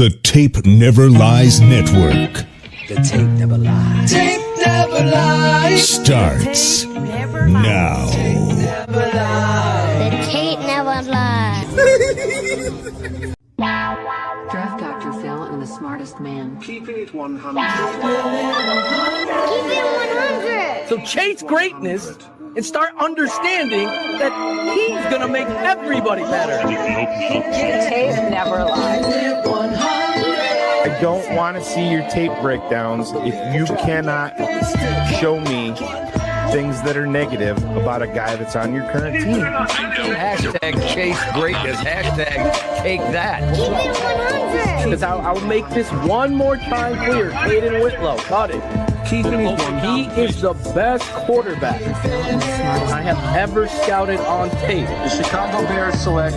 The Tape Never Lies Network. The tape never lies. Tape never lies. Starts now. Never lies. The tape never lies. Draft Dr. Phil and the smartest man. Keeping it 100. Keep it 100. So chase greatness and start understanding that he's gonna make everybody better. Tape never lies. I don't want to see your tape breakdowns if you cannot show me things that are negative about a guy that's on your current team. Hashtag chase greatness. Hashtag take that. Keep it 100. Because I'll make this one more time clear. Caden Whitlow, cut it. Keeping it He 100. is the best quarterback I have ever scouted on tape. The Chicago Bears select.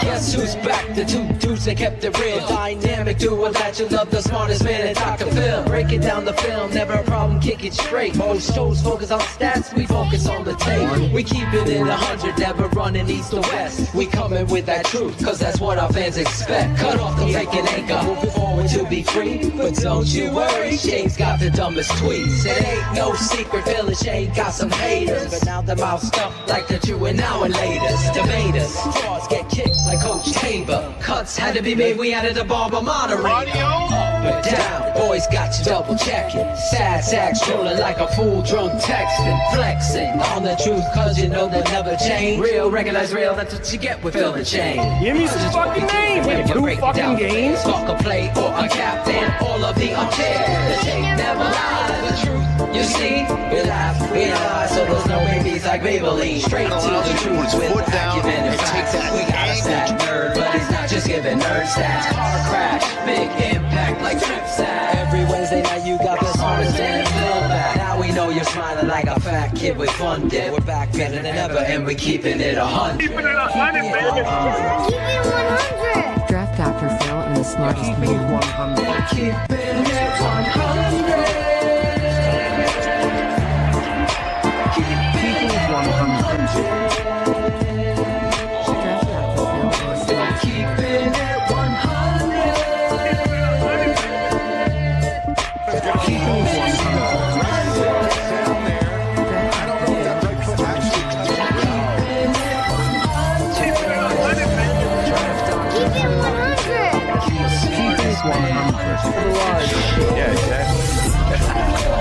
Guess who's back? The two dudes that kept it real. Dynamic duo that you love, the smartest man at Dr. Phil. Breaking down the film, never a problem, kick it straight. Most shows focus on stats, we focus on the tape. We keep it in 100, never running east or west. We coming with that truth, cause that's what our fans expect. Cut off the fake and anchor, moving forward to be free. But don't you worry, Shane's got the dumbest tweets. It ain't no secret, Phil and Shane got some haters. But now them out stuffed like the true and now and latest. Debaters, draws get kicked like Coach Tabor. Cuts had to be made, we added a barber moderator. Up and down, boys got you double checking. Sad sacks rolling like a fool drunk texting. Flexing on the truth cause you know they'll never change. Real, recognize real, that's what you get with Phil and Shane. Give me some fucking names. We have 2 fucking games. Fuck a play or a captain, all of the unfair. The tape never lies, the truth you see. We laugh, we lie, so there's no babies like Maybelline. Straight to the truth with acumen and facts. We got a stat nerd, but he's not just giving nerd stats. Car crash, big impact like trip sack. Every Wednesday night you got the smartest damn Phil back. Now we know you're smiling like a fat kid with fun dip. We're back better than ever and we keeping it 100. Keep it 100. Draft Dr. Phil and the smartest Keeping it man. 100. Keeping it 100. Keeping it 100. Draft Dr. Phil and the smartest Keeping it 100. Keeping it 100. Keep it 100. Keeping it 100. Yeah, exactly.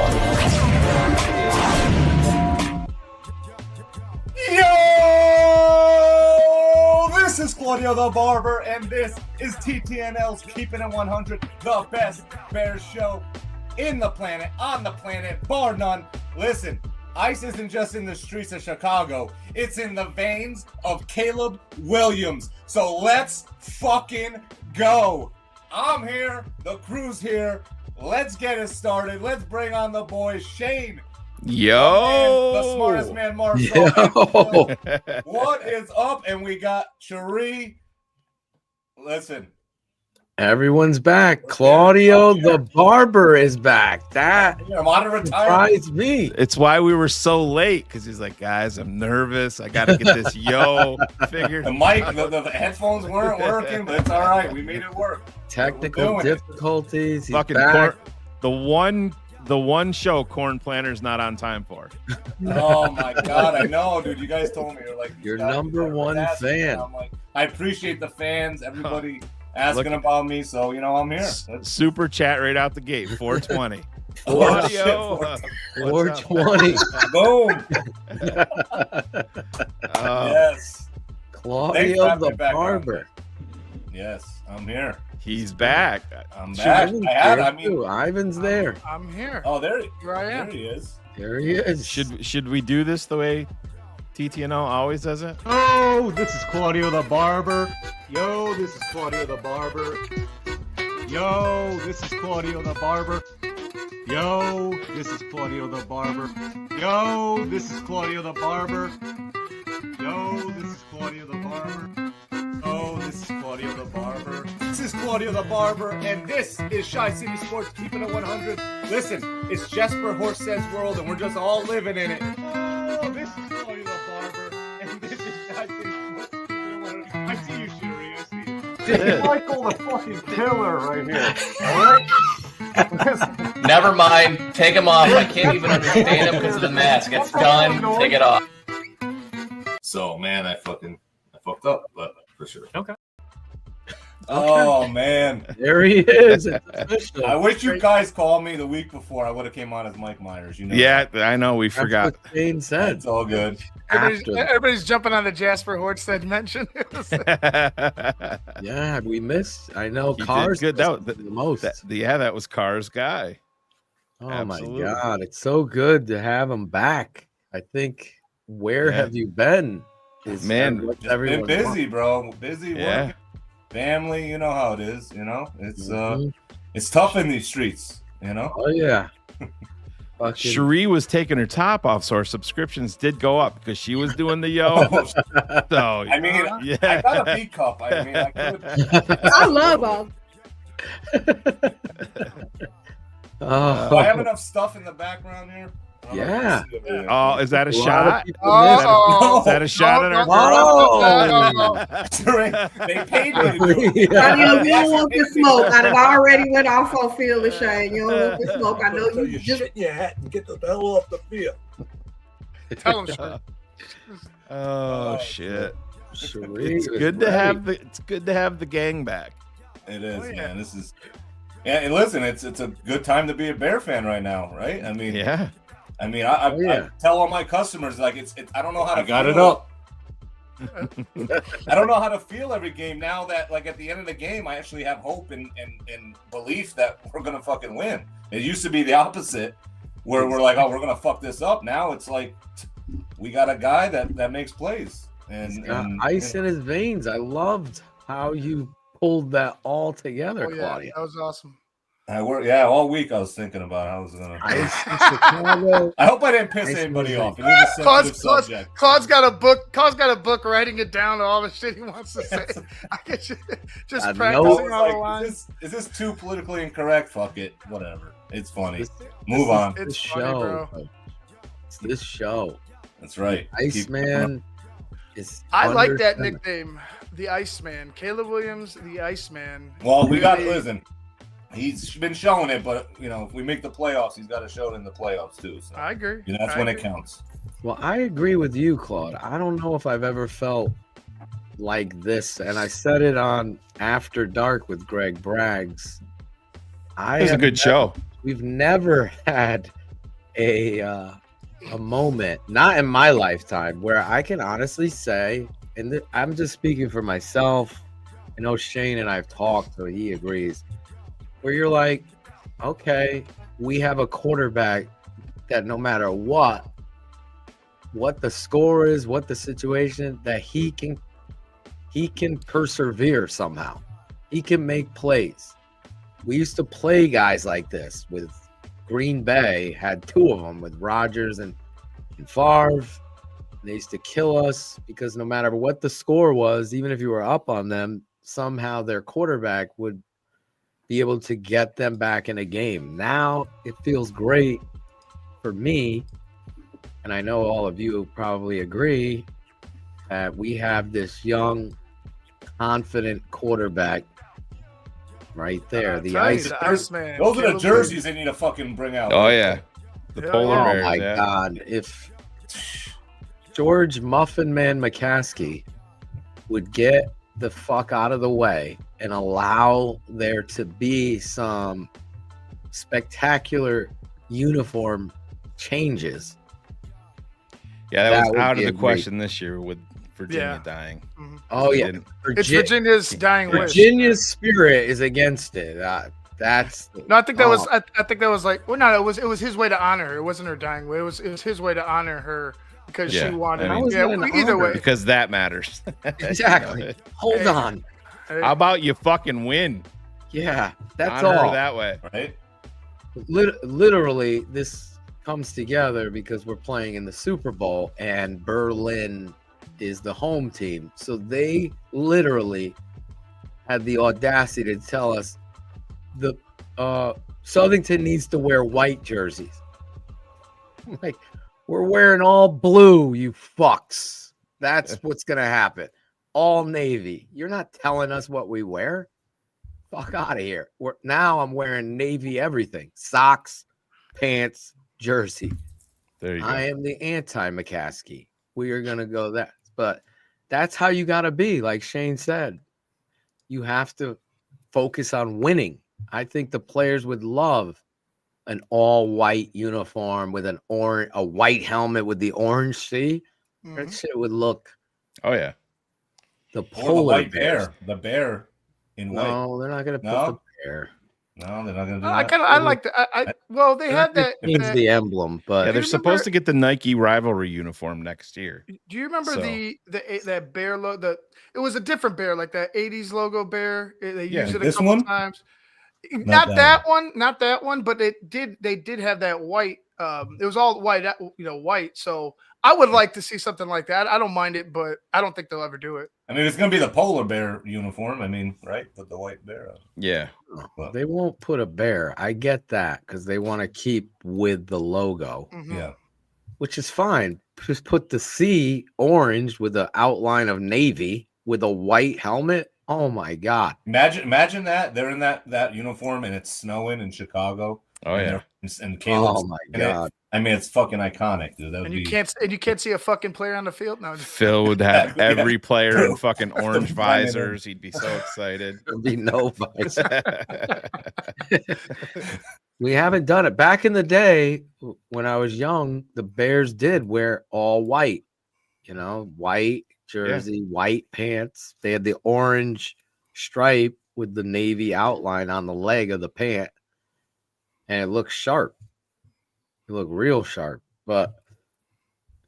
Yo! This is Claudio the Barber, and this is TTNL's Keepin' It 100, the best Bears show in the planet, on the planet, bar none. Listen, ice isn't just in the streets of Chicago, it's in the veins of Caleb Williams. So let's fucking go. I'm here, the crew's here. Let's get it started. Let's bring on the boys, Shane. Yo, The smartest man, Marcel. What is up? And we got Cherie. Listen. Everyone's back. Claudio the Barber is back. That I'm on a retirement. surprised me. it's why we were so late, because he's like, guys, I'm nervous. I got to get this figured. The mic, the headphones weren't working, but it's all right. We made it work. Technical We're doing it. difficulties. He's Fucking back. the one show Corn Planner's not on time for. Oh my god, I know, dude. You guys told me you're like Your "Scott, number you one asked me." fan. I'm like, I appreciate the fans, everybody asking about me, so I'm here. Super chat right out the gate, 420. Oh, Claudio, shit, 420. Boom. Yes. Thanks for Claudio having me the back, Barber. Yes, I'm here. he's back. I'm back. Ivan's there. I'm here. Oh, there Here I am. he is. There he is. Should we do this the way TTNL always does it? Oh, this is Claudio the Barber. Yo, this is Claudio the Barber. Yo, this is Claudio the Barber. Yo, this is Claudio the Barber. Yo, this is Claudio the Barber. Yo, this is Claudio the Barber. Oh, this is Claudio the Barber. This is Claudio the Barber, and this is Chi City Sports Keeping It 100. Listen, it's Jesper Horsted's world, and we're just all living in it. Oh, this is Claudio the Barber, and this is Chi City Sports Keeping It 100. I see you, Sherry. I see you. is Michael the fucking killer right here. All right. Never mind. Take him off. I can't even understand him because of the mask. It's done. Take it off. So man, I fucked up, but for sure. Okay. Oh man, There he is. I wish you guys called me the week before. I would have came on as Mike Myers. You know. Yeah, I know. We That's forgot. what Shane said. It's all good. Everybody's jumping on the Jasper Horstead mention. Yeah, we missed. I know He did Cars good. missed That- the most. That was Cars guy. Oh Absolutely. my God, it's so good to have him back. I think where Yeah. have you been? Man, what Just been everyone busy, wants. bro. Busy Yeah. working, family. You know how it is. You know, it's Mhm. it's tough in these streets. You know. Oh yeah. Fucking- Cherie was taking her top off, so our subscriptions did go up because she was doing the yo. So I mean, yeah. I got a B cup. I mean, I could. I love them. Oh, Do I have enough stuff in the background here? I don't know if you Yeah. can see it. Oh, is that a a lot of shot? people missed. Oh, Is that a shot at our Oh. girl? They paid me to do it. Yeah. You don't want the smoke. I done already went off on field of shame. You don't want the smoke. I know you just. Shit in your hat and get the hell off the field. Tell him straight. Oh shit! Cherie It's was good to great. have the gang back. It is, Oh, yeah. man. This is. Yeah, and listen, it's a good time to be a Bear fan right now, right? I mean, Yeah. I Oh, yeah. I tell all my customers like it's I don't know how to. I got feel. it up. I don't know how to feel every game now that like at the end of the game I actually have hope and belief that we're gonna fucking win. It used to be the opposite, where we're like, oh, we're gonna fuck this up. Now it's like we got a guy that makes plays and Ice in his veins. I loved how you pulled that all together, Oh, yeah, Claudia. that was awesome. I work. Yeah, all week I was thinking about how I was gonna. Ice in Chicago. I hope I didn't piss Ice anybody in off. It is a sensitive subject. Claude's got a book. Claude's got a book writing it down all the shit he wants to say. I get you just I practicing know. all the Like, lines. is this too politically incorrect? Fuck it. Whatever. It's funny. Move This on. is It's this funny, show. bro. It's this show. That's right. Keep- Iceman is. I like that under- nickname, the Iceman. Caleb Williams, the Iceman. Well, we got Really- listen. He's been showing it, but you know, if we make the playoffs, he's got to show it in the playoffs too. So I agree. you know, that's I when it agree. counts. Well, I agree with you, Claude. I don't know if I've ever felt like this, and I said it on After Dark with Greg Braggs. It was a good show. We've never had a moment, not in my lifetime, where I can honestly say, and I'm just speaking for myself. I know Shane and I've talked, so he agrees. Where you're like, okay, we have a quarterback that no matter what the score is, what the situation, that he can persevere somehow. He can make plays. We used to play guys like this with Green Bay, had two of them with Rodgers and Favre. They used to kill us because no matter what the score was, even if you were up on them, somehow their quarterback would be able to get them back in a game. Now it feels great for me, and I know all of you probably agree, that we have this young, confident quarterback right there. The tell you, ice. the Iceman. Those are the Caleb jerseys they need to fucking bring out. Oh yeah, the Yeah, polar yeah. Oh bears. my Yeah. God! If George Muffin Man McCaskey would get the fuck out of the way and allow there to be some spectacular uniform changes. Yeah, that That was would out be of a the great- question this year with Virginia Yeah. dying. Mhm. Oh yeah, Didn't- It's Virginia's dying wish. Virginia's spirit is against it. That's No, I think that was. Oh. I think that was like. Well, no, it was his way to honor her. It wasn't her dying way. It was his way to honor her because Yeah, she wanted. I mean- How is yeah, that an either honor? way. Because that matters. exactly. Hold Hey. on. Hey, How about you fucking win? Yeah, that's Honor her all. that way. Right? Literally, this comes together because we're playing in the Super Bowl and Berlin is the home team. So they literally had the audacity to tell us the Southington needs to wear white jerseys. I'm like, we're wearing all blue, you fucks. That's what's gonna happen. all navy. You're not telling us what we wear. Fuck out of here. Now I'm wearing navy everything. Socks, pants, jersey. There you go. I am the anti-McCaskey. We are going to go that. But that's how you got to be. Like Shane said, you have to focus on winning. I think the players would love an all-white uniform with a white helmet with the orange C. That shit would look. Oh, yeah. The Or the polar white bears. bear. The bear in white. No, they're not going to put the bear. No, they're not going to do I that. kind of I like that. Well, they had that. Change the emblem, but yeah, they're supposed to get the Nike rivalry uniform next year. Do you remember that bear logo? It was a different bear, like that '80s logo bear. They used it a couple times. Not that one, but they did have that white. It was all white, white. So I would like to see something like that. I don't mind it, but I don't think they'll ever do it. I mean, it's going to be the polar bear uniform. I mean, right? With the white bear. Yeah. They won't put a bear. I get that because they want to keep with the logo. Yeah. Which is fine. Just put the C orange with the outline of navy with a white helmet. Oh my God. Imagine that. They're in that uniform and it's snowing in Chicago. Oh, yeah. And Caleb's, oh my God. I mean, it's fucking iconic, dude. That would you can't see a fucking player on the field now. Phil would have every player in fucking orange visors. He'd be so excited. There'd be no visor. We haven't done it. Back in the day when I was young, the Bears did wear all white. White jersey, white pants. They had the orange stripe with the navy outline on the leg of the pant. And it looked sharp. It looked real sharp. But,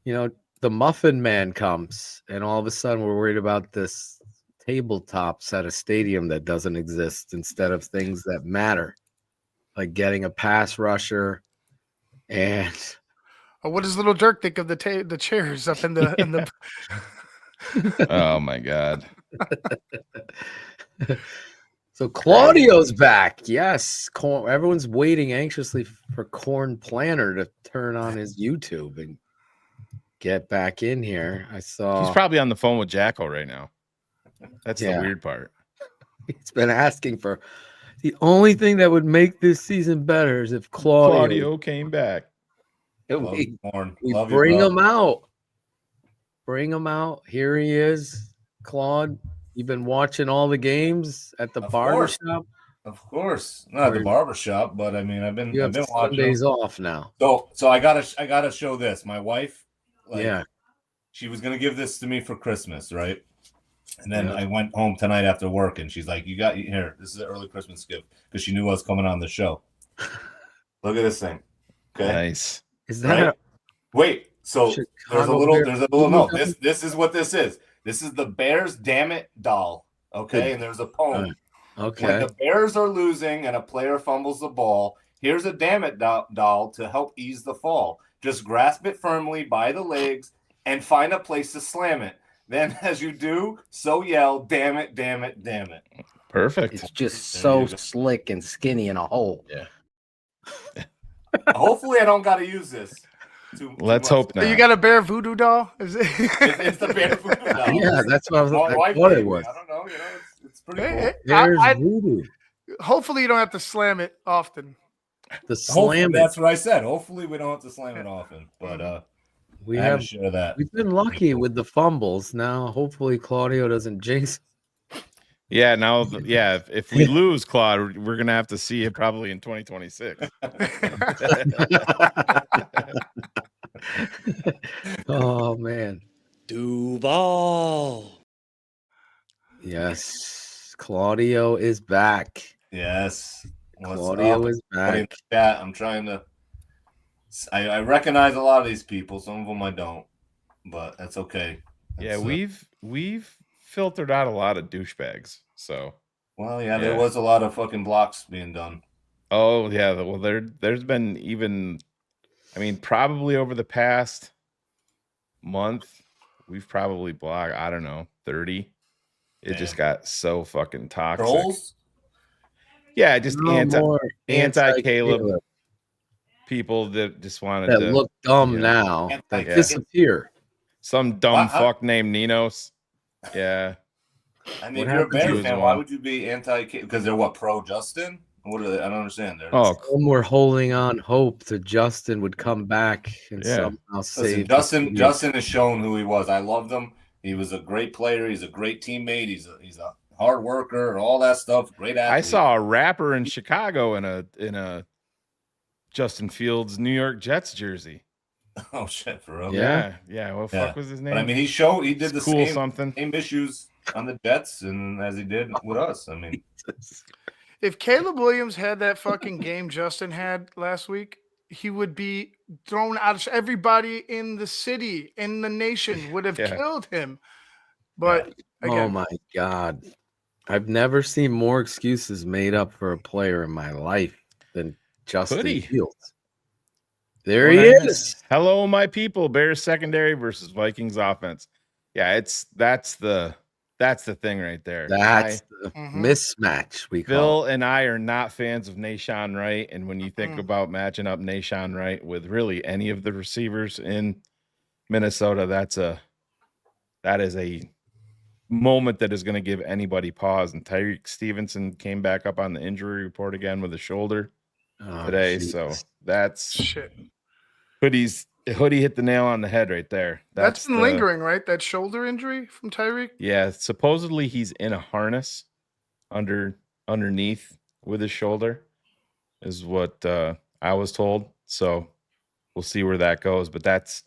the Muffin Man comes, and all of a sudden we're worried about this tabletops at a stadium that doesn't exist instead of things that matter, like getting a pass rusher. And what does Little Dirk think of the chairs up in the Oh my God. So Claudio's back. Yes. Everyone's waiting anxiously for Corn Planner to turn on his YouTube and get back in here. I saw he's probably on the phone with Jacko right now. That's the weird part. He's been asking for the only thing that would make this season better is if Claudio came back. We bring him out. Bring him out. Here he is. Claude, you've been watching all the games at the barbershop? Of course. Not at the barbershop, but I mean, I've been watching. Sundays off now. So I gotta show this. My wife, she was gonna give this to me for Christmas, right? And then I went home tonight after work, and she's like, "You got here. This is an early Christmas gift," because she knew I was coming on the show. Look at this thing. Okay, nice. Is that wait? So there's a little note. This is what this is. This is the Bears Damn It doll. Okay, and there's a poem. Okay. When the Bears are losing and a player fumbles the ball, here's a Damn It doll to help ease the fall. Just grasp it firmly by the legs and find a place to slam it. Then, as you do, so yell, "Damn it, damn it, damn it." Perfect. It's just so slick and skinny in a hole. Yeah. Hopefully, I don't got to use this. Let's hope not. You got a bear voodoo doll? Is it? It's the bear voodoo doll. Yeah, that's what I thought it was. I don't know. It's pretty cool. There's voodoo. Hopefully, you don't have to slam it often. That's what I said. Hopefully, we don't have to slam it often. But we I have share that. We've been lucky with the fumbles. Now, hopefully, Claudio doesn't jinx. Yeah, now, if we lose, Claude, we're going to have to see it probably in 2026. Oh, man. Duval. Yes. Claudio is back. Yes. Claudio is back. I'm trying to. I recognize a lot of these people. Some of them I don't, but that's okay. We've filtered out a lot of douchebags. So, there was a lot of fucking blocks being done. Oh yeah, well there's been even, I mean, probably over the past month, we've probably blocked, I don't know, 30. It just got so fucking toxic. Trolls? Yeah, just anti Caleb people that just wanted to look dumb now that disappear. Some dumb fuck named Ninos. Yeah. I What mean, if you're a happened to Bears his fan, why one? would you be anti? Because they're what, pro Justin? What are they? I don't understand. They're, Some were holding on hope that Justin would come back and Yeah. somehow listen, save. Justin has shown who he was. I loved him. He was a great player. He's a great teammate. He's a hard worker. All that stuff. Great athlete. I saw a rapper in Chicago in a Justin Fields New York Jets jersey. Oh shit, for real? Yeah. What the fuck was his name? But I mean, he did It's the cool same issues on the Jets and as he did with us. I mean, If Caleb Williams had that fucking game Justin had last week, he would be thrown out of everybody in the city, in the nation would have killed him. But Oh again, my God. I've never seen more excuses made up for a player in my life than Justin Hoodie. Fields. There What he I is. miss? Hello, my people. Bears secondary versus Vikings offense. Yeah, that's the thing right there. That's the mismatch we call Phil and I are not fans of Nashawn Wright, and when you think about matching up Nashawn Wright with really any of the receivers in Minnesota, that is a moment that is going to give anybody pause. And Tyreek Stevenson came back up on the injury report again with a shoulder today, so that's Hoodie hit the nail on the head right there. that's been lingering, right? That shoulder injury from Tyreek. Yeah, supposedly he's in a harness underneath with his shoulder, is what I was told. So we'll see where that goes. But that's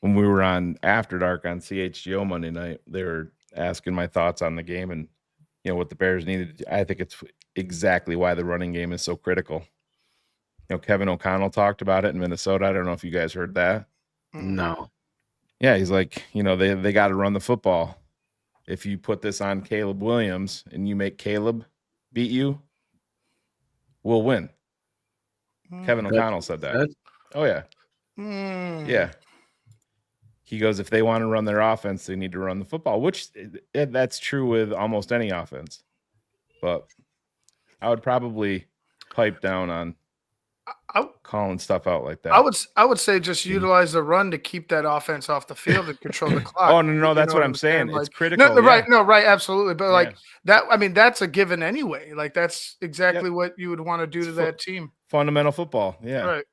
when we were on After Dark on CHGO Monday night. They were asking my thoughts on the game and what the Bears needed. I think it's exactly why the running game is so critical. Kevin O'Connell talked about it in Minnesota. I don't know if you guys heard that. No. Yeah, he's like, they got to run the football. If you put this on Caleb Williams and you make Caleb beat you, we'll win. Kevin O'Connell said that. Oh, yeah. Yeah. He goes, if they want to run their offense, they need to run the football, which that's true with almost any offense. But I would probably pipe down on calling stuff out like that. I would say just utilize the run to keep that offense off the field and control the clock. Oh no, that's what I'm saying. It's critical. Right, absolutely. But that, I mean, that's a given anyway. Like that's exactly what you would want to do to that team. Fundamental football, yeah. Right.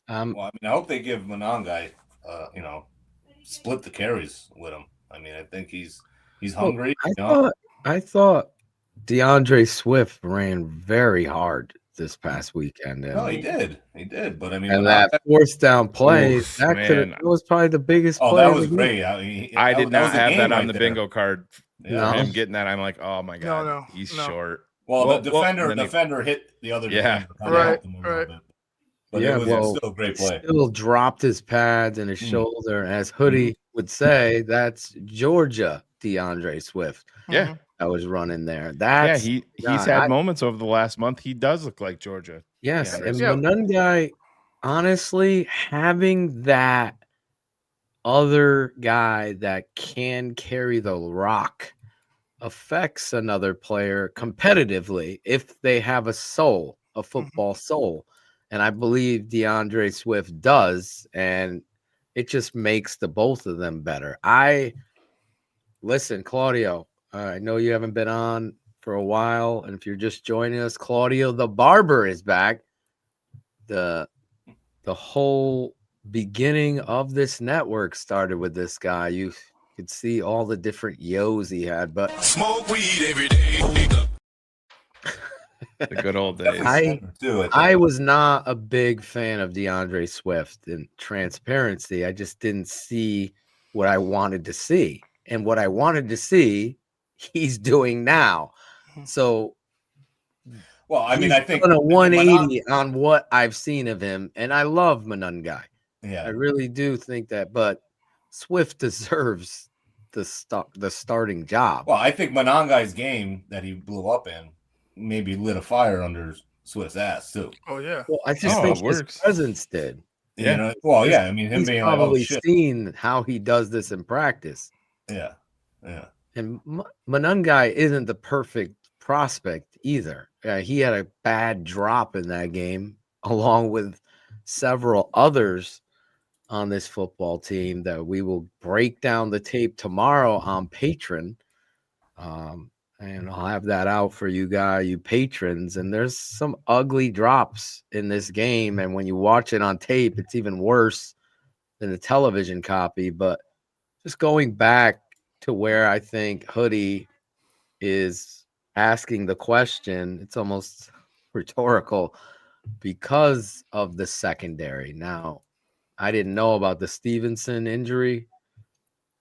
Well, I mean, I hope they give Monangai, split the carries with him. I mean, I think he's hungry. I thought DeAndre Swift ran very hard this past weekend. No, he did. But I mean, and that fourth down play, that was probably the biggest play. That was great. I did not have that on the bingo card. Him getting that, I'm like, oh my God, he's short. Well, the defender hit the other defender. Right. But it was still a great play. Still dropped his pads and his shoulder. As Hoodie would say, that's Georgia DeAndre Swift. Yeah. That was running there. He's had moments over the last month. He does look like Georgia. Yes, and Monangai, honestly, having that other guy that can carry the rock affects another player competitively if they have a soul, a football soul. And I believe DeAndre Swift does, and it just makes the both of them better. Listen, Claudio, I know you haven't been on for a while, and if you're just joining us, Claudio the Barber is back. The whole beginning of this network started with this guy. You could see all the different yos he had, but smoke weed every day. The good old days. I was not a big fan of DeAndre Swift. In transparency, I just didn't see what I wanted to see. And what I wanted to see, he's doing now. So, well, I mean, I think on a 180 on what I've seen of him, and I love Monangai. Yeah, I really do think that. But Swift deserves the starting job. Well, I think Monangai's game that he blew up in maybe lit a fire under Swift's ass too. Oh yeah. Well, I just think his presence did. Yeah. I mean, him he's being probably like, oh, shit. seen how he does this in practice. Yeah. And Monangai isn't the perfect prospect either. He had a bad drop in that game, along with several others on this football team that we will break down the tape tomorrow on Patreon. And I'll have that out for you guys, you patrons. And there's some ugly drops in this game. And when you watch it on tape, it's even worse than the television copy. But just going back to where I think Hoodie is asking the question, it's almost rhetorical because of the secondary. Now, I didn't know about the Stevenson injury.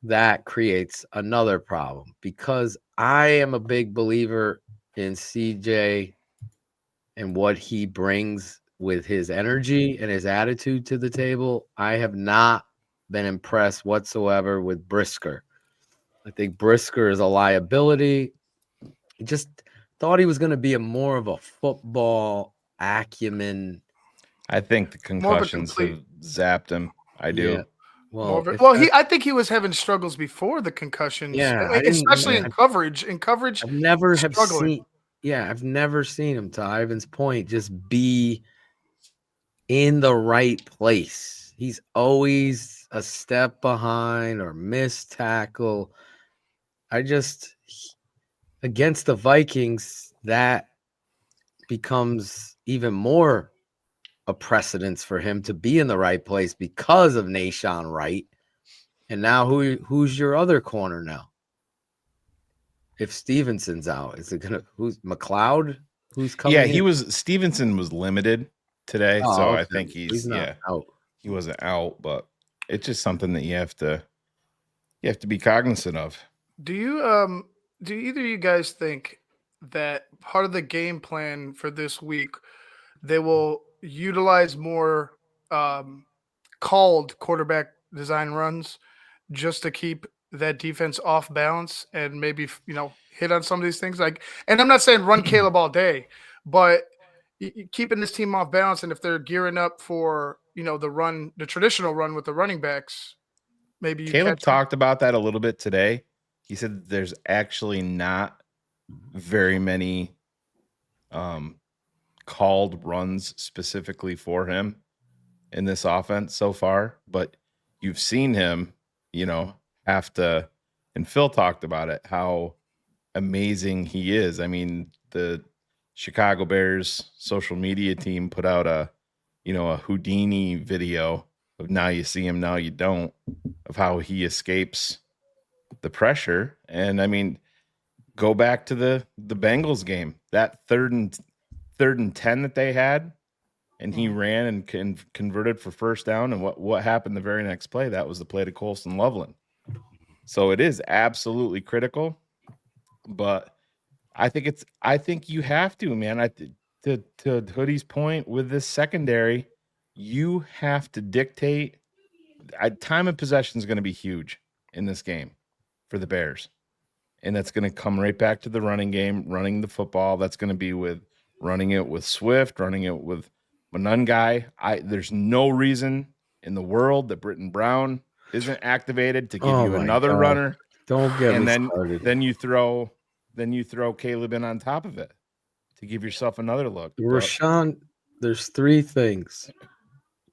That creates another problem because I am a big believer in CJ and what he brings with his energy and his attitude to the table. I have not been impressed whatsoever with Brisker. I think Brisker is a liability. I just thought he was going to be more of a football acumen. I think the concussions have zapped him. I do. Yeah. Well, I think he was having struggles before the concussions. Yeah, especially in coverage. In coverage, I've never have struggling. seen. Yeah, I've never seen him, to Ivan's point, just be in the right place. He's always a step behind or missed tackle. Against the Vikings, that becomes even more a precedence for him to be in the right place because of Nashawn Wright. And now who's your other corner now? If Stevenson's out, is it who's McLeod? Who's coming? Yeah, Stevenson was limited today, so okay. I think he's not out. He wasn't out, but it's just something that you have to be cognizant of. Do either of you guys think that part of the game plan for this week they will utilize more called quarterback design runs just to keep that defense off balance and maybe hit on some of these things? And I'm not saying run Caleb all day, but keeping this team off balance. And if they're gearing up for the traditional run with the running backs, maybe Caleb talked about that a little bit today. He said there's actually not very many called runs specifically for him in this offense so far, but you've seen him, have to, and Phil talked about it, how amazing he is. I mean, the Chicago Bears social media team put out a Houdini video of now you see him, now you don't, of how he escapes the pressure. And I mean, go back to the Bengals game, that third and 10 that they had, and he ran and converted for first down. And what happened the very next play? That was the play to Colston Loveland. So it is absolutely critical, but I think you have to, man. To Hoodie's point with this secondary, you have to dictate. Time of possession is going to be huge in this game for the Bears. And that's going to come right back to the running game, running the football. That's going to be with running it with Swift, running it with Manungai. There's no reason in the world that Britton Brown isn't activated to give you another runner. Don't get me started. Then you throw Caleb in on top of it to give yourself another look. Rashawn, there's three things: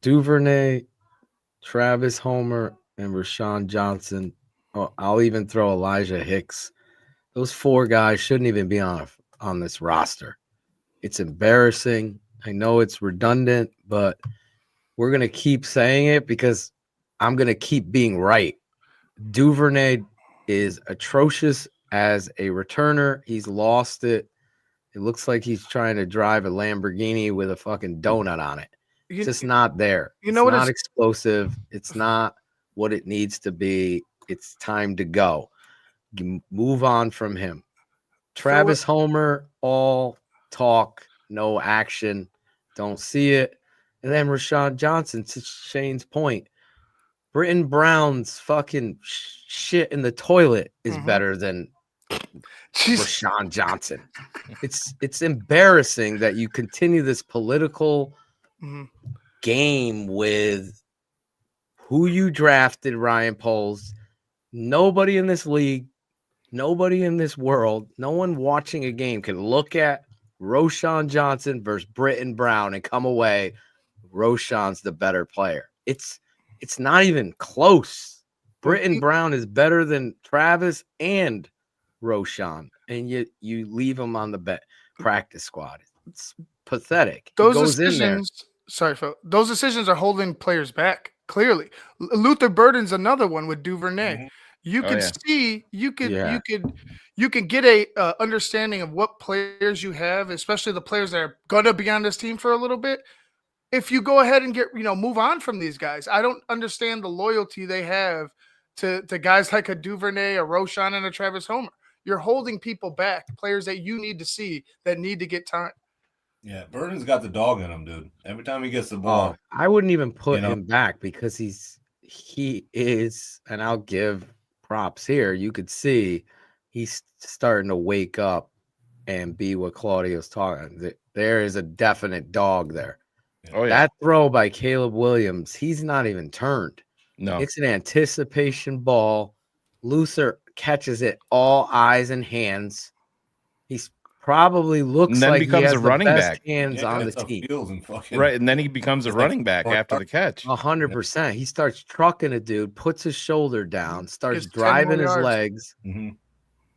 Duvernay, Travis Homer, and Rashawn Johnson. Oh, I'll even throw Elijah Hicks. Those four guys shouldn't even be on this roster. It's embarrassing. I know it's redundant, but we're going to keep saying it because I'm going to keep being right. Duvernay is atrocious as a returner. He's lost it. It looks like he's trying to drive a Lamborghini with a fucking donut on it. It's just not there. It's not explosive. It's not what it needs to be. It's time to go. Move on from him. Travis Homer, all talk, no action. Don't see it. And then Rashawn Johnson, to Shane's point, Britton Brown's fucking shit in the toilet is better than Rashawn Johnson. It's embarrassing that you continue this political game with who you drafted, Ryan Poles. Nobody in this league, nobody in this world, no one watching a game can look at Rashawn Johnson versus Britton Brown and come away, Rashawn's the better player. It's It's not even close. Well, Britton Brown is better than Travis and Roshan, and you leave him on the practice squad. It's pathetic. He Those goes in there. decisions, sorry, Phil. Those decisions are holding players back. Clearly, Luther Burden's another one with Duvernay. You Oh, could yeah. see, you could get a understanding of what players you have, especially the players that are gonna be on this team for a little bit. If you go ahead and move on from these guys, I don't understand the loyalty they have to guys like a Duvernay, a Roshan, and a Travis Homer. You're holding people back, players that you need to see that need to get time. Yeah, Burden's got the dog in him, dude. Every time he gets the ball, I wouldn't even put him back because he is, and I'll give props here. You could see he's starting to wake up and be what Claudio's talking. There is a definite dog there. Oh, yeah. That throw by Caleb Williams, he's not even turned. No. It's an anticipation ball. Luther catches it all eyes and hands. He's probably looks and then like becomes he has a running the best back. hands on the team. Right, and then he becomes a running back after the catch. 100%. He starts trucking a dude, puts his shoulder down, starts Gets 10 driving more his yards. legs.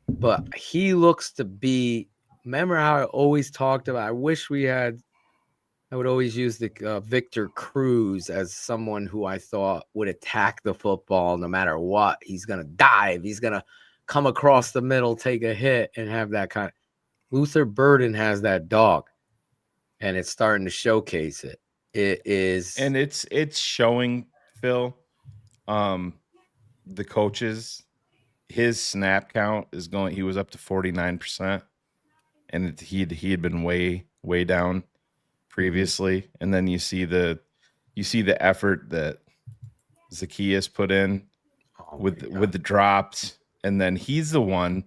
But he looks to be. Remember how I always talked about? I would always use the Victor Cruz as someone who I thought would attack the football no matter what. He's gonna dive. He's gonna come across the middle, take a hit, and have that kind of. Luther Burden has that dog, and it's starting to showcase it. It is, and it's showing, Phil. The coaches, his snap count is going. He was up to 49%, and he had been way down previously. And then you see the effort that Zacchaeus put in with the drops, and then he's the one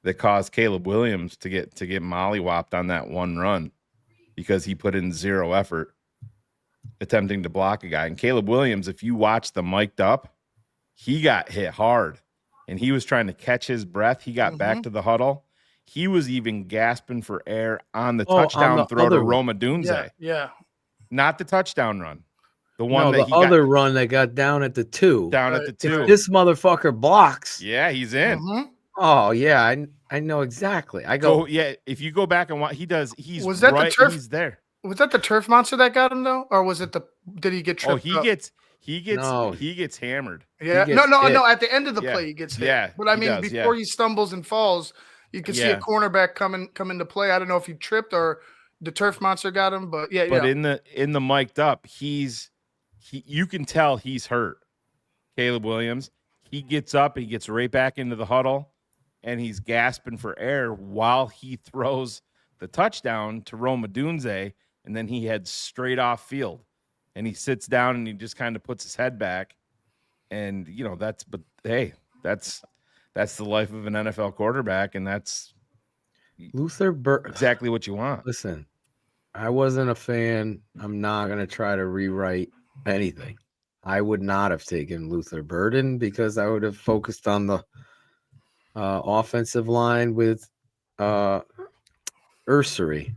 that caused Caleb Williams to get mollywopped on that one run because he put in zero effort attempting to block a guy. And Caleb Williams, if you watch the mic'd up, he got hit hard and he was trying to catch his breath. He got back to the huddle. He was even gasping for air on the touchdown throw to Roma Dunze. Yeah. Not the touchdown run. The one that the other run that got down at the 2. Down at the 2. If this motherfucker blocks. Yeah, he's in. Oh yeah, I know exactly. I go. So yeah, if you go back and watch, he does. He's was that right, the turf? He's there. Was that the turf monster that got him though, or was it did he get tripped? Oh, he gets hammered. Yeah, gets no. At the end of the play, he gets hit. Yeah, but I mean, before he stumbles and falls, you can see a cornerback come into play. I don't know if he tripped or the turf monster got him, but yeah. But in the mic'd up, you can tell he's hurt. Caleb Williams. He gets up, he gets right back into the huddle, and he's gasping for air while he throws the touchdown to Roma Dunze, and then he heads straight off field. And he sits down and he just kind of puts his head back. And, that's the life of an NFL quarterback, and that's exactly what you want. Listen, I wasn't a fan. I'm not going to try to rewrite anything. I would not have taken Luther Burden because I would have focused on the offensive line with Ursery,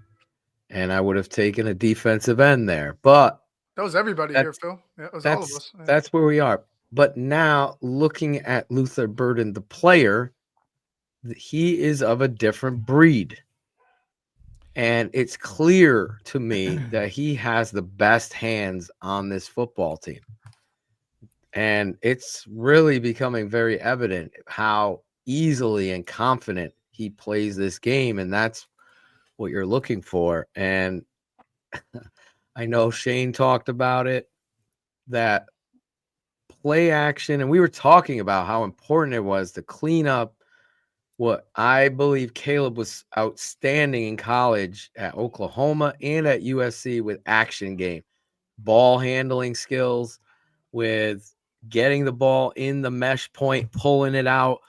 and I would have taken a defensive end there. But that was everybody here, Phil. Yeah, it was all of us. Yeah. That's where we are. But now looking at Luther Burden, the player, he is of a different breed. And it's clear to me that he has the best hands on this football team. And it's really becoming very evident how easily and confident he plays this game. And that's what you're looking for. And I know Shane talked about it, that play action. And we were talking about how important it was to clean up what I believe Caleb was outstanding in college at Oklahoma and at USC with action game, ball handling skills, with getting the ball in the mesh point, pulling it out,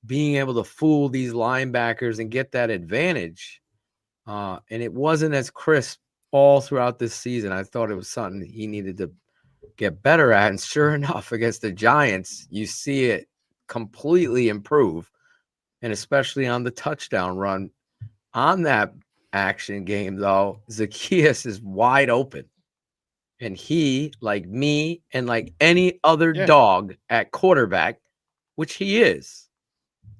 being able to fool these linebackers and get that advantage. And it wasn't as crisp all throughout this season. I thought it was something he needed to get better at. And sure enough, against the Giants, you see it completely improve. And especially on the touchdown run. On that action game, though, Zacchaeus is wide open. And he, like me, and like any other dog at quarterback, which he is.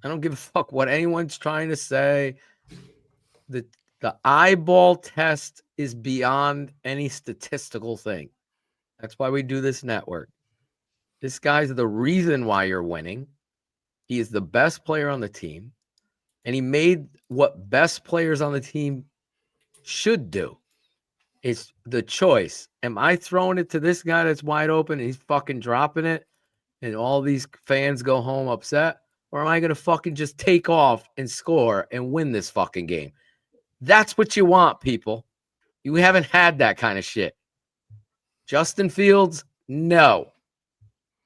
I don't give a fuck what anyone's trying to say. The eyeball test is beyond any statistical thing. That's why we do this network. This guy's the reason why you're winning. He is the best player on the team. And he made what best players on the team should do. It's the choice. Am I throwing it to this guy that's wide open and he's fucking dropping it and all these fans go home upset? Or am I going to fucking just take off and score and win this fucking game? That's what you want, people. You haven't had that kind of shit. Justin Fields, no.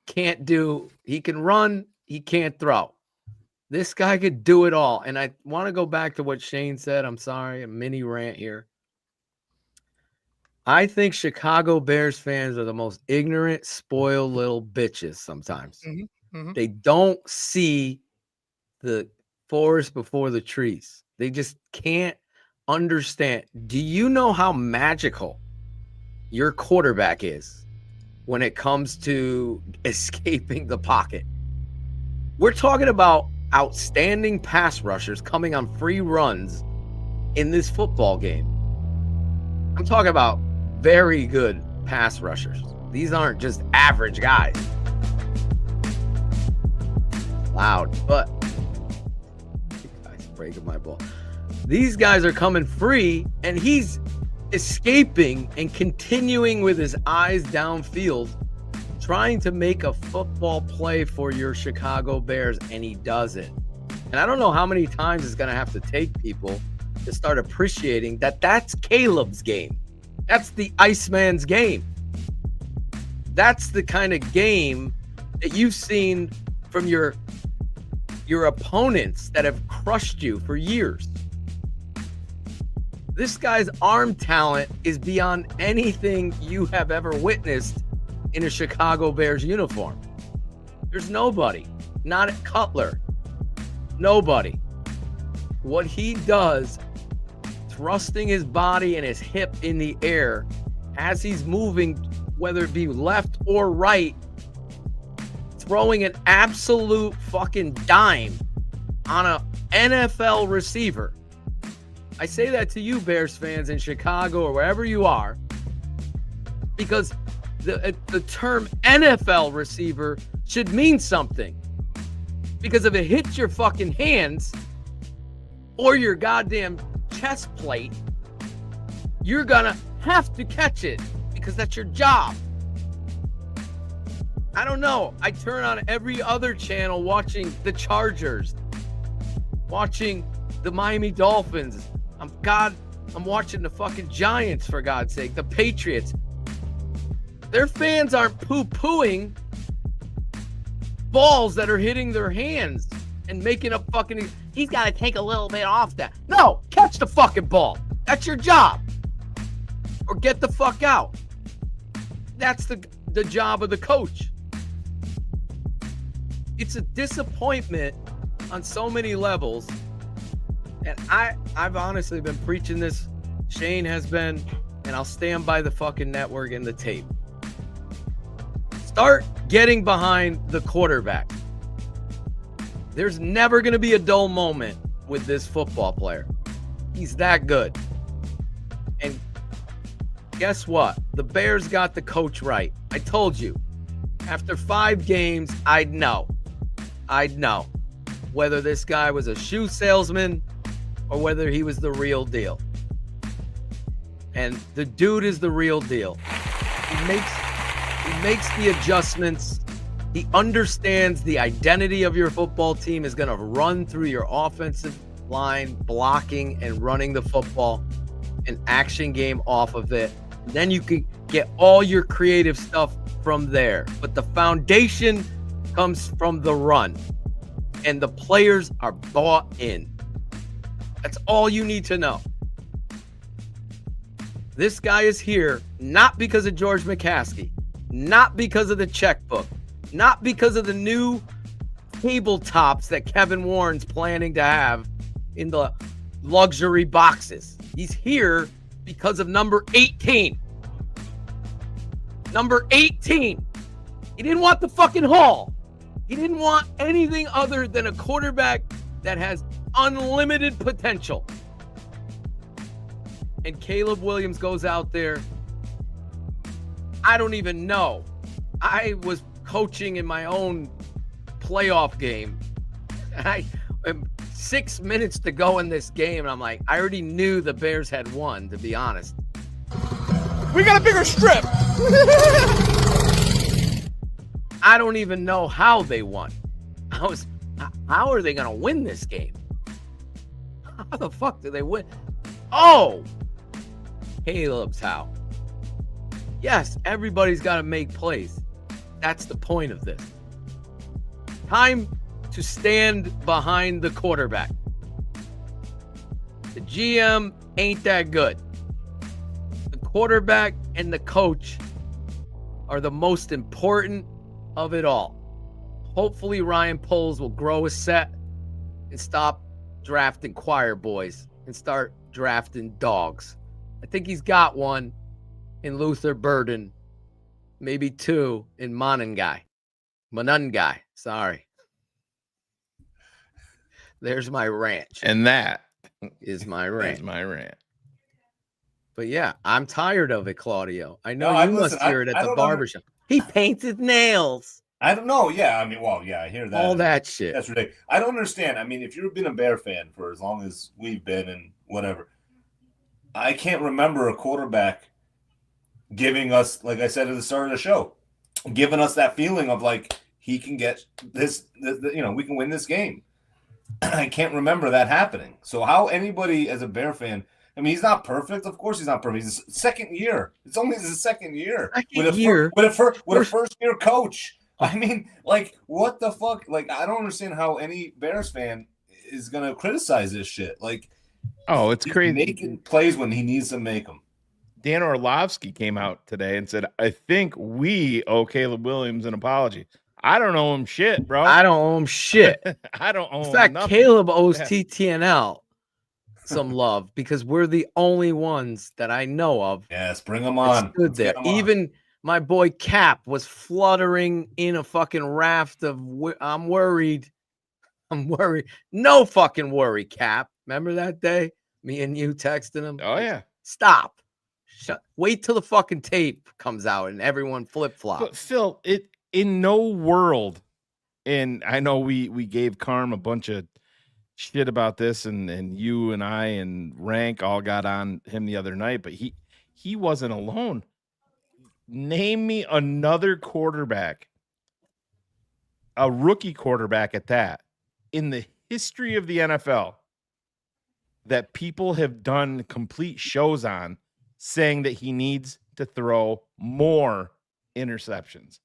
Can't do. He can run. He can't throw. This guy could do it all. And I want to go back to what Shane said. I'm sorry, a mini rant here. I think Chicago Bears fans are the most ignorant, spoiled little bitches sometimes. They don't see the forest before the trees. They just can't understand. Do you know how magical your quarterback is when it comes to escaping the pocket? We're talking about outstanding pass rushers coming on free runs in this football game. I'm talking about very good pass rushers. These aren't just average guys. Loud, but you guys breaking my ball. These guys are coming free, and he's escaping and continuing with his eyes downfield, trying to make a football play for your Chicago Bears, and he doesn't. And I don't know how many times it's going to have to take people to start appreciating that that's Caleb's game. That's the Iceman's game. That's the kind of game that you've seen from your opponents that have crushed you for years. This guy's arm talent is beyond anything you have ever witnessed in a Chicago Bears uniform. There's nobody, not at Cutler. Nobody. What he does, thrusting his body and his hip in the air as he's moving, whether it be left or right, throwing an absolute fucking dime on a NFL receiver. I say that to you, Bears fans in Chicago or wherever you are, because the term NFL receiver should mean something. Because if it hits your fucking hands or your goddamn chest plate, you're gonna have to catch it because that's your job. I don't know. I turn on every other channel watching the Chargers, watching the Miami Dolphins. I'm watching the fucking Giants, for God's sake, the Patriots. Their fans aren't poo-pooing balls that are hitting their hands and making up fucking, he's got to take a little bit off that. No, catch the fucking ball. That's your job. Or get the fuck out. That's the job of the coach. It's a disappointment on so many levels. And I've honestly been preaching this. Shane has been, and I'll stand by the fucking network and the tape. Start getting behind the quarterback. There's never going to be a dull moment with this football player. He's that good. And guess what? The Bears got the coach right. I told you. After 5 games, I'd know whether this guy was a shoe salesman or whether he was the real deal. And the dude is the real deal. He makes the adjustments. He understands the identity of your football team is going to run through your offensive line, blocking and running the football, an action game off of it. And then you can get all your creative stuff from there. But the foundation comes from the run. And the players are bought in. That's all you need to know. This guy is here not because of George McCaskey, not because of the checkbook, not because of the new tabletops that Kevin Warren's planning to have in the luxury boxes. He's here because of number 18. Number 18. He didn't want the fucking haul. He didn't want anything other than a quarterback that has unlimited potential. And Caleb Williams goes out there. I don't even know. I was coaching in my own playoff game. 6 minutes to go in this game, and I'm like, I already knew the Bears had won, to be honest. We got a bigger strip. I don't even know how they won. How are they going to win this game? How the fuck do they win? Oh, Caleb's how. Yes, everybody's got to make plays. That's the point of this. Time to stand behind the quarterback. The GM ain't that good. The quarterback and the coach are the most important of it all. Hopefully Ryan Poles will grow a set and stop drafting choir boys and start drafting dogs. I think he's got one in Luther Burden, maybe two in Monangai. Sorry. There's my ranch. And that is my rant. Is my rant. But yeah, I'm tired of it, Claudio. I know you must hear it at the barbershop. He painted nails. I don't know. Yeah, I mean, well, yeah, I hear that. All that shit. That's ridiculous. I don't understand. I mean, if you've been a Bear fan for as long as we've been and whatever, I can't remember a quarterback giving us, like I said at the start of the show, giving us that feeling of like he can get this, we can win this game. I can't remember that happening. So how anybody as a Bear fan, I mean, he's not perfect. Of course he's not perfect. He's his second year. It's only his second year. With a first year coach. I mean, like, what the fuck? Like, I don't understand how any Bears fan is going to criticize this shit. Like, oh, it's crazy. Making plays when he needs to make them. Dan Orlovsky came out today and said, I think we owe Caleb Williams an apology. I don't owe him shit, bro. I don't owe him shit. I don't owe him In fact, nothing. Caleb owes TTNL some love because we're the only ones that I know of. Yes, bring them on. Stood there. Even my boy Cap was fluttering in a fucking raft of I'm worried. No fucking worry, Cap. Remember that day? Me and you texting him? Oh, yeah. Stop. Wait till the fucking tape comes out and everyone flip-flops. But Phil, in no world, and I know we gave Carm a bunch of shit about this, and you and I and Rank all got on him the other night, but he wasn't alone. Name me another quarterback, a rookie quarterback at that, in the history of the NFL that people have done complete shows on saying that he needs to throw more interceptions.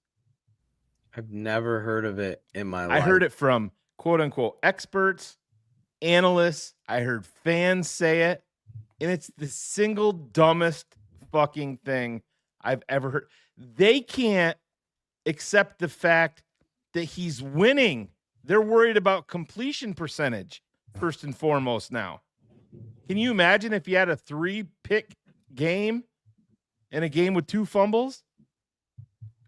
I've never heard of it in my life. I heard it from quote unquote experts, analysts. I heard fans say it, and it's the single dumbest fucking thing I've ever heard. They can't accept the fact that he's winning. They're worried about completion percentage first and foremost now. Can you imagine if he had a 3-pick game and a game with 2 fumbles?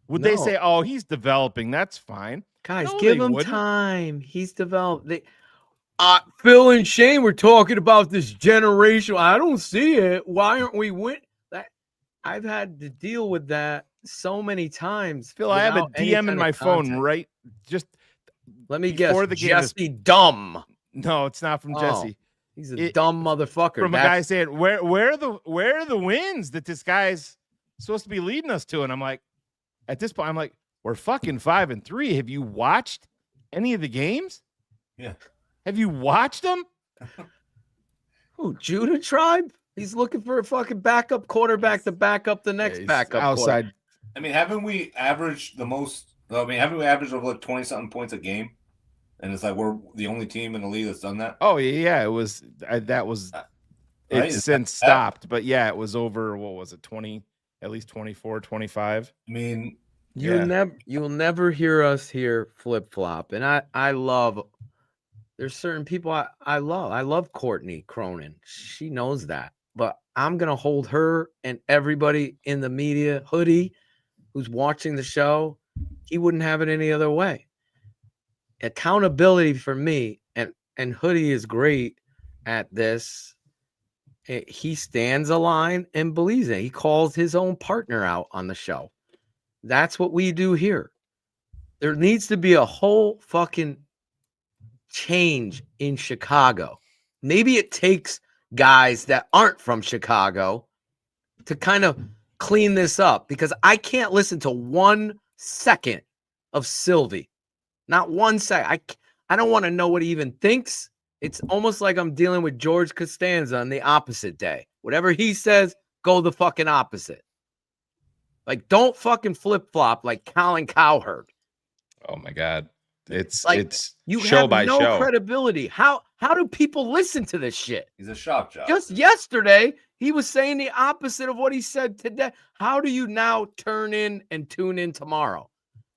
Would they say, oh, he's developing? That's fine. Guys, give him time. He's developed. Phil and Shane were talking about this generation. I don't see it. Why aren't we winning? I've had to deal with that so many times. Phil, I have a DM in my phone, right? Just let me guess. Jesse Dumb. No, it's not from Jesse. He's a dumb motherfucker. From a guy saying, where are the wins that this guy's supposed to be leading us to? And I'm like, at this point, I'm like, we're fucking 5-3. Have you watched any of the games? Yeah. Have you watched them? Who, Judah Tribe? He's looking for a fucking backup quarterback to back up the next backup outside. I mean, haven't we averaged haven't we averaged over like 20-something points a game? And it's like we're the only team in the league that's done that. Oh yeah, it was it's since stopped, but yeah, it was over. What was it, 20? At least 24, 25. I mean, you'll never hear us here flip flop, and I love. There's certain people I love. I love Courtney Cronin. She knows that, but I'm gonna hold her and everybody in the media hoodie who's watching the show, he wouldn't have it any other way. Accountability for me, and Hoodie is great at this. He stands a line and believes it. He calls his own partner out on the show. That's what we do here. There needs to be a whole fucking change in Chicago. Maybe it takes guys that aren't from Chicago to kind of clean this up, because I can't listen to 1 second of Sylvie. Not 1 second. I don't want to know what he even thinks. It's almost like I'm dealing with George Costanza on the opposite day. Whatever he says, go the fucking opposite. Like, don't fucking flip-flop like Colin Cowherd. Oh my God. It's You show have by no show. credibility. How do people listen to this shit? He's a shock job. Just yesterday, he was saying the opposite of what he said today. How do you now turn in and tune in tomorrow?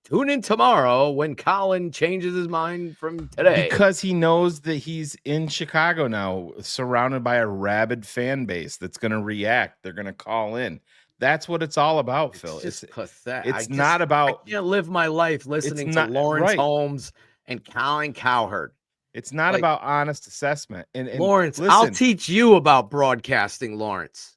Tune in tomorrow when Colin changes his mind from today. Because he knows that he's in Chicago now, surrounded by a rabid fan base that's going to react. They're going to call in. That's what it's all about, Phil. It's pathetic. It's not about. I can't live my life listening to Lawrence Holmes and Colin Cowherd. It's not about honest assessment. And Lawrence, listen, I'll teach you about broadcasting, Lawrence.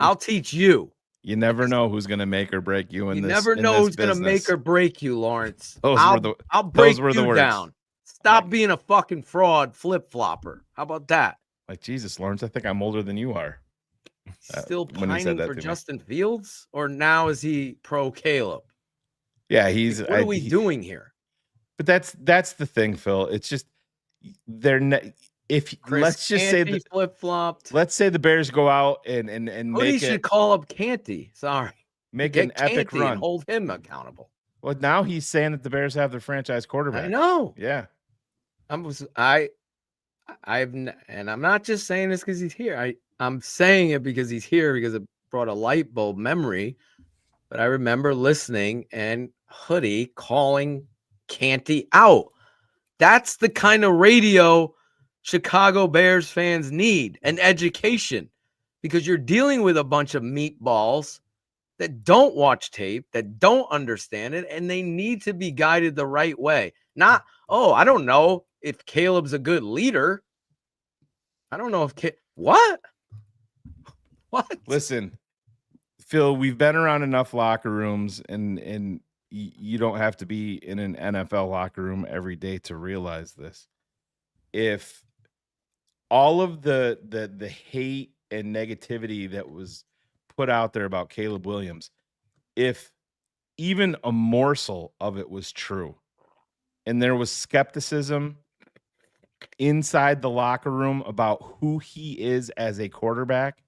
I'll teach you. You never know who's going to make or break you in You this. never know who's going to make or break you, Lawrence. I'll break you down. Stop being a fucking fraud flip-flopper. How about that? Like, Jesus, Lawrence, I think I'm older than you are. Still when he said pining that for to me. Justin Fields? Or now is he pro Caleb? Yeah, he's. What are we doing here? But that's the thing, Phil. It's just let's just say that flip-flopped. Let's say the Bears go out and He should call up Canty. Sorry. Make an epic Canty run. and hold him accountable. Well, now he's saying that the Bears have their franchise quarterback. I know. Yeah. I'm not just saying this because he's here. I'm saying it because he's here, because it brought a light bulb memory. But I remember listening and Hoodie calling Canty out. That's the kind of radio Chicago Bears fans need, an education, because you're dealing with a bunch of meatballs that don't watch tape, that don't understand it, and they need to be guided the right way. Not, I don't know if Caleb's a good leader. I don't know if what? Listen, Phil, we've been around enough locker rooms, and you don't have to be in an NFL locker room every day to realize this. If all of the hate and negativity that was put out there about Caleb Williams, if even a morsel of it was true, and there was skepticism inside the locker room about who he is as a quarterback,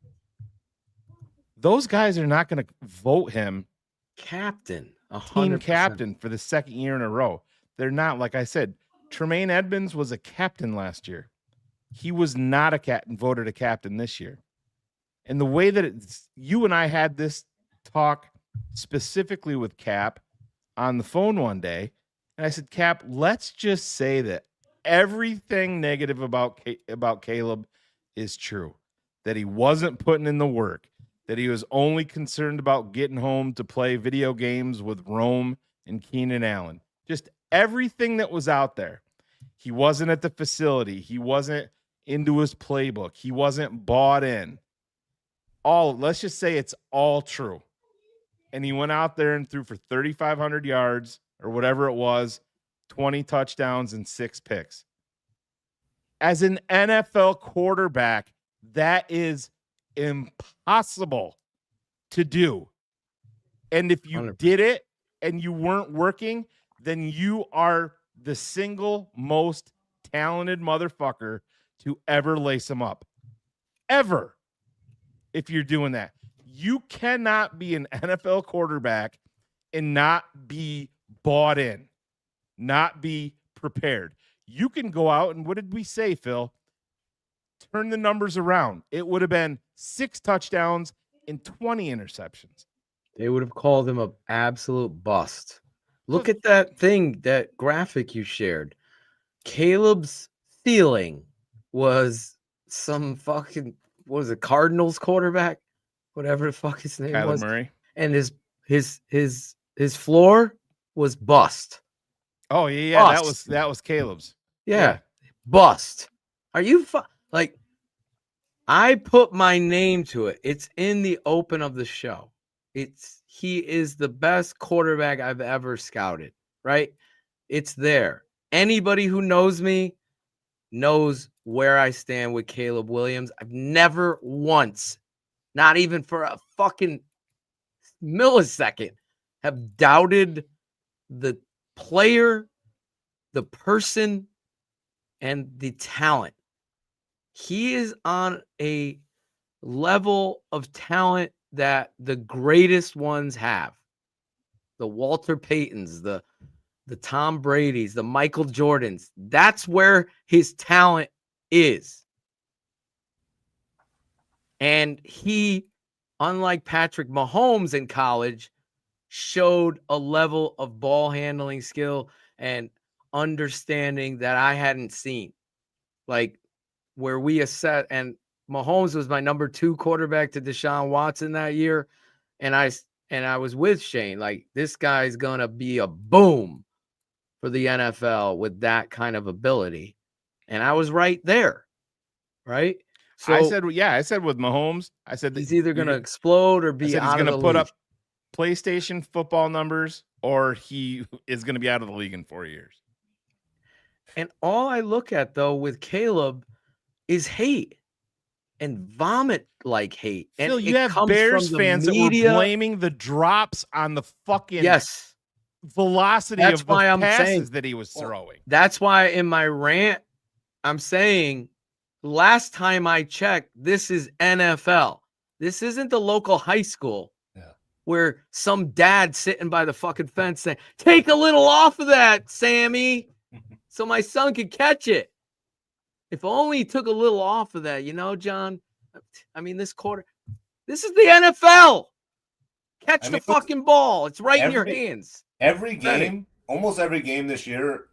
those guys are not going to vote him captain, 100%. Team captain for the second year in a row. They're not. Like I said, Tremaine Edmonds was a captain last year. He was not a captain, voted a captain this year. And the way that you and I had this talk specifically with Cap on the phone one day, and I said, Cap, let's just say that everything negative about Caleb is true, that he wasn't putting in the work, that he was only concerned about getting home to play video games with Rome and Keenan Allen. Just everything that was out there. He wasn't at the facility. He wasn't into his playbook. He wasn't bought in. Let's just say it's all true. And he went out there and threw for 3,500 yards or whatever it was, 20 touchdowns and 6 picks. As an NFL quarterback, that is impossible to do. And if you 100%. did it and you weren't working, then you are the single most talented motherfucker to ever lace them up. Ever. If you're doing that. You cannot be an NFL quarterback and not be bought in, not be prepared. You can go out and what did we say, Phil? Turn the numbers around. It would have been 6 touchdowns and 20 interceptions. They would have called him an absolute bust. Look at that thing, that graphic you shared. Caleb's ceiling was some fucking, what was it, Cardinals quarterback? Whatever the fuck his name Kyler was. Murray. And his floor was bust. Oh yeah, Bust. that was Caleb's. Yeah. Bust. Are you like? I put my name to it. It's in the open of the show. He is the best quarterback I've ever scouted, right? It's there. Anybody who knows me knows where I stand with Caleb Williams. I've never once, not even for a fucking millisecond, have doubted the player, the person, and the talent. He is on a level of talent that the greatest ones have. The Walter Paytons, the Tom Brady's, the Michael Jordans. That's where his talent is. And he, unlike Patrick Mahomes in college, showed a level of ball handling skill and understanding that I hadn't seen. Like where we assess, and Mahomes was my number 2 quarterback to Deshaun Watson that year. And I was with Shane, like, this guy's going to be a boom for the NFL with that kind of ability. And I was right there. Right. So I said with Mahomes, I said he's either going to explode or be he's out going of to the put league. up PlayStation football numbers, or he is going to be out of the league in 4 years. And all I look at, though, with Caleb is hate and vomit like hate. And Phil, you have Bears fans that were blaming the drops on the fucking velocity That's of the why I'm passes saying, that he was throwing. That's why in my rant, I'm saying last time I checked, this is NFL. This isn't the local high school where some dad sitting by the fucking fence saying, take a little off of that, Sammy, so my son could catch it. If only he took a little off of that, John. I mean, this is the NFL. Catch the fucking ball. It's right in your hands. Every game, almost every game this year,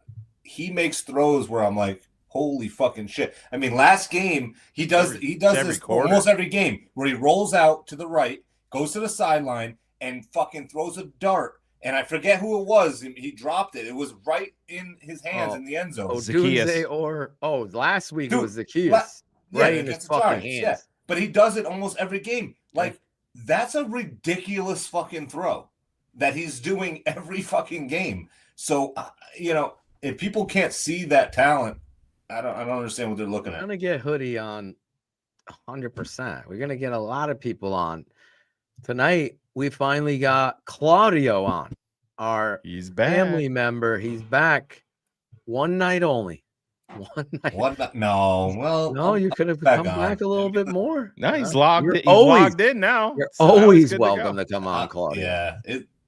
he makes throws where I'm like, holy fucking shit. I mean, last game, he does this almost every game where he rolls out to the right, goes to the sideline, and fucking throws a dart. And I forget who it was. He dropped it. It was right in his hands in the end zone. Last week it was Zacchaeus. Right in his fucking hands. Yeah. But he does it almost every game. Like, that's a ridiculous fucking throw that he's doing every fucking game. So, if people can't see that talent, I don't understand what they're looking at. We're going to get Hoodie on 100%. We're going to get a lot of people on. Tonight, we finally got Claudio on. He's back. Family member. He's back. One night only. One night. No, you could have come back a little bit more. No, he's logged in now. You're always welcome to come on, Claudio. Yeah.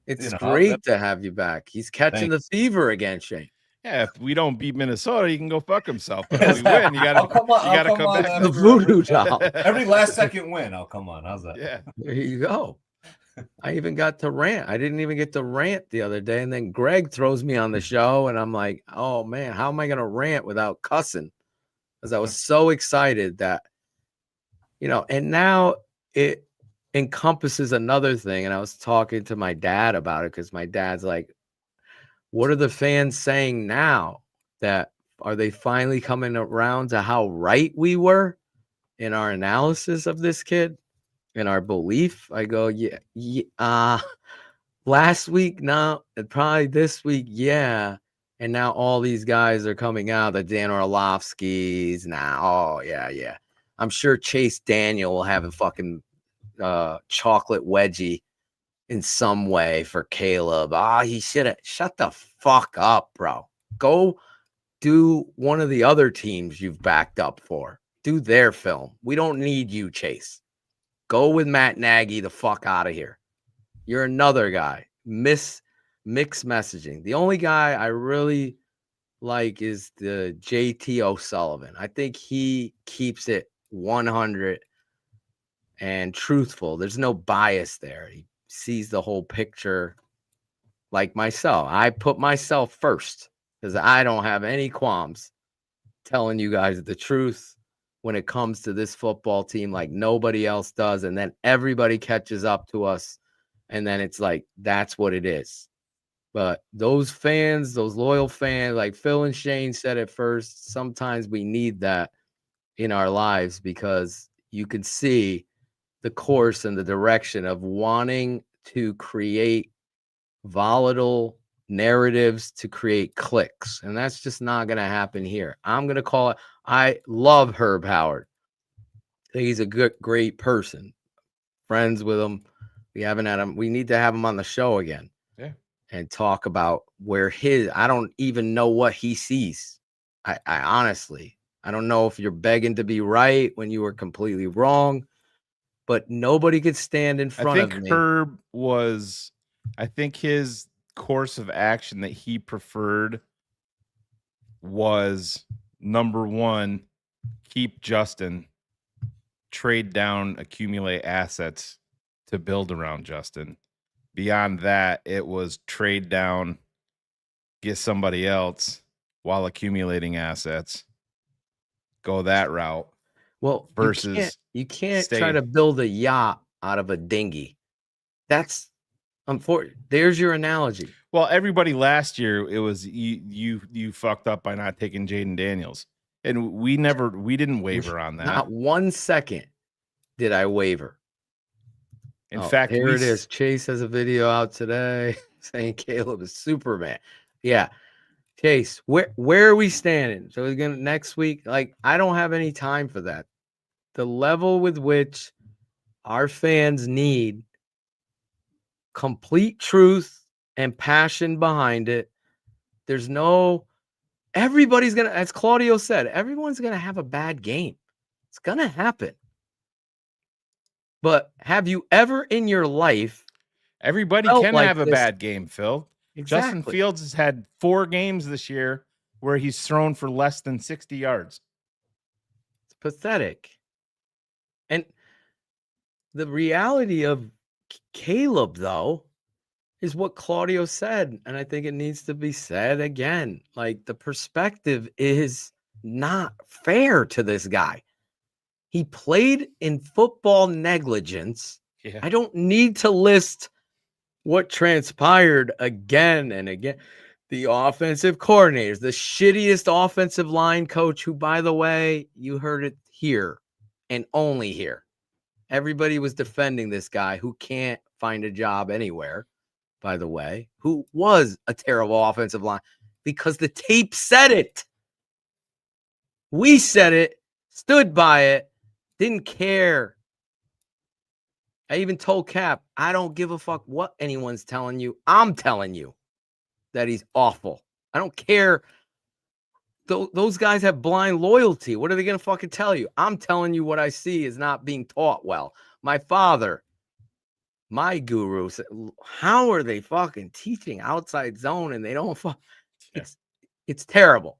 It's great to have you back. He's catching the fever again, Shane. Yeah, if we don't beat Minnesota, he can go fuck himself. But if we win, you gotta come back. The voodoo doll. Every last second win. Oh, come on. How's that? Yeah. There you go. I even got to rant. I didn't even get to rant the other day. And then Greg throws me on the show, and I'm like, oh, man, how am I going to rant without cussing? Because I was so excited that, and now it encompasses another thing. And I was talking to my dad about it because my dad's like, what are the fans saying now? That are they finally coming around to how right we were in our analysis of this kid? In our belief? I go, last week, no, and probably this week, yeah. And now all these guys are coming out, the Dan Orlovsky's now. Oh, yeah. I'm sure Chase Daniel will have a fucking chocolate wedgie in some way for Caleb. He should have shut the fuck up, bro. Go do one of the other teams you've backed up for. Do their film. We don't need you, Chase. Go with Matt Nagy the fuck out of here. You're another guy. Mixed messaging. The only guy I really like is the JT O'Sullivan. I think he keeps it 100 and truthful. There's no bias there. He sees the whole picture like myself. I put myself first because I don't have any qualms telling you guys the truth when it comes to this football team like nobody else does. And then everybody catches up to us And then it's like, that's what it is. But those fans, those loyal fans, like Phil and Shane said at first, sometimes we need that in our lives because you can see the course and the direction of wanting to create volatile narratives to create clicks. And that's just not going to happen here. I'm going to call it. I love Herb Howard. He's a great person. Friends with him. We haven't had him. We need to have him on the show again. Yeah. And talk about where I don't even know what he sees. I honestly, I don't know if you're begging to be right when you were completely wrong, but nobody could stand in front of me. Herb was, I think his course of action that he preferred was number one, keep Justin, trade down, accumulate assets to build around Justin. Beyond that, it was trade down, get somebody else while accumulating assets. Go that route. Well, versus you can't try to build a yacht out of a dinghy. That's unfortunate. There's your analogy. Well, everybody last year, it was you fucked up by not taking Jaden Daniels. And we didn't waver on that. Not 1 second did I waver. In fact, here it is. Chase has a video out today saying Caleb is Superman. Yeah. Chase, where are we standing? So we're gonna next week. Like, I don't have any time for that. The level with which our fans need complete truth and passion behind it. Everybody's gonna, as Claudio said, everyone's gonna have a bad game. It's gonna happen. But have you ever in your life? Everybody can have a bad game, Phil. Exactly. Justin Fields has had 4 games this year where he's thrown for less than 60 yards. It's pathetic. And the reality of Caleb, though, is what Claudio said. And I think it needs to be said again. Like, the perspective is not fair to this guy. He played in football negligence. Yeah. I don't need to list what transpired again and again. The offensive coordinators, the shittiest offensive line coach, who, by the way, you heard it here and only here. Everybody was defending this guy who can't find a job anywhere, by the way, who was a terrible offensive line because the tape said it. We said it, stood by it, didn't care. I even told Cap, I don't give a fuck what anyone's telling you. I'm telling you that he's awful. I don't care. Those guys have blind loyalty. What are they going to fucking tell you? I'm telling you what I see is not being taught well. My father, my guru, said, how are they fucking teaching outside zone and they don't fuck? It's terrible,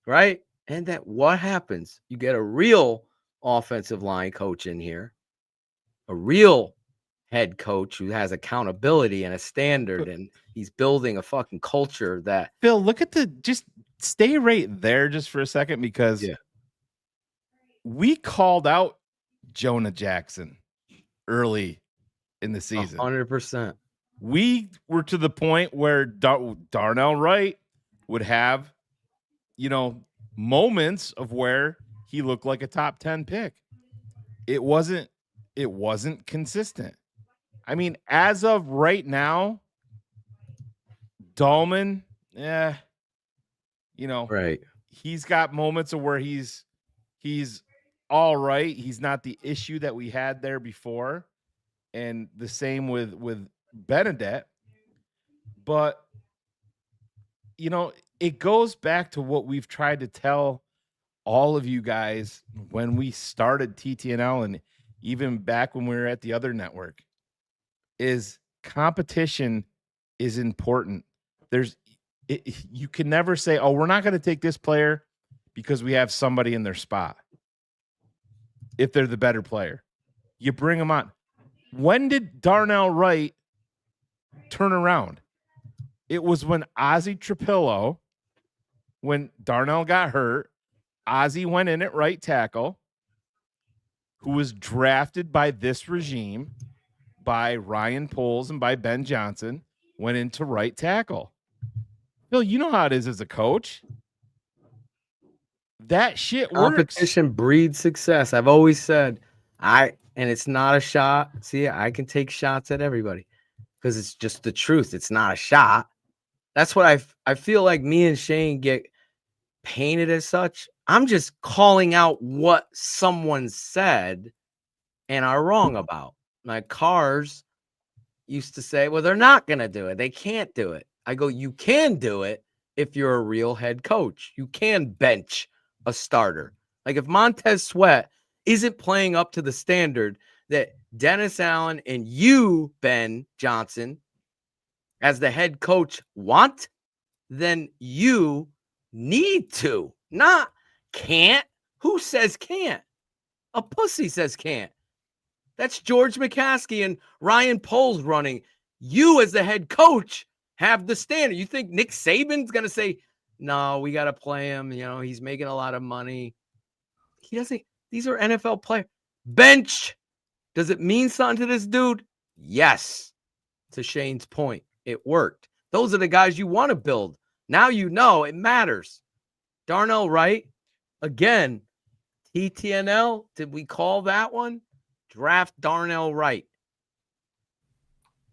right? And that what happens? You get a real offensive line coach in here, a real head coach who has accountability and a standard, and he's building a fucking culture that. Phil, look at just stay right there just for a second, because we called out Jonah Jackson early in the season. 100%. We were to the point where Darnell Wright would have, moments of where he looked like a top 10 pick. It wasn't consistent. I mean, as of right now, Dahlman, right. He's got moments of where he's all right. He's not the issue that we had there before. And the same with Benedette. But, it goes back to what we've tried to tell all of you guys when we started TTNL and even back when we were at the other network, is competition is important. You can never say, oh, we're not going to take this player because we have somebody in their spot. If they're the better player, you bring them on. When did Darnell Wright turn around? It was when Ozzie Trapillo, when Darnell got hurt, Ozzie went in at right tackle, who was drafted by this regime, by Ryan Poles and by Ben Johnson, went into right tackle. Phil, you know how it is as a coach. That shit works. Competition breeds success. I've always said, and it's not a shot. See, I can take shots at everybody because it's just the truth. It's not a shot. That's what I feel like me and Shane get painted as such. I'm just calling out what someone said and are wrong about. My Cars used to say, well, they're not going to do it. They can't do it. I go, you can do it if you're a real head coach. You can bench a starter. Like if Montez Sweat isn't playing up to the standard that Dennis Allen and you, Ben Johnson, as the head coach want, then you need to, not can't. Who says can't? A pussy says can't. That's George McCaskey and Ryan Poles running. You as the head coach have the standard. You think Nick Saban's going to say, no, we got to play him. You know, he's making a lot of money. He doesn't. These are NFL players. Bench. Does it mean something to this dude? Yes. To Shane's point, it worked. Those are the guys you want to build. Now you know it matters. Darnell Wright, again, TTNL, did we call that one? Draft Darnell Wright.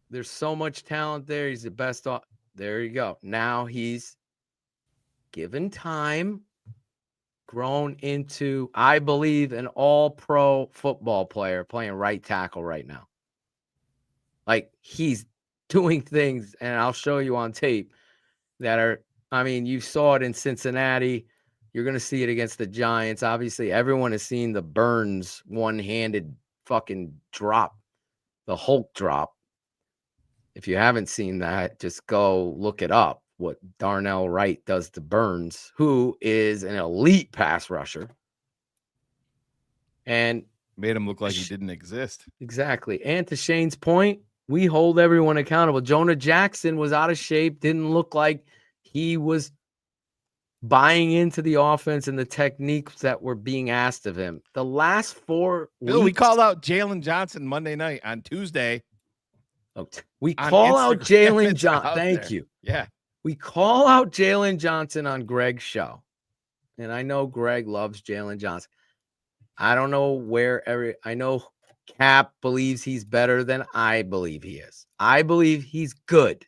There's so much talent there. He's the best. There you go. Now he's given time, grown into, I believe, an all-pro football player playing right tackle right now. Like he's doing things, and I'll show you on tape that are, I mean, you saw it in Cincinnati. You're going to see it against the Giants. Obviously, everyone has seen the Burns one-handed fucking drop, the Hulk drop. If you haven't seen that, just go look it up, what Darnell Wright does to Burns, who is an elite pass rusher. And made him look like he didn't exist. Exactly. And to Shane's point, we hold everyone accountable. Jonah Jackson was out of shape, didn't look like he was buying into the offense and the techniques that were being asked of him. The last 4 weeks. We called out Jalen Johnson Monday night on Tuesday. We call out Jalen Johnson. Thank you. Yeah. We call out Jalen Johnson on Greg's show. And I know Greg loves Jalen Johnson. I don't know I know Cap believes he's better than I believe he is. I believe he's good.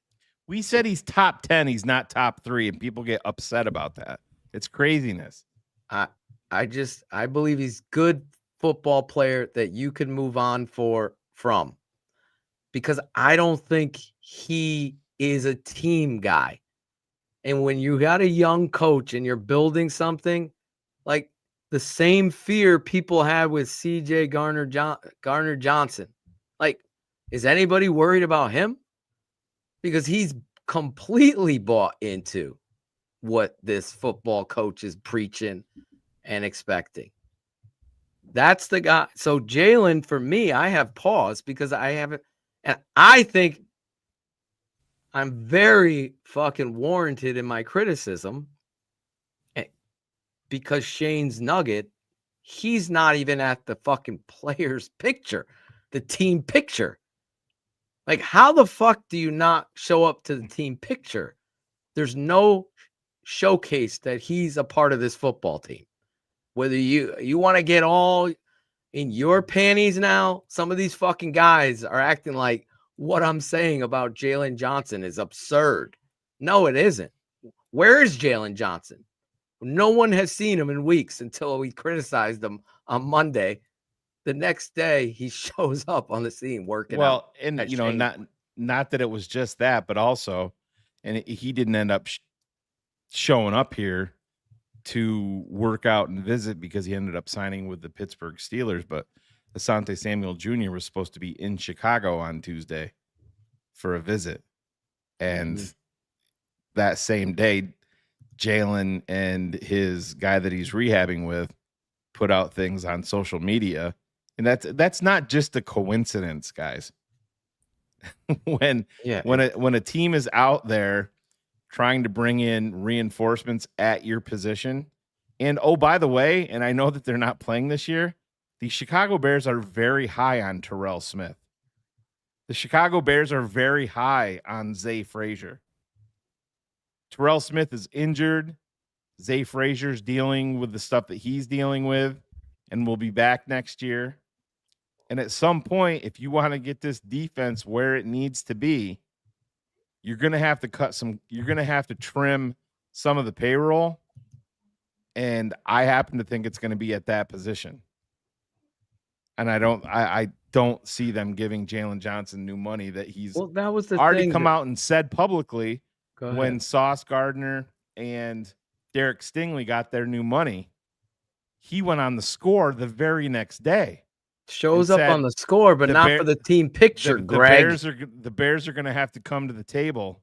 We said he's top 10. He's not top 3, and people get upset about that. It's craziness. I believe he's good football player that you can move on from. Because I don't think he is a team guy. And when you got a young coach and you're building something, like the same fear people had with CJ Garner Johnson. Like, is anybody worried about him? Because he's completely bought into what this football coach is preaching and expecting. That's the guy. So Jalen, for me, I have pause because I haven't. And I think I'm very fucking warranted in my criticism because Shane's nugget, he's not even at the fucking players picture, the team picture. Like, how the fuck do you not show up to the team picture? There's no showcase that he's a part of this football team. Whether you want to get all in your panties now, some of these fucking guys are acting like what I'm saying about Jalen Johnson is absurd. No, it isn't. Where is Jalen Johnson? No one has seen him in weeks until we criticized him on Monday. The next day, he shows up on the scene working out. Well, and you know, not that it was just that, but also, and he didn't end up showing up here to work out and visit because he ended up signing with the Pittsburgh Steelers. But Asante Samuel Jr. was supposed to be in Chicago on Tuesday for a visit. And that same day, Jalen and his guy that he's rehabbing with put out things on social media. And that's not just a coincidence, guys. when a team is out there trying to bring in reinforcements at your position, and oh, by the way, and I know that they're not playing this year, the Chicago Bears are very high on Terrell Smith. The Chicago Bears are very high on Zay Frazier. Terrell Smith is injured. Zay Frazier's dealing with the stuff that he's dealing with and will be back next year. And at some point, if you want to get this defense where it needs to be, you're going to have to trim some of the payroll. And I happen to think it's going to be at that position. And I don't see them giving Jalen Johnson new money that he's that was the already thing come out and said publicly when ahead. Sauce Gardner and Derek Stingley got their new money. He went on the score the very next day. Shows up on the score, but not for the team picture, Greg. The Bears are going to have to come to the table,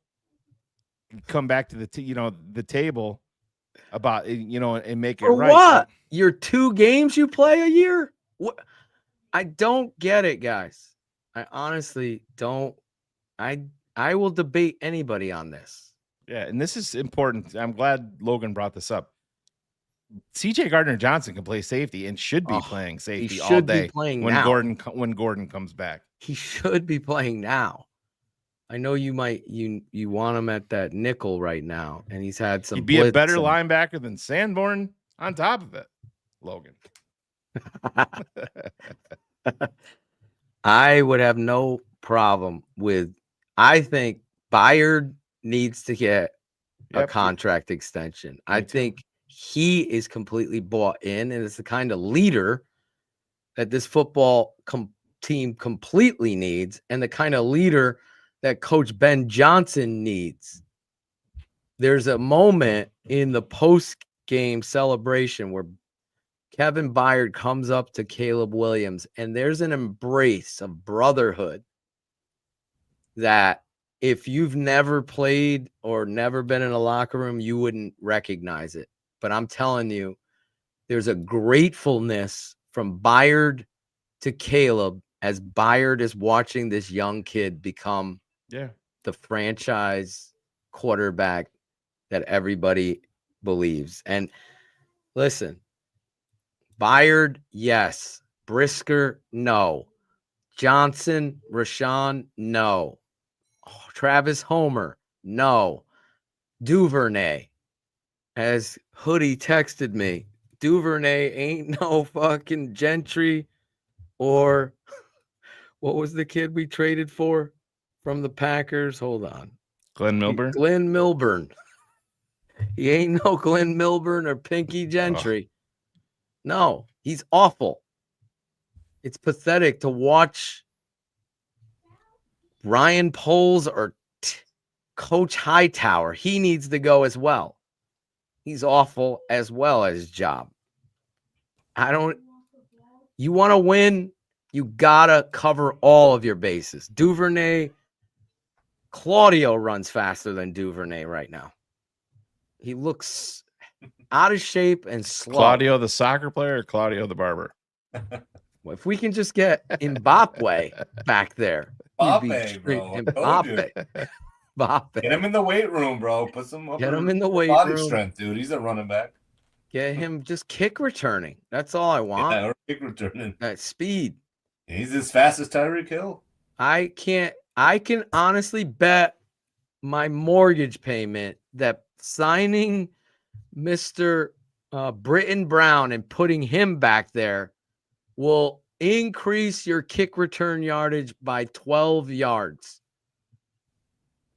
come back to the table about and make it right. What? Your 2 games you play a year? What? I don't get it, guys. I honestly don't. I will debate anybody on this. Yeah, and this is important. I'm glad Logan brought this up. CJ Gardner-Johnson can play safety and should be playing safety all day when Gordon comes back. He should be playing now. I know you want him at that nickel right now, and he's had some. He'd be a better linebacker than Sanborn on top of it, Logan. I would have no problem with. I think Byard needs to get a contract extension. I think he is completely bought in, and is the kind of leader that this football team completely needs, and the kind of leader that Coach Ben Johnson needs. There's a moment in the post-game celebration where Kevin Byard comes up to Caleb Williams, and there's an embrace of brotherhood that if you've never played or never been in a locker room, you wouldn't recognize it. But I'm telling you, there's a gratefulness from Byard to Caleb as Byard is watching this young kid become the franchise quarterback that everybody believes. And listen, Byard, yes. Brisker, no. Johnson, Rashawn, no. Travis Homer, no. Duvernay, as Hoodie texted me, Duvernay ain't no fucking Gentry or what was the kid we traded for from the Packers? Hold on. Glenn Milburn? Glenn Milburn. He ain't no Glenn Milburn or Pinky Gentry. No, he's awful. It's pathetic to watch Ryan Poles or Coach Hightower. He needs to go as well. He's awful as well as his job. You want to win, you got to cover all of your bases. Duvernay, Claudio runs faster than Duvernay right now. He looks out of shape and slow. Claudio the soccer player or Claudio the barber? Well, if we can just get Mbappe back there. Mbappe, bro. Mbappe. Get him in the weight room, bro. Put some Get him in the weight body room. strength, dude. He's a running back. Get him just kick returning. That's all I want. Yeah, or kick returning. That speed. He's as fast as Tyreek Hill. I can honestly bet my mortgage payment that signing Mr. Britton Brown and putting him back there will increase your kick return yardage by 12 yards.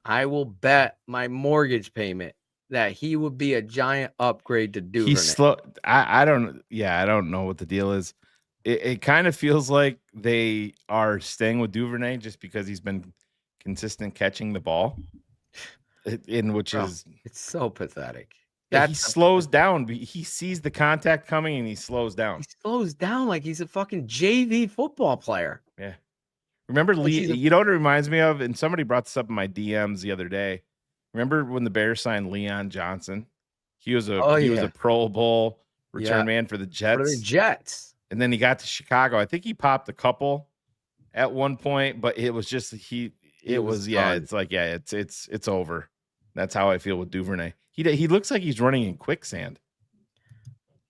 I will bet my mortgage payment that he would be a giant upgrade to Duvernay. He's slow. I don't know what the deal is. It kind of feels like they are staying with Duvernay just because he's been consistent catching the ball. It's so pathetic. He slows down. He sees the contact coming and he slows down. He slows down like he's a fucking JV football player. Yeah. Remember Lee? You know what it reminds me of? And somebody brought this up in my DMs the other day. Remember when the Bears signed Leon Johnson? He was a Pro Bowl return man for the Jets. For the Jets. And then he got to Chicago. I think he popped a couple at one point, but it was just it's over. That's how I feel with Duvernay. He looks like he's running in quicksand.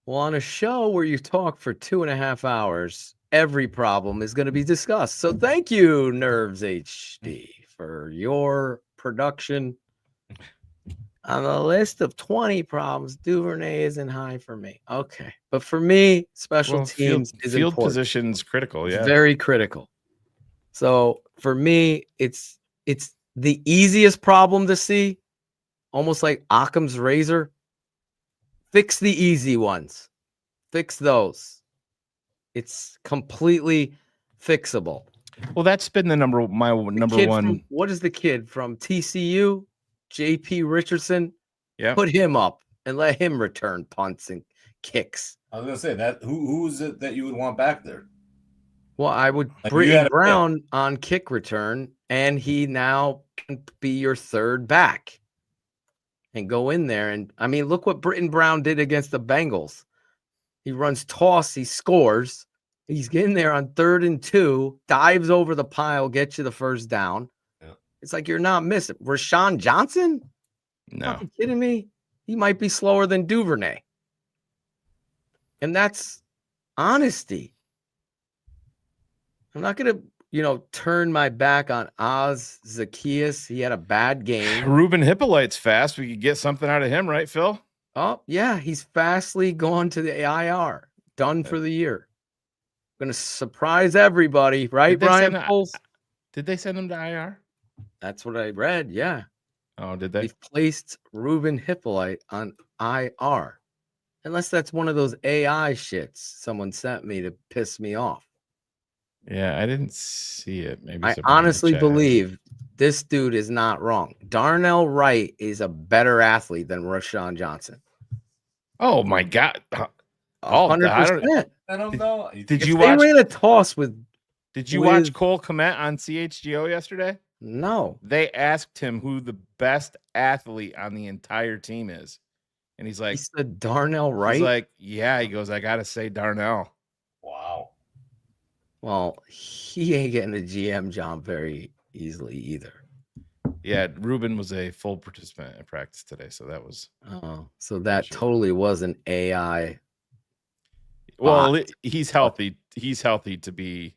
Well, on a show where you talk for 2.5 hours every problem is going to be discussed. So thank you, Nerves HD, for your production. On the list of 20 problems, Duvernay isn't high for me. Okay. But for me, special teams is field important. position's critical. Yeah. Very critical. So for me, it's the easiest problem to see, almost like Occam's razor. Fix the easy ones. Fix those. It's completely fixable. Well, that's been my number one. What is the kid from TCU? JP Richardson. Yeah. Put him up and let him return punts and kicks. I was gonna say that. Who's it that you would want back there? Well, I would Britton Brown on kick return, and he now can be your third back and go in there. And I mean, look what Britton Brown did against the Bengals. He runs toss, he scores. He's getting there on 3rd and 2, dives over the pile, gets you the first down. Yeah. It's like you're not missing. Rashawn Johnson? No. Are you kidding me? He might be slower than Duvernay. And that's honesty. I'm not going to, turn my back on Oz Zacchaeus. He had a bad game. Ruben Hippolyte's fast. We could get something out of him, right, Phil? Oh, yeah. He's fastly gone to the IR. Done for the year. Going to surprise everybody, right, Brian Poles? Did they send him to IR? That's what I read, yeah. Oh, did they? They've placed Ruben Hippolyte on IR. Unless that's one of those AI shits someone sent me to piss me off. Yeah, I didn't see it. Maybe I honestly believe this dude is not wrong. Darnell Wright is a better athlete than Rashawn Johnson. Oh, my God. 100%. I don't know. Did you watch? watch? They ran a toss with. Did you watch Cole Kmet on CHGO yesterday? No. They asked him who the best athlete on the entire team is, and he's like, "He said Darnell Wright." He's like, "Yeah." He goes, "I gotta say Darnell." Wow. Well, he ain't getting a GM job very easily either. Yeah, Ruben was a full participant at practice today, so that was. Oh, so that totally was an AI. Well, he's healthy. He's healthy to be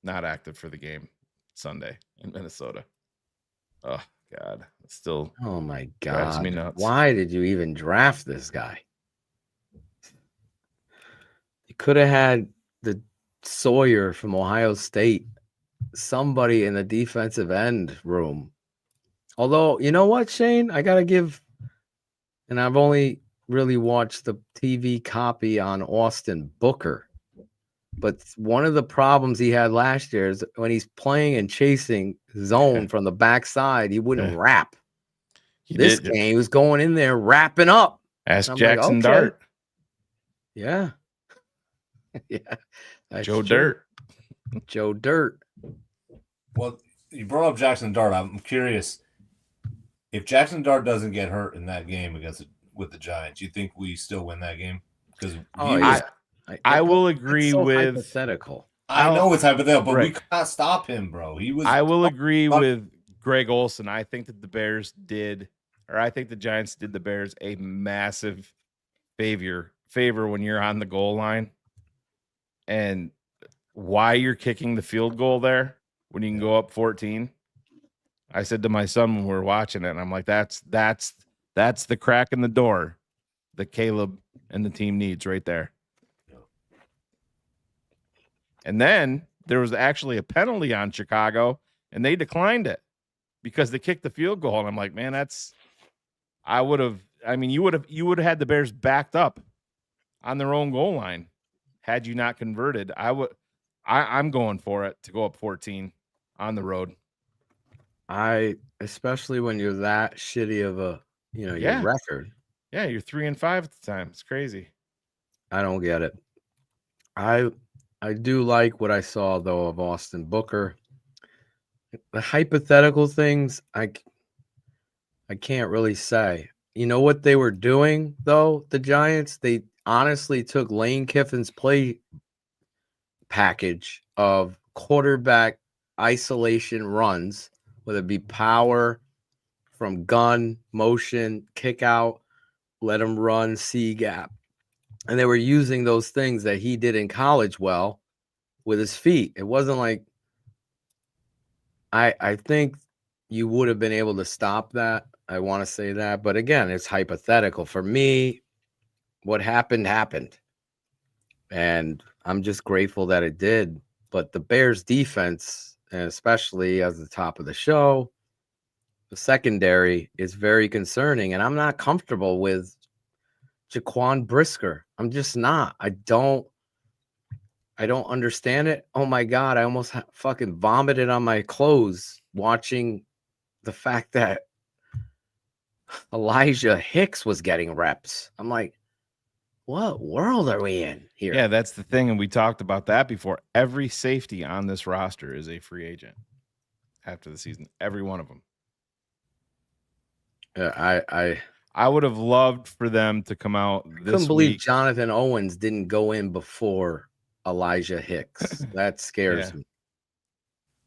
not active for the game Sunday in Minnesota. Oh God, it's still. Oh my drives God! me nuts. Why did you even draft this guy? You could have had the Sawyer from Ohio State, somebody in the defensive end room. Although, you know what, Shane? I got to give, and I've only really watched the TV copy on Austin Booker. But one of the problems he had last year is when he's playing and chasing zone from the backside, he wouldn't wrap. This game, he was going in there wrapping up. Ask Jackson Dart. Yeah. Yeah. Joe Dirt. Joe Dirt. Well, you brought up Jackson Dart. I'm curious. If Jackson Dart doesn't get hurt in that game with the Giants, you think we still win that game? Because I will agree with hypothetical. I know it's hypothetical, but we cannot stop him, bro. I will agree with Greg Olson. I think that I think the Giants did the Bears a massive favor when you're on the goal line, and why you're kicking the field goal there when you can go up 14. I said to my son when we were watching it, and I'm like, that's the crack in the door that Caleb and the team needs right there. And then there was actually a penalty on Chicago, and they declined it because they kicked the field goal. And I'm like, man, you would have had the Bears backed up on their own goal line had you not converted. I'm going for it to go up 14 on the road. Especially when you're that shitty of a, your record. Yeah, you're 3-5 at the time. It's crazy. I don't get it. I do like what I saw though of Austin Booker. The hypothetical things, I can't really say. You know what they were doing though, the Giants? They honestly took Lane Kiffin's play package of quarterback isolation runs, whether it be power from gun, motion, kick out, let him run, C gap. And they were using those things that he did in college well with his feet. It wasn't like I think you would have been able to stop that. I want to say that, but again, it's hypothetical. For me, what happened happened. And I'm just grateful that it did. But the Bears defense, and especially as the top of the show, the secondary is very concerning. And I'm not comfortable with Jaquan Brisker. I'm just not. I don't understand it. Oh my God. I almost fucking vomited on my clothes watching the fact that Elijah Hicks was getting reps. I'm like, what world are we in here? Yeah, that's the thing. And we talked about that before. Every safety on this roster is a free agent after the season. Every one of them. I would have loved for them to come out this couldn't believe week. Jonathan Owens didn't go in before Elijah Hicks. That scares me.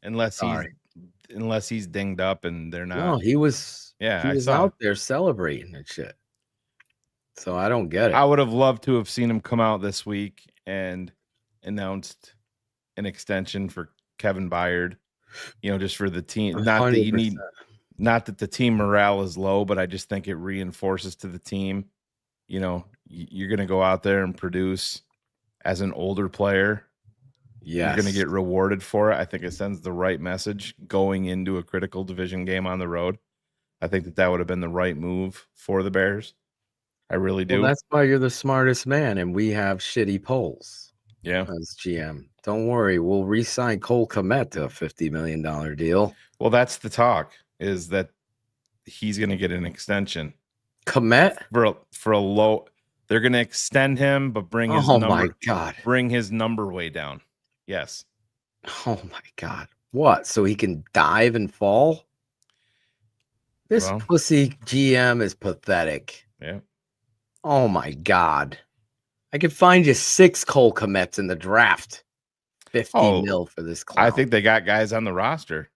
Unless he's dinged up and they're not. No, he was. Yeah, he was out there celebrating and shit. So I don't get it. I would have loved to have seen him come out this week and announced an extension for Kevin Byard. Just for the team. 100%. Not that you need. Not that the team morale is low, but I just think it reinforces to the team. You're going to go out there and produce as an older player. Yes. You're going to get rewarded for it. I think it sends the right message going into a critical division game on the road. I think that would have been the right move for the Bears. I really do. Well, that's why you're the smartest man, and we have shitty polls. Yeah. As GM. Don't worry. We'll re-sign Cole Kmet to a $50 million deal. Well, that's the talk, is that he's going to get an extension. Kmet? For a low. They're going to extend him, but bring his number. Oh, my God. Bring his number way down. Yes. Oh, my God. What? So he can dive and fall? This pussy GM is pathetic. Yeah. Oh, my God. I could find you 6 Cole Kmets in the draft. 50 mil for this clown. I think they got guys on the roster.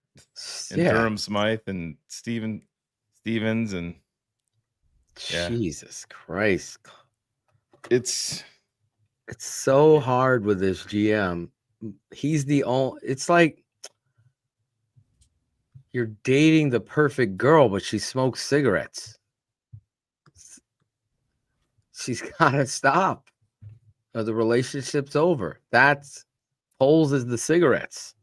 And Durham Smythe and Stevens and Jesus Christ. It's so hard with this GM. He's the only. It's like you're dating the perfect girl, but she smokes cigarettes. She's got to stop, or the relationship's over. That's Poles is the cigarettes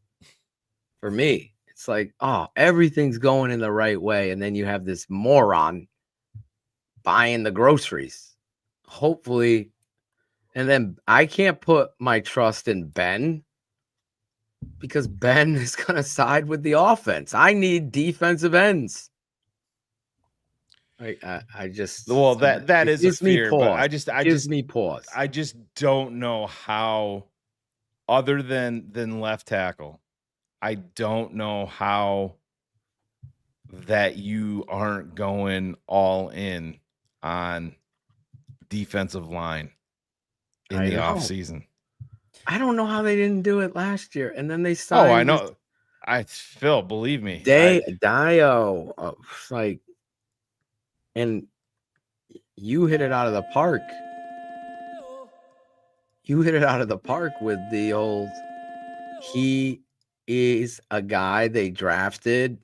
for me. It's like, oh, everything's going in the right way, and then you have this moron buying the groceries. Hopefully, and then I can't put my trust in Ben because Ben is going to side with the offense. I need defensive ends. I just that is a fear, but I just gives me pause. I just don't know how, other than left tackle, I don't know how that you aren't going all in on defensive line in the offseason. I don't know how they didn't do it last year, and then they signed. Oh, I know. Phil, believe me. Dio, like, and you hit it out of the park. You hit it out of the park with the old. He is a guy they drafted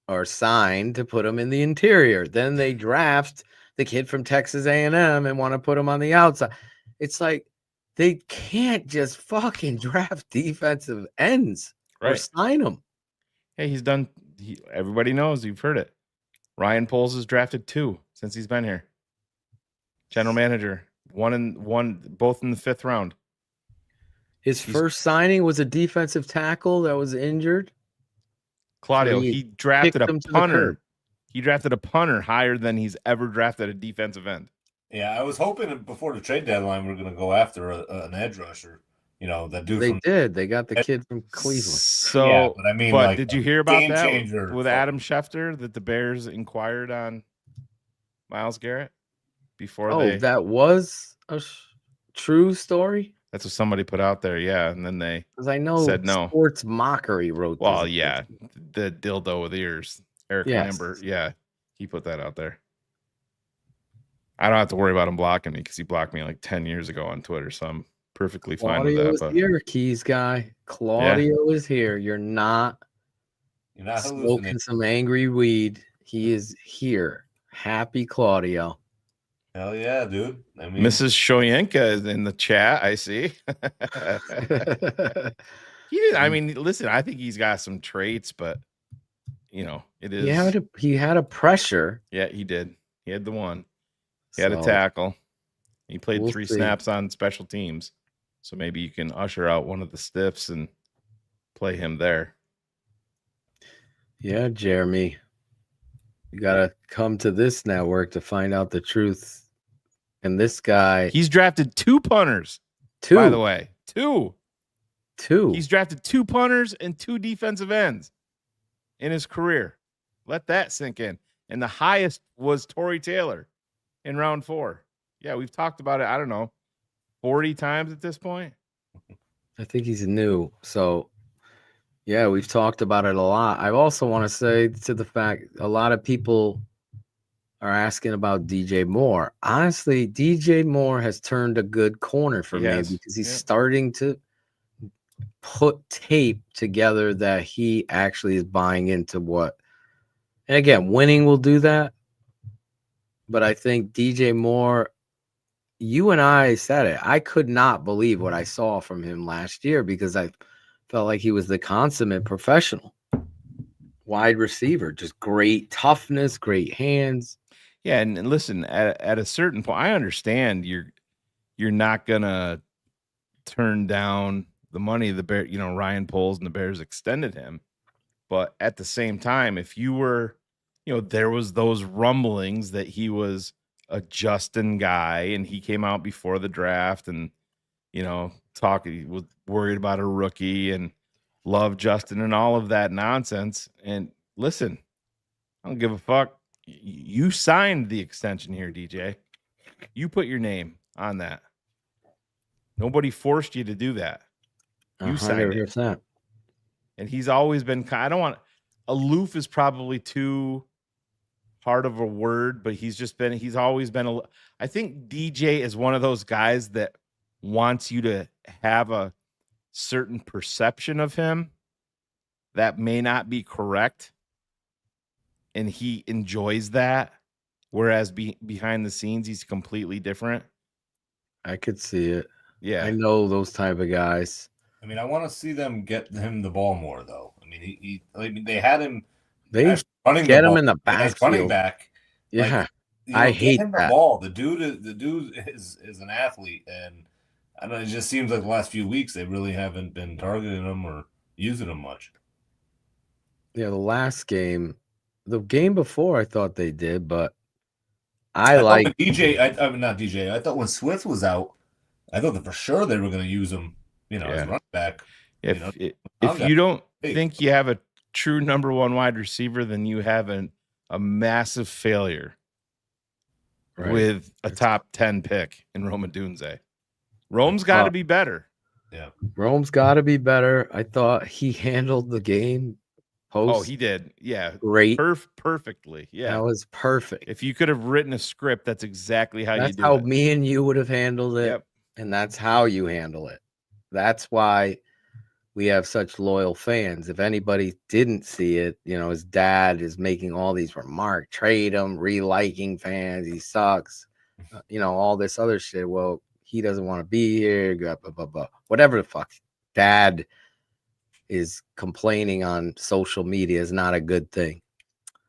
or signed to put him in the interior. Then they draft the kid from Texas A&M and want to put him on the outside. It's like they can't just fucking draft defensive ends or sign them. Hey, he's done. Everybody knows. You've heard it. Ryan Poles has drafted 2 since he's been here. General manager, both in the 5th round. His first signing was a defensive tackle that was injured. Claudio, he drafted a punter. He drafted a punter higher than he's ever drafted a defensive end. Yeah, I was hoping before the trade deadline we were going to go after an edge rusher. That dude. They did. They got the kid from Cleveland. So, yeah, but I mean, like, did you hear about that with Adam Schefter that the Bears inquired on Myles Garrett before they? That was a true story. That's what somebody put out there, yeah, and then they said no. Sports Mockery wrote. Well, yeah, the dildo with ears, Eric Lambert, yeah, he put that out there. I don't have to worry about him blocking me because he blocked me like 10 years ago on Twitter, so perfectly fine with Claudio that. is But here, Keys guy. Claudio is here. You're not hallucinating. smoking some angry weed. He is here. Happy Claudio. Hell yeah, dude. I mean, Mrs. Shoyenka is in the chat. I see. I mean, listen, I think he's got some traits, but it is. He had a pressure. Yeah, he did. He had the one. He had a So, tackle. He played we'll 3 see. snaps on special teams. So maybe you can usher out one of the stiffs and play him there. Yeah, Jeremy. You got to come to this network to find out the truth. And this guy. He's drafted 2 punters. 2. By the way. 2. 2. He's drafted 2 punters and 2 defensive ends in his career. Let that sink in. And the highest was Torrey Taylor in round 4. Yeah, we've talked about it, I don't know, 40 times at this point. I think he's new. So, yeah, we've talked about it a lot. I also want to say to the fact a lot of people are asking about DJ Moore. Honestly, DJ Moore has turned a good corner for me because he's starting to put tape together that he actually is buying into what. And again, winning will do that. But I think DJ Moore, you and I said it. I could not believe what I saw from him last year because I felt like he was the consummate professional wide receiver, just great toughness, great hands. Yeah, and listen, at a certain point, I understand you're not gonna turn down the money the Bear, Ryan Poles and the Bears extended him, but at the same time, if you were, there was those rumblings that he was a Justin guy, and he came out before the draft, and he was worried about a rookie and loved Justin and all of that nonsense. And listen, I don't give a fuck. You signed the extension here, DJ. You put your name on that. Nobody forced you to do that. You signed it. And he's always been aloof is probably too hard of a word, but he's always been I think DJ is one of those guys that wants you to have a certain perception of him that may not be correct. And he enjoys that. Whereas behind the scenes, he's completely different. I could see it. Yeah. I know those type of guys. I mean, I want to see them get him the ball more, though. I mean, they had him. They running get the him ball in the as backfield. running back. Yeah, I hate him that. the ball. The dude is an athlete, and I don't know. It just seems like the last few weeks they really haven't been targeting him or using him much. Yeah, the game before, I thought they did, but I like DJ. I mean, not DJ. I thought when Swift was out, I thought that for sure they were going to use him. As running back. If you don't think you have a true number 1 wide receiver, then you have a massive failure with a top 10 pick in Rome Odunze. Rome's got to be better. Yeah, Rome's got to be better. I thought he handled the game. He did. Yeah, great, perfectly. Yeah, that was perfect. If you could have written a script, that's exactly how you do it. That's how me and you would have handled it, and that's how you handle it. That's why we have such loyal fans. If anybody didn't see it, his dad is making all these remarks, trade him, reliking fans, he sucks, all this other shit. Well, he doesn't want to be here, blah, blah, blah, blah. Whatever the fuck. Dad is complaining on social media is not a good thing.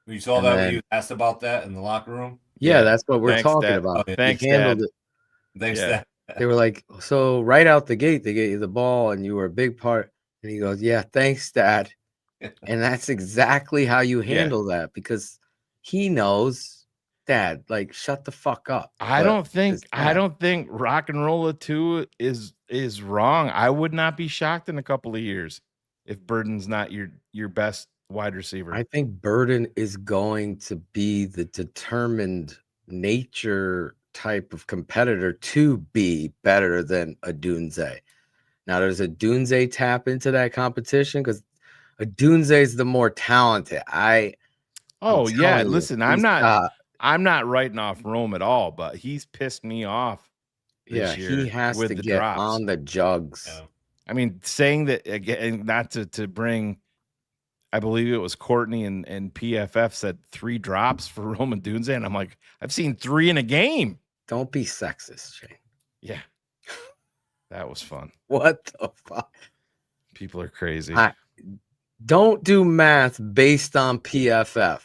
You saw that when you asked about that in the locker room? Yeah, that's what we're talking about. Oh, yeah. Thanks, Dad. Thanks, Dad. They were like, so right out the gate, they get you the ball and you were a big part. And he goes, yeah, thanks, Dad. And that's exactly how you handle that, because he knows, Dad, like, shut the fuck up. I don't think Rock and Rolla 2 is wrong. I would not be shocked in a couple of years if Burden's not your best wide receiver. I think Burden is going to be the determined nature type of competitor to be better than Odunze. Now, does Odunze tap into that competition? Because Odunze is the more talented. Listen, I'm not writing off Rome at all, but he's pissed me off this year he has with to the get drops. on the jugs. Yeah. I mean, saying that again, not to bring, I believe it was Courtney and PFF said 3 drops for Roman Dunze, and I'm like, I've seen 3 in a game. Don't be sexist, Shane. Yeah, that was fun. What the fuck? People are crazy. Don't do math based on PFF.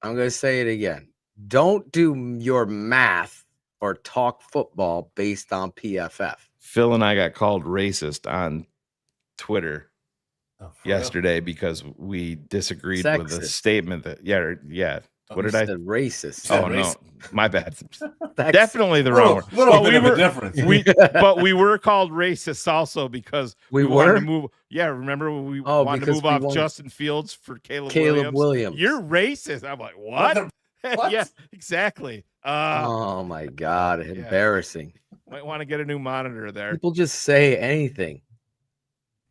I'm going to say it again. Don't do your math or talk football based on PFF. Phil and I got called racist on Twitter yesterday because we disagreed with the statement that what did I said? Racist. Oh no, my bad. Definitely the wrong word. Little bit of a difference. But we were called racist also because we wanted to move. Yeah, remember when we wanted to move off Justin Fields for Caleb Williams? You're racist. I'm like, what? Yeah, exactly. Oh my God, embarrassing. Might want to get a new monitor there. People just say anything.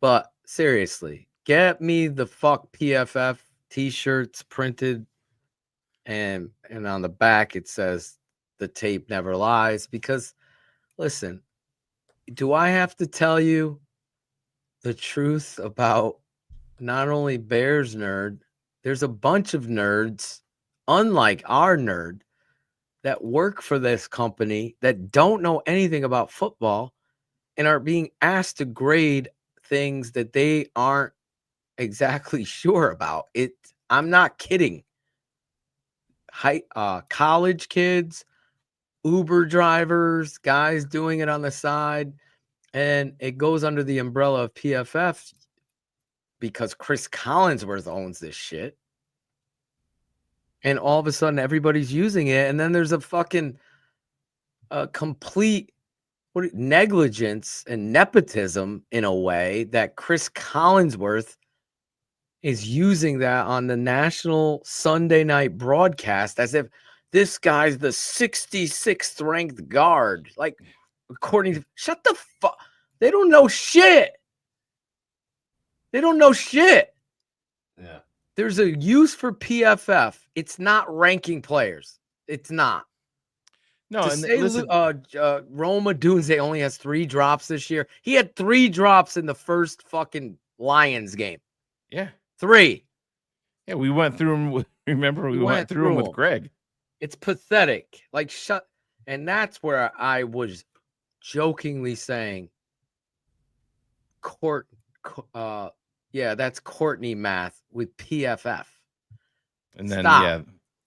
But seriously, get me the fuck PFF t-shirts printed, and on the back it says the tape never lies. Because listen, do I have to tell you the truth about not only Bears nerd? There's a bunch of nerds, unlike our nerd, that work for this company that don't know anything about football and are being asked to grade things that they aren't exactly sure about. I'm not kidding. College kids, Uber drivers, guys doing it on the side, and it goes under the umbrella of PFF because Chris Collinsworth owns this shit. And all of a sudden, everybody's using it. And then there's a fucking complete negligence and nepotism in a way that Chris Collinsworth is using that on the national Sunday night broadcast as if this guy's the 66th ranked guard. Like, according to, shut the fuck. They don't know shit. They don't know shit. Yeah. There's a use for PFF. It's not ranking players. It's not. No, to and say listen, Roma Dunze only has 3 drops this year. He had 3 drops in the first fucking Lions game. Yeah. 3. Yeah, we went through them. Remember, we went through them with Greg. It's pathetic. Like, shut. And that's where I was jokingly saying, that's Courtney math with PFF. And then,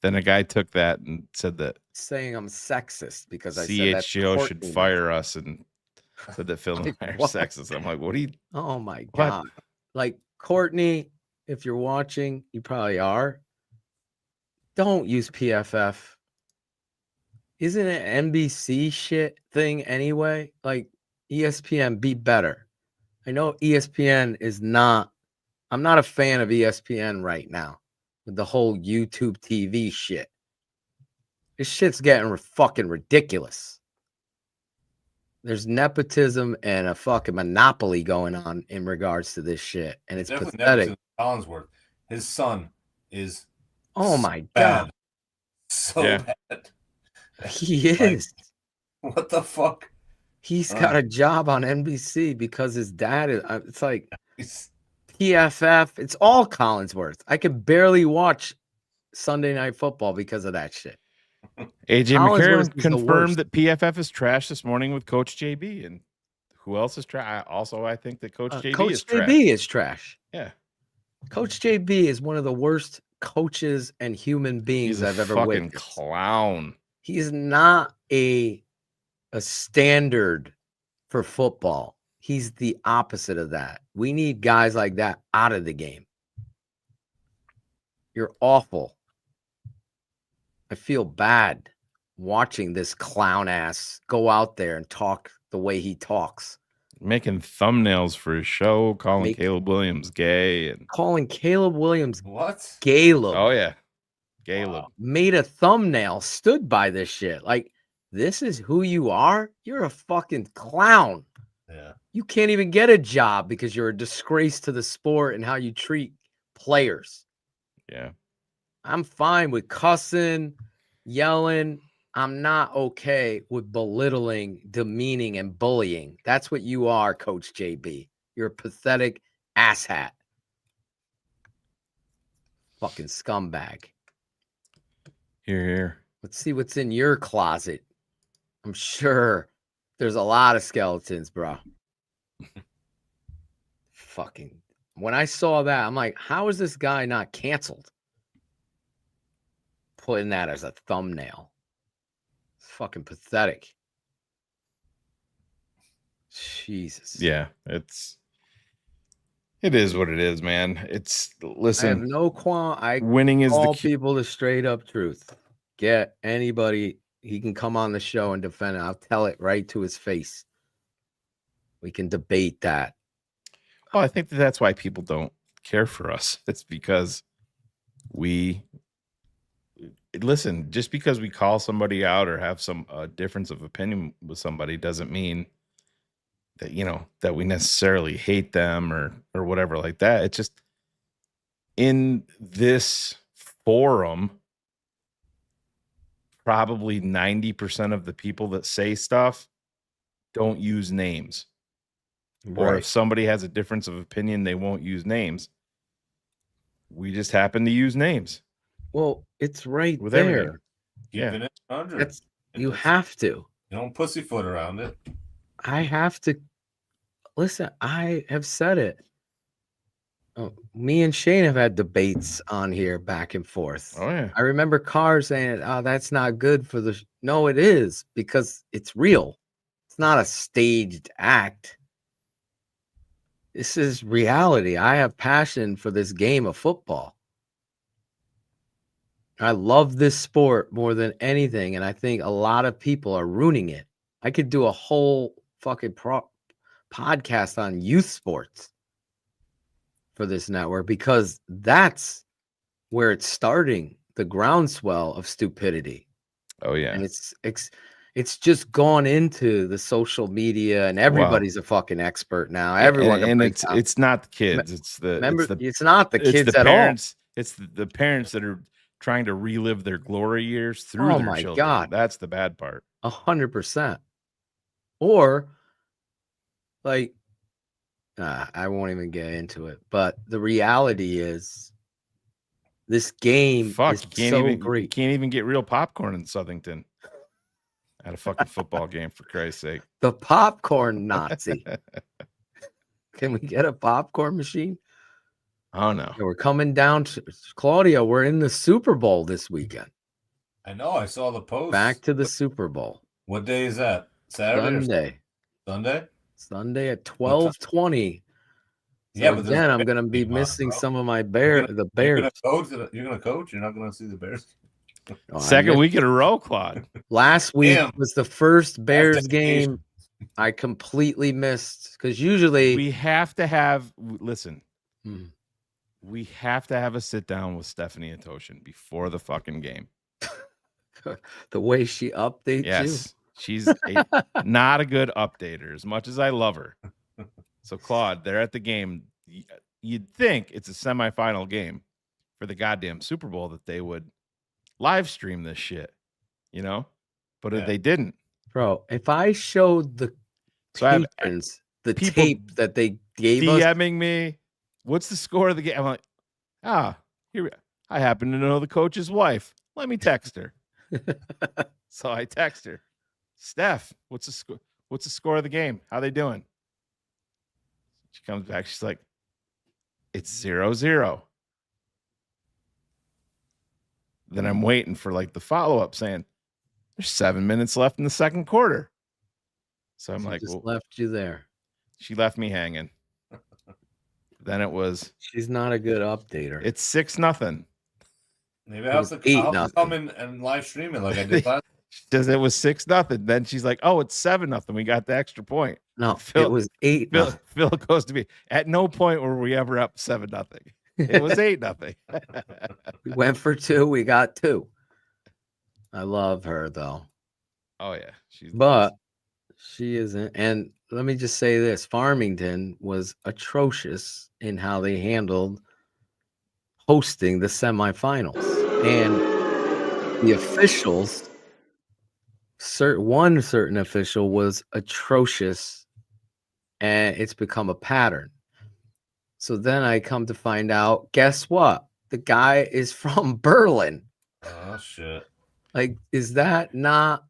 then a guy took that and said that saying I'm sexist because I said CHGO should fire us and said that Phil and I are sexist. I'm like, what are you? Oh my God. Like, Courtney, if you're watching, you probably are. Don't use PFF. Isn't it NBC shit thing anyway? Like, ESPN, be better. I know ESPN is not. I'm not a fan of ESPN right now with the whole YouTube TV shit. This shit's getting fucking ridiculous. There's nepotism and a fucking monopoly going on in regards to this shit. And it's pathetic. Collinsworth, his son is my bad. God. So bad. He is. Like, what the fuck? He's got a job on NBC because his dad is. It's like PFF. It's all Collinsworth. I could barely watch Sunday Night Football because of that shit. AJ McCarron confirmed that PFF is trash this morning with Coach JB. And who else is trash? Also, I think that Coach JB is trash. Coach JB is trash. Yeah. Coach JB is one of the worst coaches and human beings I've ever witnessed. He's a fucking clown. He's not a standard for football. He's the opposite of that. We need guys like that out of the game. You're awful. I feel bad watching this clown ass go out there and talk the way he talks. Making thumbnails for his show, calling Caleb Williams gay. And calling Caleb Williams what? Caleb. Oh, yeah. Caleb. Made a thumbnail, stood by this shit. Like, this is who you are? You're a fucking clown. Yeah. You can't even get a job because you're a disgrace to the sport and how you treat players. Yeah. I'm fine with cussing, yelling. I'm not okay with belittling, demeaning, and bullying. That's what you are, Coach JB. You're a pathetic asshat. Fucking scumbag. Here. Let's see what's in your closet. I'm sure there's a lot of skeletons, bro. Fucking. When I saw that, I'm like, how is this guy not canceled? Putting that as a thumbnail. It's fucking pathetic. Jesus. Yeah, it is what it is, man. Listen. I have no qualm. Winning is call the people the straight up truth. Get anybody, he can come on the show and defend it. I'll tell it right to his face. We can debate that. Well, I think that's why people don't care for us. It's because listen, just because we call somebody out or have some difference of opinion with somebody doesn't mean that, that we necessarily hate them or whatever like that. It's just in this forum, probably 90% of the people that say stuff don't use names. Or Right. if somebody has a difference of opinion, they won't use names. We just happen to use names. Well, it's right with there. everything. Keeping it 100. You have to. You don't pussyfoot around it. I have to. Listen, I have said it. Me and Shane have had debates on here back and forth. Oh, yeah. I remember Carr saying, oh, that's not good for the... No, it is, because it's real. It's not a staged act. This is reality. I have passion for this game of football. I love this sport more than anything, and I think a lot of people are ruining it. I could do a whole fucking podcast on youth sports for this network because that's where it's starting, the groundswell of stupidity. Oh, yeah. And it's just gone into the social media, and everybody's a fucking expert now. Everyone can break down. It's not the kids. It's not the kids the at parents. It's the parents that are trying to relive their glory years through their children. God. That's the bad part. 100%. Or like, I won't even get into it, but the reality is this game is so great. You can't even get real popcorn in Southington at a fucking football game, for Christ's sake. The popcorn Nazi. Can we get a popcorn machine? Oh, no. Yeah, we're coming down to Claudio. We're in the Super Bowl this weekend. I know. I saw the post. Back to the Super Bowl. What day is that? Saturday? Sunday. Sunday? Sunday at 12:20. So Yeah, but again, I'm going to be missing some of my Bears. You're going to coach? You're not going to see the Bears? Second week in a row, Claude. Last week was the first Bears game I completely missed because usually we have to have we have to have a sit down with Stephanie and Toshin before the fucking game. The way she updates you. She's not a good updater as much as I love her. So Claude, they're at the game. You'd think it's a semifinal game for the goddamn Super Bowl that they would live stream this shit, but they didn't. Bro, if I showed the patrons the tape that they gave us, DMing me, what's the score of the game? I'm like, here I happen to know the coach's wife. Let me text her. So I text her, Steph, what's the score? What's the score of the game? How they doing? She comes back. She's like, it's 0-0. Then I'm waiting for like the follow-up saying there's 7 minutes left in the second quarter. So I'm like, just left you there. She left me hanging. Then it was. She's not a good updater. It's 6-0. Maybe I'll come in and live stream it like I did last. She says it was 6-0. Then she's like, oh, it's 7-0. We got the extra point. No, it was 8-0. Phil goes to me. At no point were we ever up 7-0. It was 8-0. We went for 2. We got 2. I love her though. Oh yeah, she isn't. And let me just say this: Farmington was atrocious in how they handled hosting the semifinals, and the officials one certain official was atrocious, and it's become a pattern. So then I come to find out, guess what? The guy is from Berlin. Oh shit! Like, is that not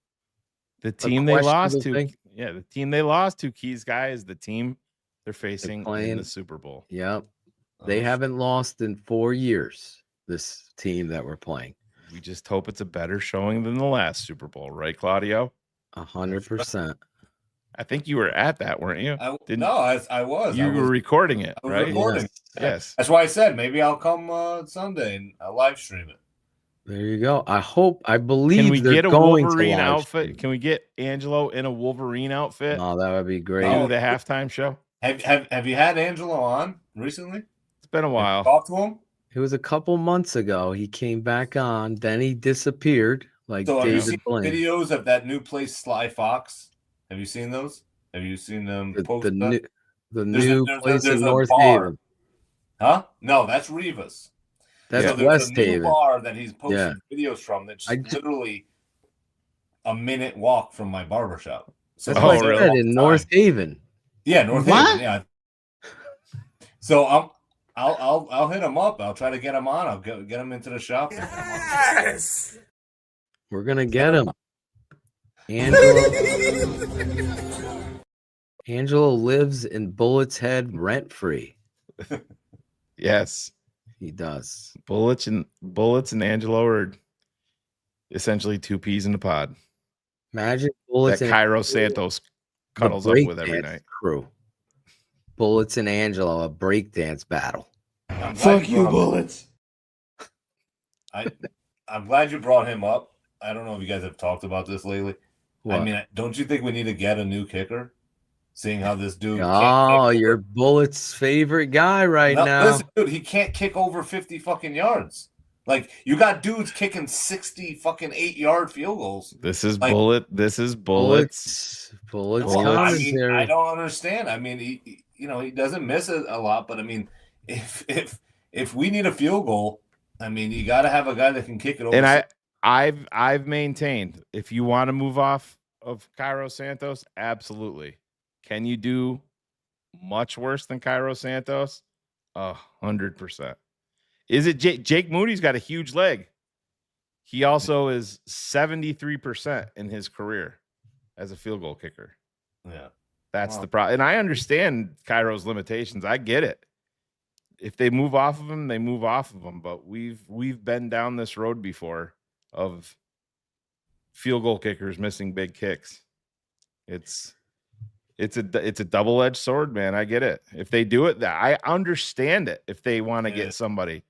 the team they lost to? thing? Yeah, the team they lost to. Key's guy is the team they're facing in the Super Bowl. Yep, they haven't lost in 4 years. This team that we're playing. We just hope it's a better showing than the last Super Bowl, right, Claudio? 100%. I think you were at that, weren't you? No, I was. You were recording it, I was right? recording. Yes. That's why I said maybe I'll come Sunday and I'll live stream it. There you go. I believe. Can we they're get a going Wolverine to live outfit? stream. Can we get Angelo in a Wolverine outfit? Oh, that would be great. Do the halftime show. Have you had Angelo on recently? It's been a while. Talk to him. It was a couple months ago. He came back on. Then he disappeared. Like So have you David seen Blaine. videos of that new place, Sly Fox? Have you seen those? Have you seen them post The that? new place there's in a North bar. Haven. Huh? No, that's Rivas. That's so there's West a new Haven. bar that he's posting videos from that's literally a minute walk from my barbershop. So That's what I said in North Haven. Yeah, North Haven. Yeah. So I'll hit him up. I'll try to get him on. I'll get him into the shop. Yes. We're gonna get him. Angelo lives in Bullet's Head rent free. Yes, he does. Bullets and Angelo are essentially two peas in a pod. Imagine Bullets that and Cairo Santos cuddles up with every night. Crew. Bullets and Angelo, a breakdance battle. Fuck you, Bullets. I'm glad you brought him up. I don't know if you guys have talked about this lately. What? I mean, don't you think we need to get a new kicker? Seeing how this dude Oh, you're Bullet's favorite guy now. Listen, dude, he can't kick over 50 fucking yards. Like, you got dudes kicking 60 fucking 8-yard field goals. This is like, Bullet. This is Bullets. Bullets. I mean, I don't understand. I mean, he doesn't miss it a lot, but I mean, if we need a field goal, I mean, you got to have a guy that can kick it over. And I've maintained, if you want to move off of Cairo Santos, absolutely. Can you do much worse than Cairo Santos? 100%. Is it Jake Moody's got a huge leg? He also is 73% in his career as a field goal kicker. Yeah. That's the problem. And I understand Cairo's limitations. I get it. If they move off of him, they move off of him. But we've been down this road before of field goal kickers missing big kicks. It's a double-edged sword, man. I get it. If they do it, I understand it. If they want to get somebody,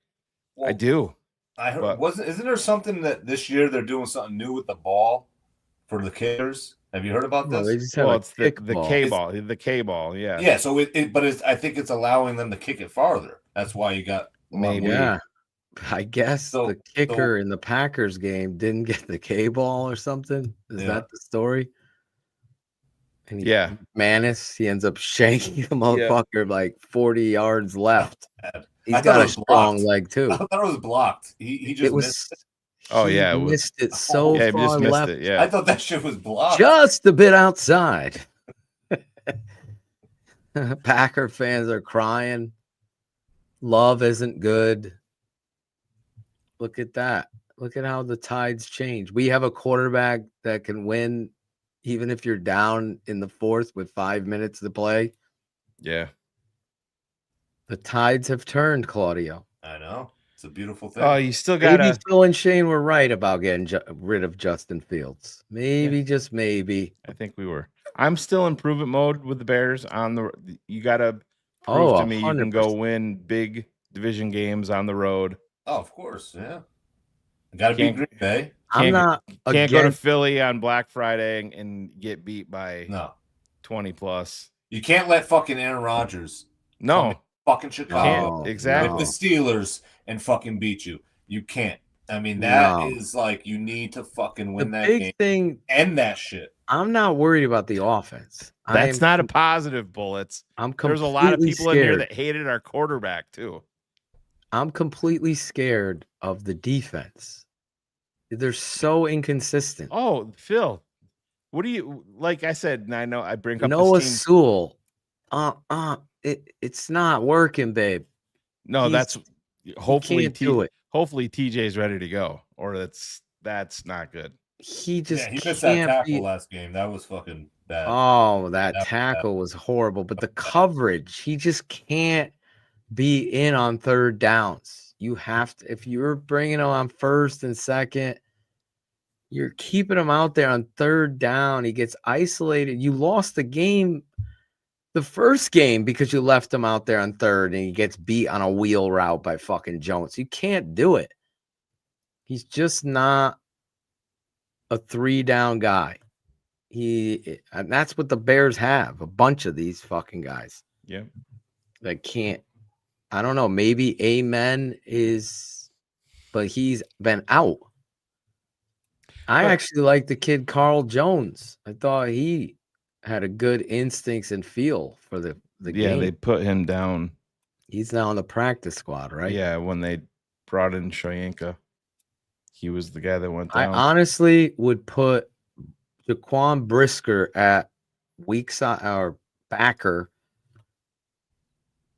I do. I heard, isn't there something that this year they're doing something new with the ball for the kickers? Have you heard about this? They just have it's the K ball, the K ball, yeah. Yeah, so I think it's allowing them to kick it farther. That's why you got maybe. Yeah, I guess the kicker in the Packers game didn't get the K ball or something. Is that the story? And Manis, he ends up shanking the motherfucker like 40 yards left. He's got a strong leg too. I thought it was blocked. He just missed it. Oh yeah, he missed it so far left. Yeah, I thought that shit was blocked. Just a bit outside. Packer fans are crying. Love isn't good. Look at that. Look at how the tides change. We have a quarterback that can win even if you're down in the fourth with 5 minutes to play. Yeah. The tides have turned, Claudio. I know. It's a beautiful thing. Oh, you still got maybe Phil and Shane were right about getting rid of Justin Fields. Maybe, just maybe. I think we were. I'm still improvement mode with the Bears. You got to prove to me 100%. You can go win big division games on the road. Oh, of course, yeah. Got to beat Green Bay. Can't go to Philly on Black Friday and get beat by 20 plus. You can't let fucking Aaron Rodgers. Fucking Chicago. Exactly. With the Steelers and fucking beat you. You can't. I mean, that is like, you need to fucking win that game. Thing, end that shit. I'm not worried about the offense. That's not a positive, Bullets. There's a lot of people in here that hated our quarterback too. I'm completely scared of the defense. They're so inconsistent. Oh, Phil, What do you like? I said, and I know I bring up Noah this team. Sewell. It's not working, babe. No, that's hopefully can't do it. Hopefully TJ's ready to go, or that's not good. He just he missed that can't tackle be. last game. That was fucking bad. Oh, that tackle was horrible. But the coverage, he just can't be in on third downs. You have to, if you're bringing him on first and second, you're keeping him out there on third down. He gets isolated. You lost the game, the first game, because you left him out there on third and he gets beat on a wheel route by fucking Jones. You can't do it. He's just not a 3-down guy. And that's what the Bears have, a bunch of these fucking guys. Yeah. That can't. I don't know. Maybe Amen is, but he's been out. I actually like the kid Carl Jones. I thought he had a good instincts and feel for the game. They put him down. He's now on the practice squad, right? Yeah, when they brought in Shoyanka, he was the guy that went down. I honestly would put Jaquan Brisker at weak side or backer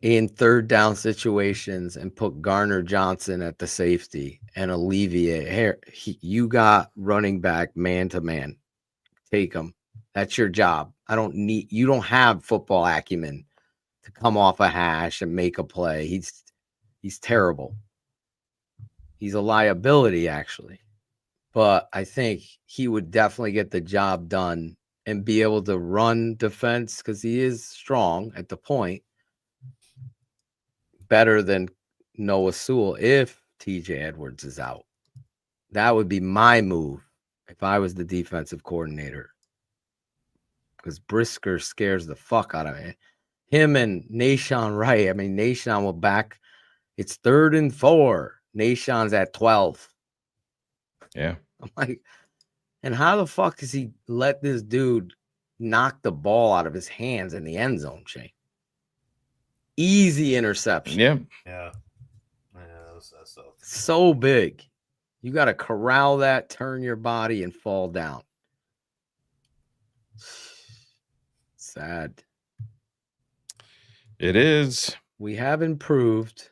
in third down situations and put Garner Johnson at the safety and alleviate here. You got running back man to man. Take him. That's your job. You don't have football acumen to come off a hash and make a play. He's terrible. He's a liability, actually. But I think he would definitely get the job done and be able to run defense because he is strong at the point. Better than Noah Sewell if TJ Edwards is out. That would be my move if I was the defensive coordinator. Because Brisker scares the fuck out of me. Him and Nashawn Wright. I mean, Nashawn will back. It's 3rd and 4. Nashawn's at 12. Yeah. I'm like, and how the fuck does he let this dude knock the ball out of his hands in the end zone, Shane? Easy interception. Yeah. Yeah. So big. You got to corral that, turn your body, and fall down. Sad. It is. We have improved,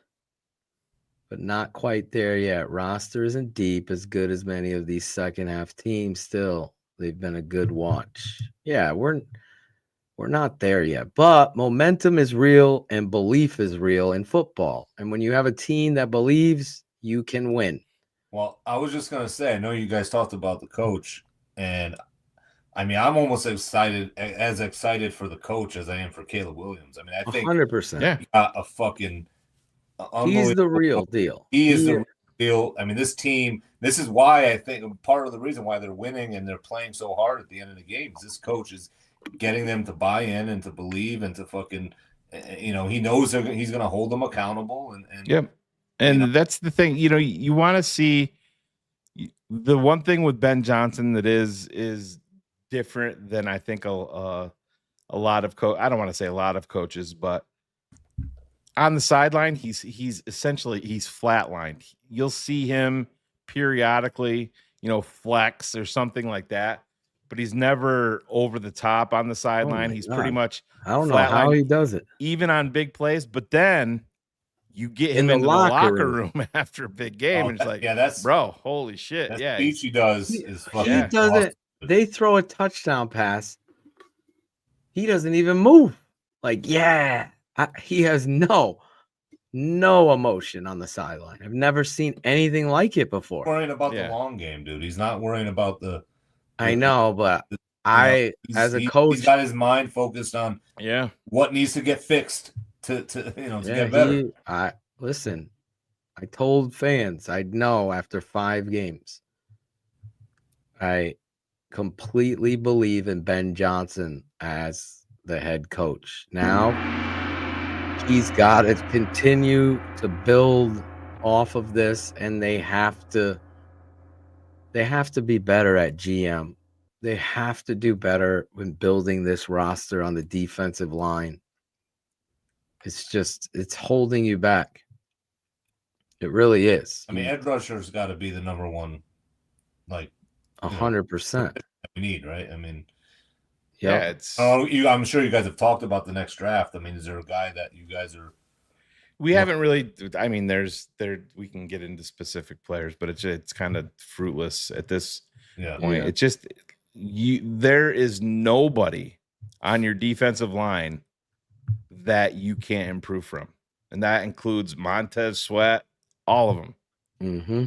but not quite there yet. Roster isn't deep as good as many of these second half teams still. They've been a good watch. Yeah, we're not there yet, but momentum is real and belief is real in football. And when you have a team that believes, you can win. Well, I was just going to say, I know you guys talked about the coach, and I mean, I'm almost as excited for the coach as I am for Caleb Williams. I mean, I think 100%. Yeah. Got a fucking He's the real deal. He is the real deal. I mean, this team, this is why I think part of the reason why they're winning and they're playing so hard at the end of the game is this coach is getting them to buy in and to believe and to fucking, he knows he's going to hold them accountable. And yep. And that's the thing, you want to see the one thing with Ben Johnson that is different than I think a lot of I don't want to say a lot of coaches, but on the sideline, he's essentially flatlined. You'll see him periodically, flex or something like that, but he's never over the top on the sideline. He's pretty much I don't know how he does it, even on big plays. But then you get him into the locker room after a big game, and it's like, that's bro, holy shit, that yeah. speech he does is fucking. He doesn't. They throw a touchdown pass. He doesn't even move. Like, he has no emotion on the sideline. I've never seen anything like it before. He's worrying about the long game, dude. He's not worrying about the I know, but as a coach, he's got his mind focused on what needs to get fixed to get better. Listen, I told fans I'd know after 5 games. I completely believe in Ben Johnson as the head coach. Now he's got to continue to build off of this, and they have to be better at GM. They have to do better when building this roster on the defensive line. It's holding you back. It really is. I mean, edge rusher's got to be the number one, like 100%. We need, right? I mean, Yeah, it's. I'm sure you guys have talked about the next draft. I mean, is there a guy that you guys are? We haven't really. I mean, we can get into specific players, but it's kind of fruitless at this point. It's just there is nobody on your defensive line that you can't improve from, and that includes Montez Sweat, all of them. Mm-hmm.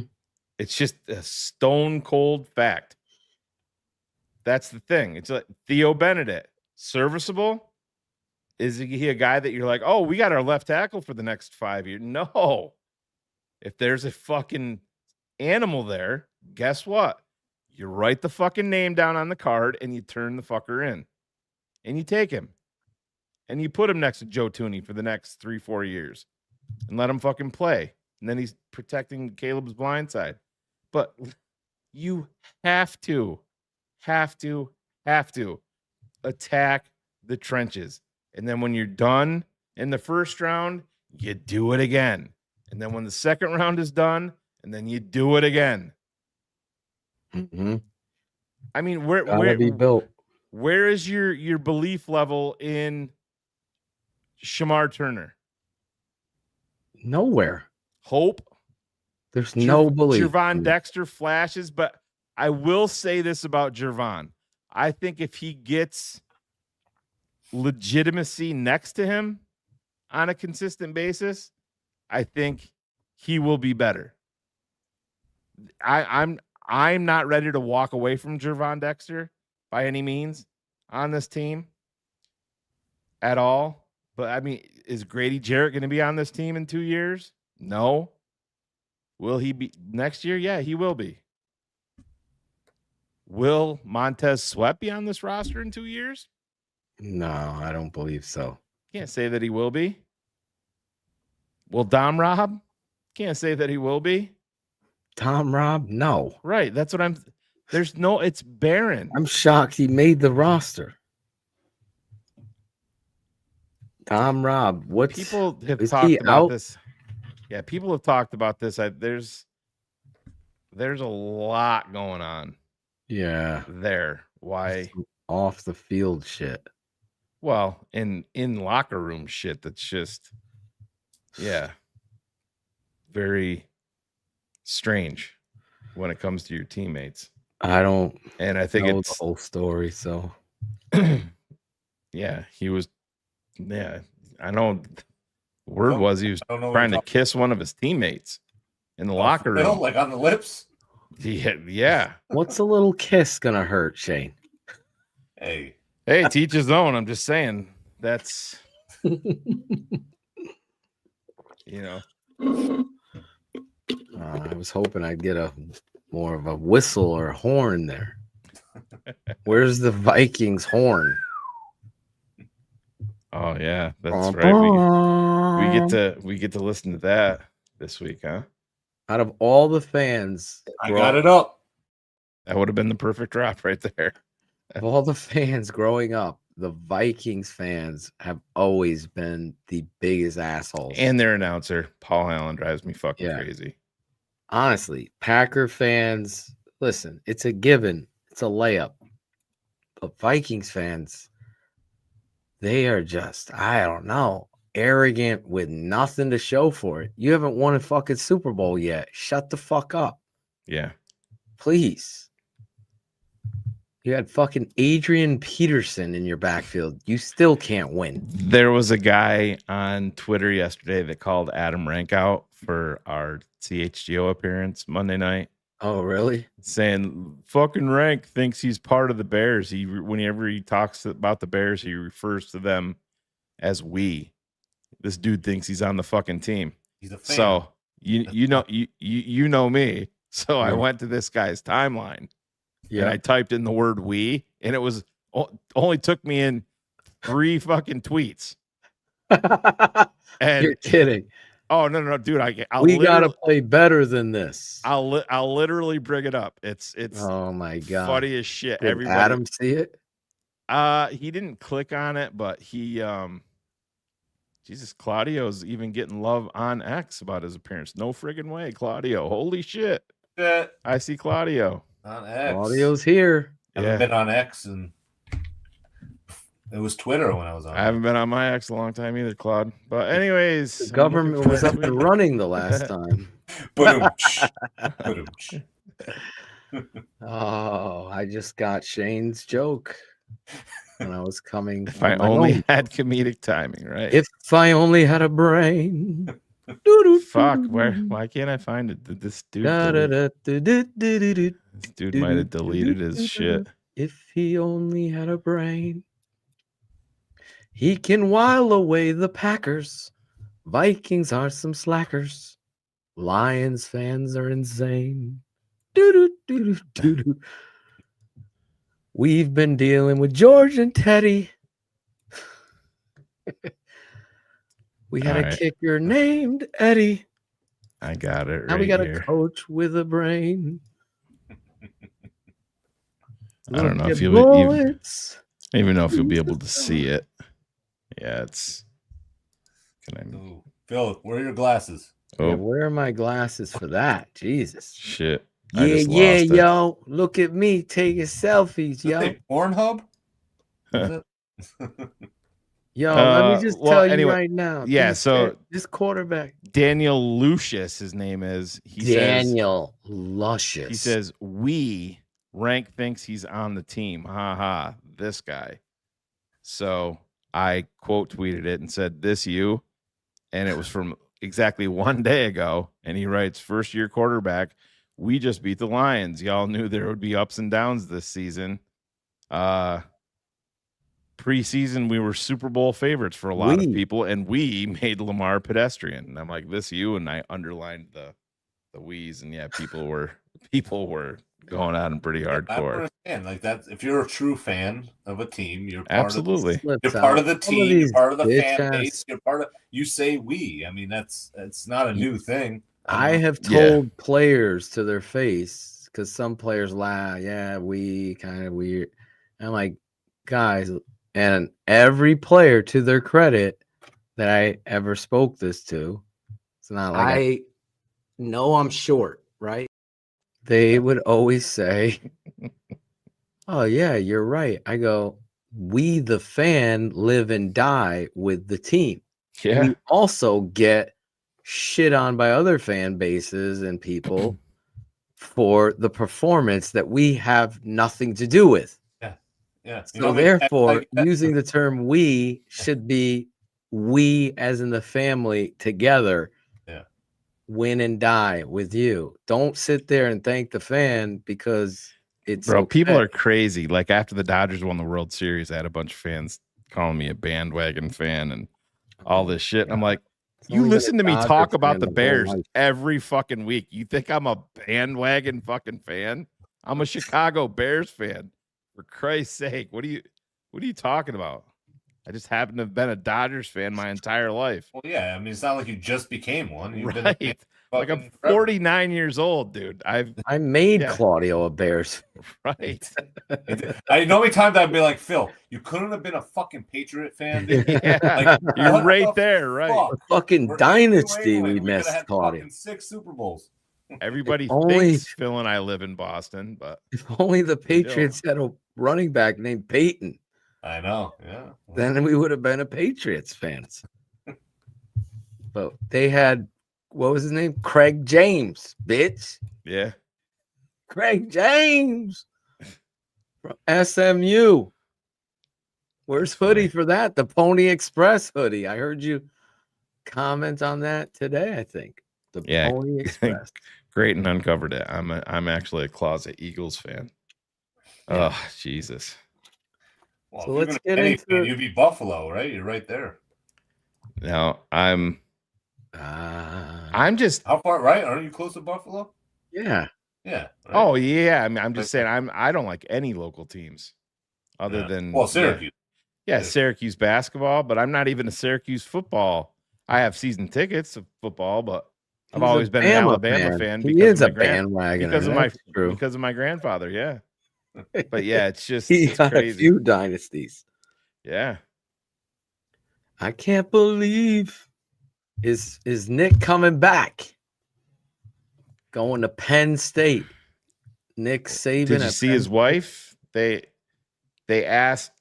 It's just a stone cold fact. That's the thing. It's like Theo Benedict, serviceable. Is he a guy that you're like, oh, we got our left tackle for the next 5 years? No. If there's a fucking animal there, guess what? You write the fucking name down on the card and you turn the fucker in. And you take him. And you put him next to Joe Tooney for the next 3-4 years. And let him fucking play. And then he's protecting Caleb's blind side. But you have to attack the trenches. And then when you're done in the first round, you do it again. And then when the second round is done, and then you do it again. Mm-hmm. I mean, where is your belief level in Shamar Turner? Nowhere. Hope. There's no belief. Jervon Dexter flashes, but I will say this about Jervon. I think if he gets legitimacy next to him on a consistent basis, I think he will be better. I'm not ready to walk away from Jervon Dexter by any means on this team at all. But I mean, is Grady Jarrett going to be on this team in 2 years? No. Will he be next year? Yeah, he will be. Will Montez Sweat be on this roster in 2 years? No, I don't believe so. Can't say that he will be. Will Dom Rob? Can't say that he will be. Tom Rob? No. Right. That's what it's barren. I'm shocked he made the roster. Tom Rob, people have talked about this. Yeah, people have talked about this. There's a lot going on. Yeah. There. Why? Off the field shit. Well, in locker room shit that's just very strange when it comes to your teammates. I don't think it's the whole story, so yeah, he was I know word was he was trying to kiss one of his teammates in the locker room. Like on the lips? Yeah. What's a little kiss gonna hurt, Shane? Hey, teach his own. I'm just saying that's I was hoping I'd get more of a whistle or a horn there. Where's the Vikings horn? Oh yeah, that's right. We get to listen to that this week, huh? Out of all the fans, I got it up. That would have been the perfect drop right there. Of all the fans growing up, the Vikings fans have always been the biggest assholes. And their announcer, Paul Allen, drives me fucking crazy. Honestly, Packer fans, listen, it's a given. It's a layup. But Vikings fans, they are just, I don't know, arrogant with nothing to show for it. You haven't won a fucking Super Bowl yet. Shut the fuck up. Yeah. Please. You had fucking Adrian Peterson in your backfield. You still can't win. There was a guy on Twitter yesterday that called Adam Rank out for our CHGO appearance Monday night. Oh, really? Saying fucking Rank thinks he's part of the Bears. Whenever he talks about the Bears, he refers to them as we. This dude thinks he's on the fucking team. He's a fan. So you know me. So I went to this guy's timeline. Yeah. And I typed in the word we, and it was only took me in 3 fucking tweets. And you're kidding. Oh no, dude! We gotta play better than this. I'll literally bring it up. It's oh my god, funny as shit. Did Everybody, Adam see it? He didn't click on it, but he Jesus, Claudio's even getting love on X about his appearance. No friggin' way, Claudio. Holy shit! I see Claudio on X. Claudio's here. I haven't been on X and It was Twitter when I was on. I haven't been on my X a long time either, Claude. But anyways, The government was up and running the last time. Oh, I just got Shane's joke when I was coming. If I only had comedic timing, right? If I only had a brain. Fuck, why can't I find it? Did this dude This dude might have deleted his shit. If he only had a brain, he can while away the Packers. Vikings are some slackers. Lions fans are insane. We've been dealing with George and Teddy. We had a kicker named Eddie. I got it. Now we got here. a coach with a brain. I don't know if you'll bullets. I don't even know if you'll be able to see it. Yeah, it's. Phil, where are your glasses? Yeah, where are my glasses for that? Jesus. Shit. Yeah, yo. Look at me taking selfies, yo. Pornhub? Yo, let me just tell you right now. Yeah, so this quarterback. Daniel Lucius, his name is. Daniel Luscious. He says, Rank thinks he's on the team. Ha ha. This guy. So I quote tweeted it and said, "This you," and it was from exactly 1 day ago. And he writes, "First year quarterback. We just beat the Lions. Y'all knew there would be ups and downs this season. Preseason, we were Super Bowl favorites for a lot of people, and we made Lamar pedestrian." And I'm like, "This you," and I underlined the we's, and yeah, people were going at him pretty hardcore. I understand, like that. If you're a true fan of a team, you're absolutely you're part of the team, you're part of the fan base, you're part of. You say we. I mean, it's not a new thing. I have told players to their face, because some players laugh. Yeah, we kind of weird. I'm like, guys, and every player, to their credit, that I ever spoke this to, it's not like I know I'm short, right? They would always say, "Oh yeah, you're right." I go, "We, the fan, live and die with the team. Yeah. We also get shit on by other fan bases and people for the performance that we have nothing to do with." Yeah. So therefore, using the term "we" should be we as in the family together. Yeah. Win and die with you. Don't sit there and thank the fan because it's people are crazy. Like after the Dodgers won the World Series, I had a bunch of fans calling me a bandwagon fan and all this shit. And I'm like, you listen to me talk about the Bears every fucking week. You think I'm a bandwagon fucking fan? I'm a Chicago Bears fan. For Christ's sake, what are you talking about? I just happen to have been a Dodgers fan my entire life. Well, yeah, I mean, it's not like you just became one. You've been like I'm 49 years old, dude. I made Claudio a Bears. Right. I know many times I'd be like, "Phil, you couldn't have been a fucking Patriot fan." Dude. Yeah, like, you're right there, right? A fucking dynasty we missed, Claudio. 6 Super Bowls. Everybody thinks Phil and I live in Boston, but if only the Patriots had a running back named Peyton. I know, yeah. Then we would have been a Patriots fans. But they had, what was his name? Craig James, bitch. Yeah. Craig James from SMU. Where's hoodie for that? The Pony Express hoodie. I heard you comment on that today, I think. The Pony Express. Great and uncovered it. I'm actually a closet Eagles fan. Oh, Jesus. Well, so let's get into you'd be Buffalo, right? You're right there. No, I'm just how far right? Aren't you close to Buffalo? Yeah. Yeah. Right? Oh yeah. I mean, I'm just saying I don't like any local teams other than Syracuse. Yeah, Syracuse basketball, but I'm not even a Syracuse football. I have season tickets of football, but I've always been an Alabama fan because of bandwagon because of my grandfather. Yeah. But yeah, it's just he's got a few dynasties. Yeah. I can't believe is Nick coming back? Going to Penn State. Nick Saban. Did you see his wife? They asked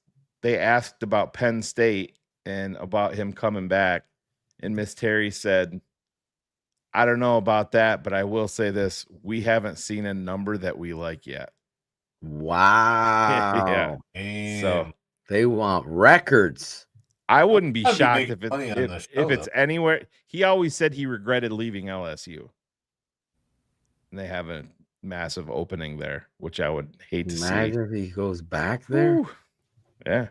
they asked about Penn State and about him coming back, and Miss Terry said, I don't know about that, but I will say this. We haven't seen a number that we like yet. Wow. Yeah. So they want records. I wouldn't be I'd be shocked making if money on the if show, it's though. anywhere. He always said he regretted leaving LSU. And they have a massive opening there, which I would hate to see. Imagine if he goes back there. Woo. Yeah.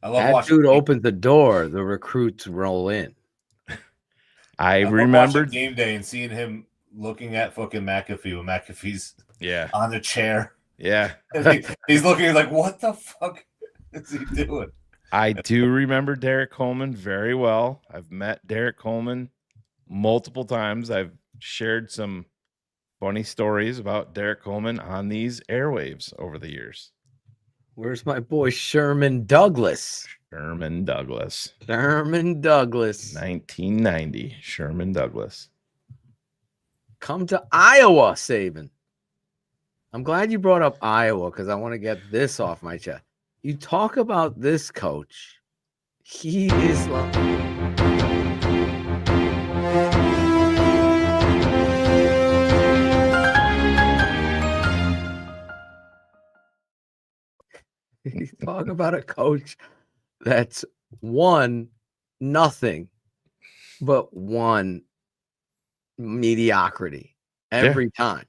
I love That watching dude opens the door, the recruits roll in. I love remembered watching game day and seeing him looking at fucking McAfee when McAfee's Yeah. on the chair. Yeah. And he's looking like, what the fuck is he doing? I do remember Derek Coleman very well. I've met Derek Coleman multiple times. I've shared some funny stories about Derek Coleman on these airwaves over the years. Where's my boy Sherman Douglas? Sherman Douglas. Sherman Douglas. 1990. Sherman Douglas. Come to Iowa, Saban. I'm glad you brought up Iowa because I want to get this off my chest. You talk about this coach. He is like... You talk about a coach that's won nothing but one mediocrity every time.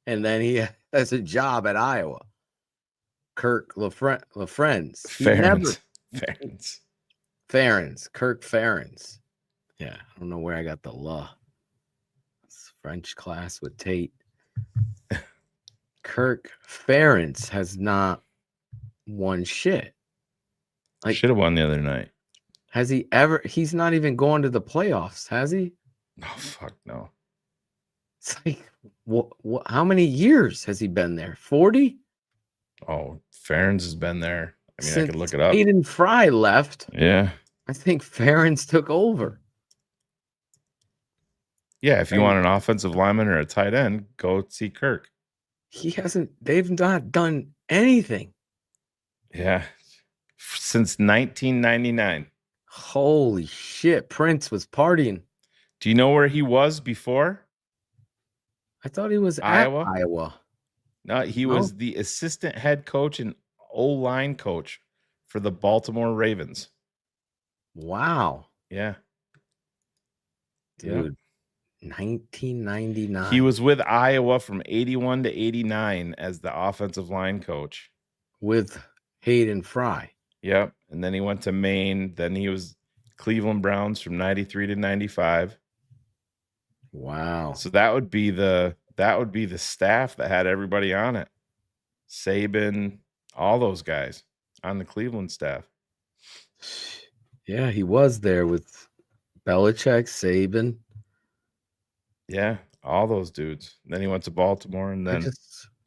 And then he has a job at Iowa. Kirk LaFrenz. Ferentz. Kirk Ferentz. Yeah, I don't know where I got the law. It's French class with Tate. Kirk Ferentz has not won shit. Like, should have won the other night. Has he ever? He's not even going to the playoffs, has he? Oh, fuck no. It's like, how many years has he been there? 40? Oh, Ferentz has been there. I mean, I could look it up. Aiden Fry left. Yeah. I think Ferentz took over. Yeah, if you want an offensive lineman or a tight end, go see Kirk. They've not done anything. Yeah. Since 1999. Holy shit. Prince was partying. Do you know where he was before? I thought he was Iowa. At Iowa. No, he was the assistant head coach and O-line coach for the Baltimore Ravens. Wow. Yeah. Dude. 1999. He was with Iowa from 81 to 89 as the offensive line coach. With Hayden Fry. Yep. And then he went to Maine. Then he was Cleveland Browns from 93 to 95. Wow. So that would be the staff that had everybody on it. Saban, all those guys on the Cleveland staff. Yeah, he was there with Belichick, Saban. Yeah, all those dudes. Then he went to Baltimore, and then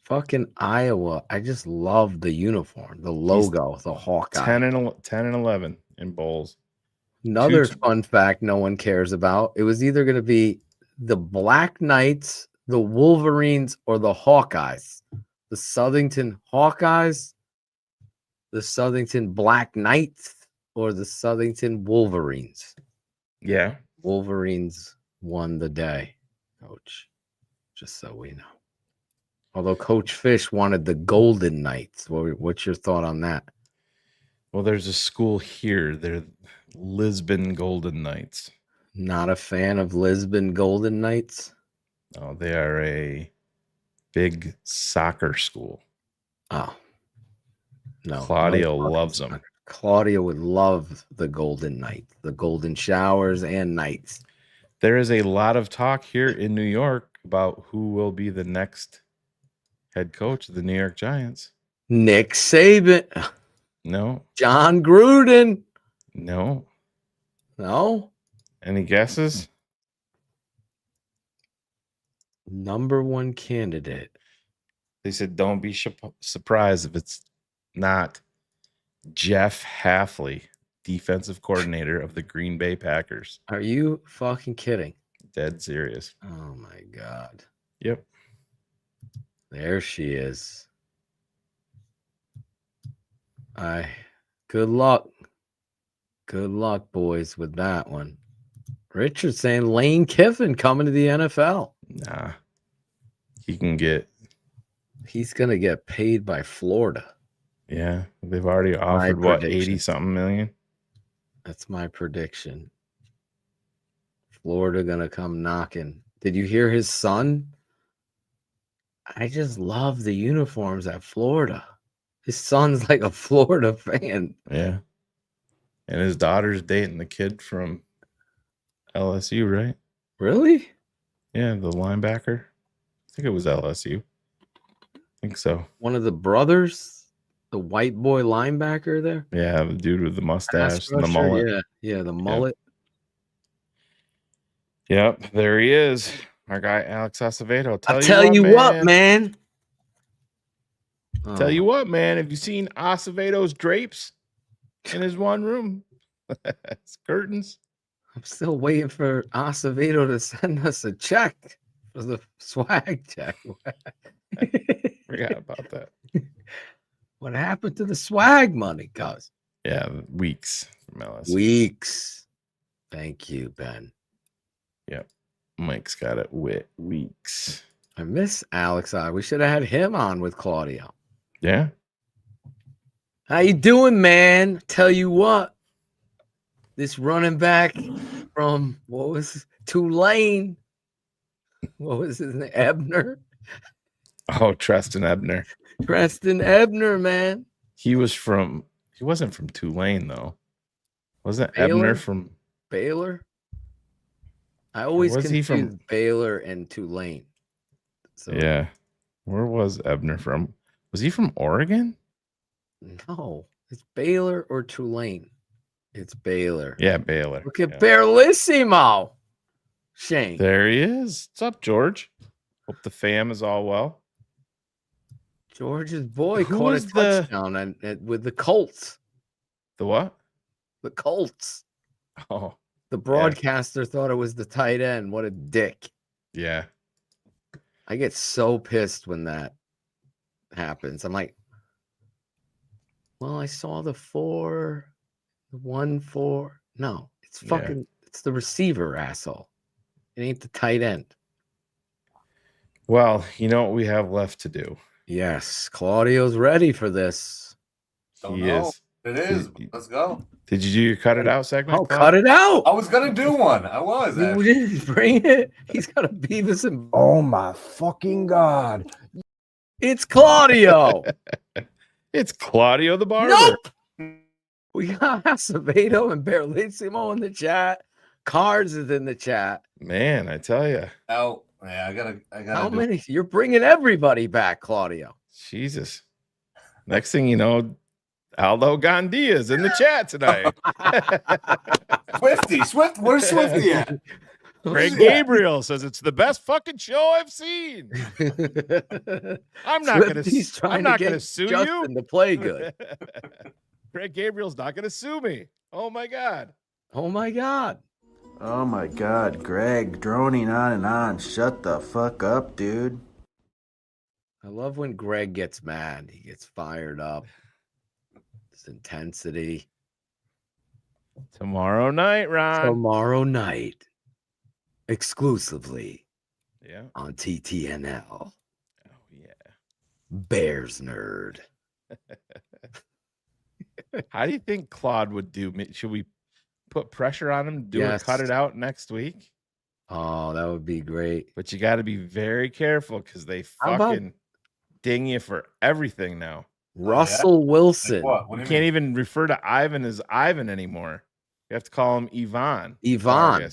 fucking Iowa. I just love the uniform, the logo, the Hawkeye. 10 and 11 in bowls. Another fun fact no one cares about. It was either going to be the Black Knights, the Wolverines, or the Hawkeyes. The Southington Hawkeyes, the Southington Black Knights, or the Southington Wolverines. Yeah. Wolverines won the day, Coach. Just so we know. Although Coach Fish wanted the Golden Knights. What's your thought on that? Well, there's a school here. They're Lisbon Golden Knights. Not a fan of Lisbon Golden Knights? Oh, they are a big soccer school. Oh. No. Claudia loves them. Claudia would love the Golden Knights, the Golden Showers and Knights. There is a lot of talk here in New York about who will be the next head coach of the New York Giants. Nick Saban. No. John Gruden. No. No. Any guesses? Number one candidate. They said don't be surprised if it's not Jeff Hafley, defensive coordinator of the Green Bay Packers. Are you fucking kidding? Dead serious. Oh my God. Yep. There she is. Good luck. Good luck, boys, with that one. Richard saying Lane Kiffin coming to the NFL. Nah. He's going to get paid by Florida. Yeah. They've already offered, 80-something million? That's my prediction. Florida going to come knocking. Did you hear his son? I just love the uniforms at Florida. His son's like a Florida fan. Yeah. And his daughter's dating the kid from LSU, right? Really? Yeah, the linebacker. I think it was LSU. I think so. One of the brothers, the white boy linebacker there. Yeah, the dude with the mustache and the mullet. Yeah, the mullet. Yep, there he is. Our guy Alex Acevedo. Tell you what, man. Tell you what, man. Have you seen Acevedo's drapes in his one room? It's curtains. I'm still waiting for Acevedo to send us a check for the swag check. Forgot about that. What happened to the swag money, cuz? Yeah, weeks from LSU. Weeks. Thank you, Ben. Yep. Mike's got it with weeks. I miss Alex. We should have had him on with Claudio. Yeah. How you doing, man? Tell you what. This running back from Tulane. What was his name? Ebner? Oh, Treston Ebner. Preston Ebner, man. He wasn't from Tulane, though. Wasn't Baylor? Ebner from Baylor? I always was he confuse from Baylor and Tulane. So yeah. Where was Ebner from? Was he from Oregon? no, it's Baylor or Tulane. It's Baylor. Yeah, Baylor. Look at Yeah. Barlissimo. Shane. There he is. What's up, George? Hope the fam is all well. George's boy Who caught a was the- touchdown with the Colts. The what? The Colts. Oh, The broadcaster thought it was the tight end. What a dick. yeah. I get so pissed when that happens. I'm like, well, I saw the 1-4. No, it's fucking, it's the receiver, asshole. It ain't the tight end. Well, you know what we have left to do. Yes, Claudio's ready for this. He is. It is. Let's go. Did you do your cut it out segment? Oh, cut it out. I was gonna do one. I was. You didn't bring it. He's got a Beavis and Oh my fucking God. it's Claudio. It's Claudio the Barber. Nope. We got Acevedo and Barlissimo in the chat. Cards is in the chat. Man, I tell you. Oh, yeah, I gotta. How many? You're bringing everybody back, Claudio. Jesus. Next thing you know, Aldo Gandia's in the chat tonight. Swift. Where's Swifty at? Greg Gabriel says it's the best fucking show I've seen. I'm not gonna sue Justin you to play good. Greg Gabriel's not gonna sue me. Oh my God. Oh my God. Oh my God, Greg, droning on and on. Shut the fuck up, dude. I love when Greg gets mad. He gets fired up. His intensity. Tomorrow night, Ron. Tomorrow night. Exclusively. Yeah. On TTNL. Oh yeah. Bears nerd. How do you think Claude would do? Should we put pressure on him? Cut it out next week? Oh, that would be great. But you got to be very careful because they How about- fucking ding you for everything now. Russell Wilson. What? You can't even refer to Ivan as Ivan anymore. You have to call him Yvonne. Yvonne.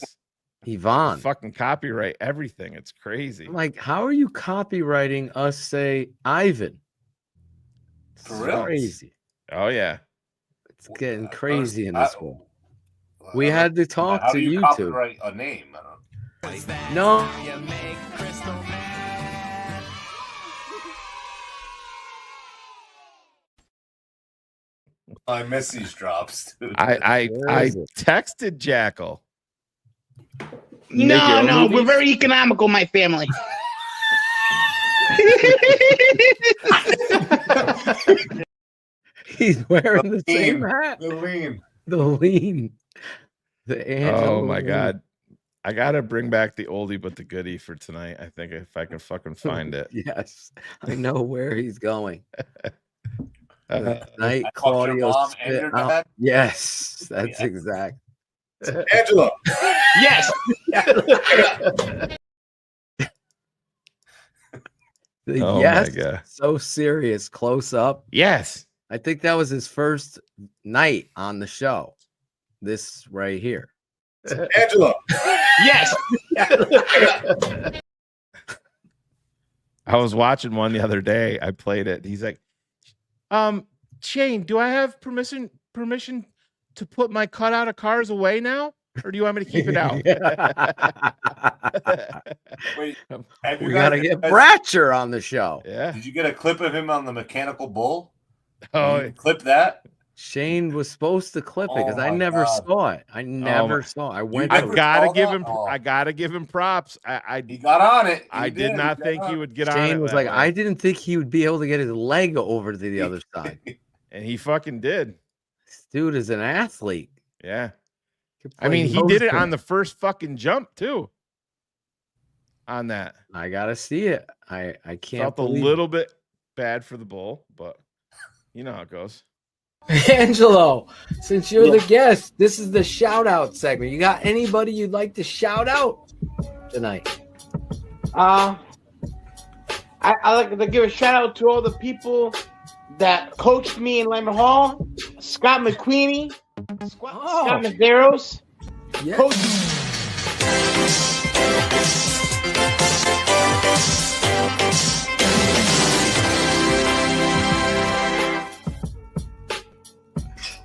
Fucking copyright everything. It's crazy. I'm like, how are you copywriting us say Ivan? It's For real? crazy. Oh yeah. It's getting crazy in this world. We had to talk How to do you you two. copyright a name? I don't know. No. I miss these drops, dude. I texted Jackal. No, we're very economical, my family. He's wearing the same hat. The lean. The lean. The Angelo Oh my lean. God. I gotta bring back the oldie but the goodie for tonight. I think if I can fucking find it. Yes, I know where he's going. Tonight, I fucked your Claudio mom and spit your out. dad? Yes, that's exact. Angelo. Yes. Oh Yes, my God. so serious, close up. Yes. I think that was his first night on the show. This right here. Angelo. Yes. I was watching one the other day. I played it. He's like, Shane, do I have permission to put my cutout of cars away now? Or do you want me to keep it out? Wait, We got to get Bratcher on the show. Yeah. Did you get a clip of him on the mechanical bull? Oh, clip that. Shane was supposed to clip it because Oh I my never God. saw it. I never saw it. I went. I to gotta saw give that? him. Oh. I gotta give him props. He got on it. I did not think he would get on Shane it. was that like, way. I didn't think he would be able to get his leg over to the other side. And he fucking did. This dude is an athlete. Yeah. Could I mean, play he did it nose on the first fucking jump too. On that, I gotta see it. I can't. felt a believe little bit bad for the bull, but you know how it goes. Angelo, since you're the guest, this is the shout out segment. You got anybody you'd like to shout out tonight? I like to give a shout out to all the people that coached me in Lambert Hall. Scott McQueenie, Scott Medeiros, Yeah. Coach.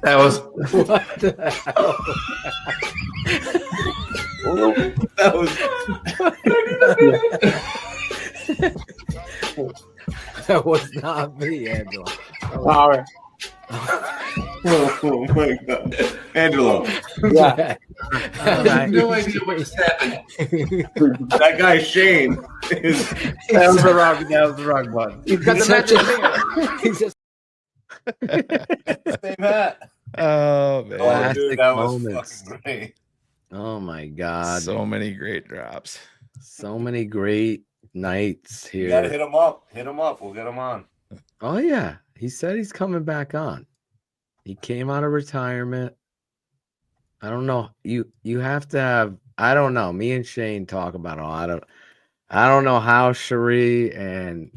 That was What the hell? that was That was not me, Angelo. All right. oh my God. Angelo. Yeah. All right. No idea what just happened. That guy Shane is That was the wrong button. He's got the Such magic. He's just same hat. Oh man, Oh, Classic dude, that was moments. fucking great. Oh my God. so many great drops. So many great nights You gotta here. hit him up. Hit him up. We'll get him on. Oh yeah. He said he's coming back on. He came out of retirement. I don't know. You have to have, I don't know. Me and Shane talk about it. I don't know how Cherie and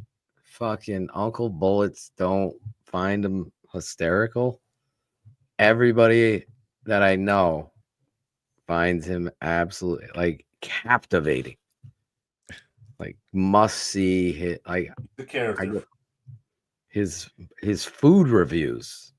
fucking Uncle Bullets don't find him hysterical. Everybody that I know finds him absolutely like captivating. Like must see hit like The character. his food reviews.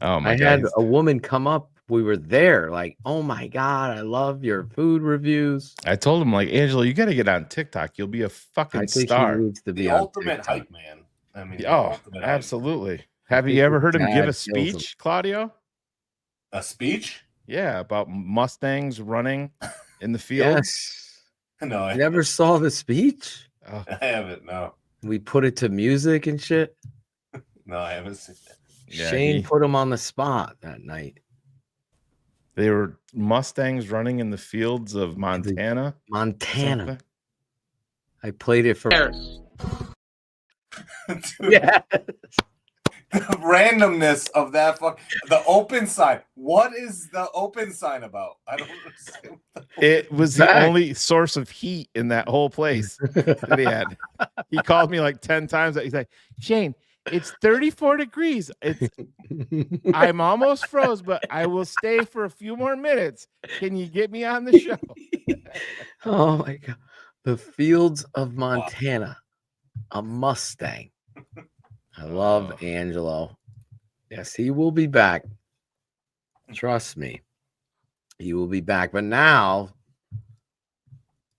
Oh my I God. had a woman come up. We were there, like, oh my God, I love your food reviews. I told him, like, Angelo, you got to get on TikTok. You'll be a fucking I think star. he needs to be The on ultimate TikTok. hype man. I mean, the Oh, ultimate hype. absolutely. Have think you ever his heard him give dad a kills him. speech, Claudio? A speech? Yeah, about Mustangs running in the field. Yes. No, I You never saw the speech? Oh, haven't. No, We put it to music and shit. no, I haven't seen it. yeah, Shane put him on the spot that night. they were Mustangs running in the fields of Montana. Montana. Something. I played it for Dude, yeah. the randomness of that the open sign. What is the open sign about? I don't understand. It was the Back. only source of heat in that whole place that he had. He called me like 10 times. He's like, Shane, it's 34 degrees. I'm almost froze, but I will stay for a few more minutes. Can you get me on the show? Oh my God. The fields of Montana. A Mustang. I love Angelo. Yes, he will be back. Trust me. He will be back. But now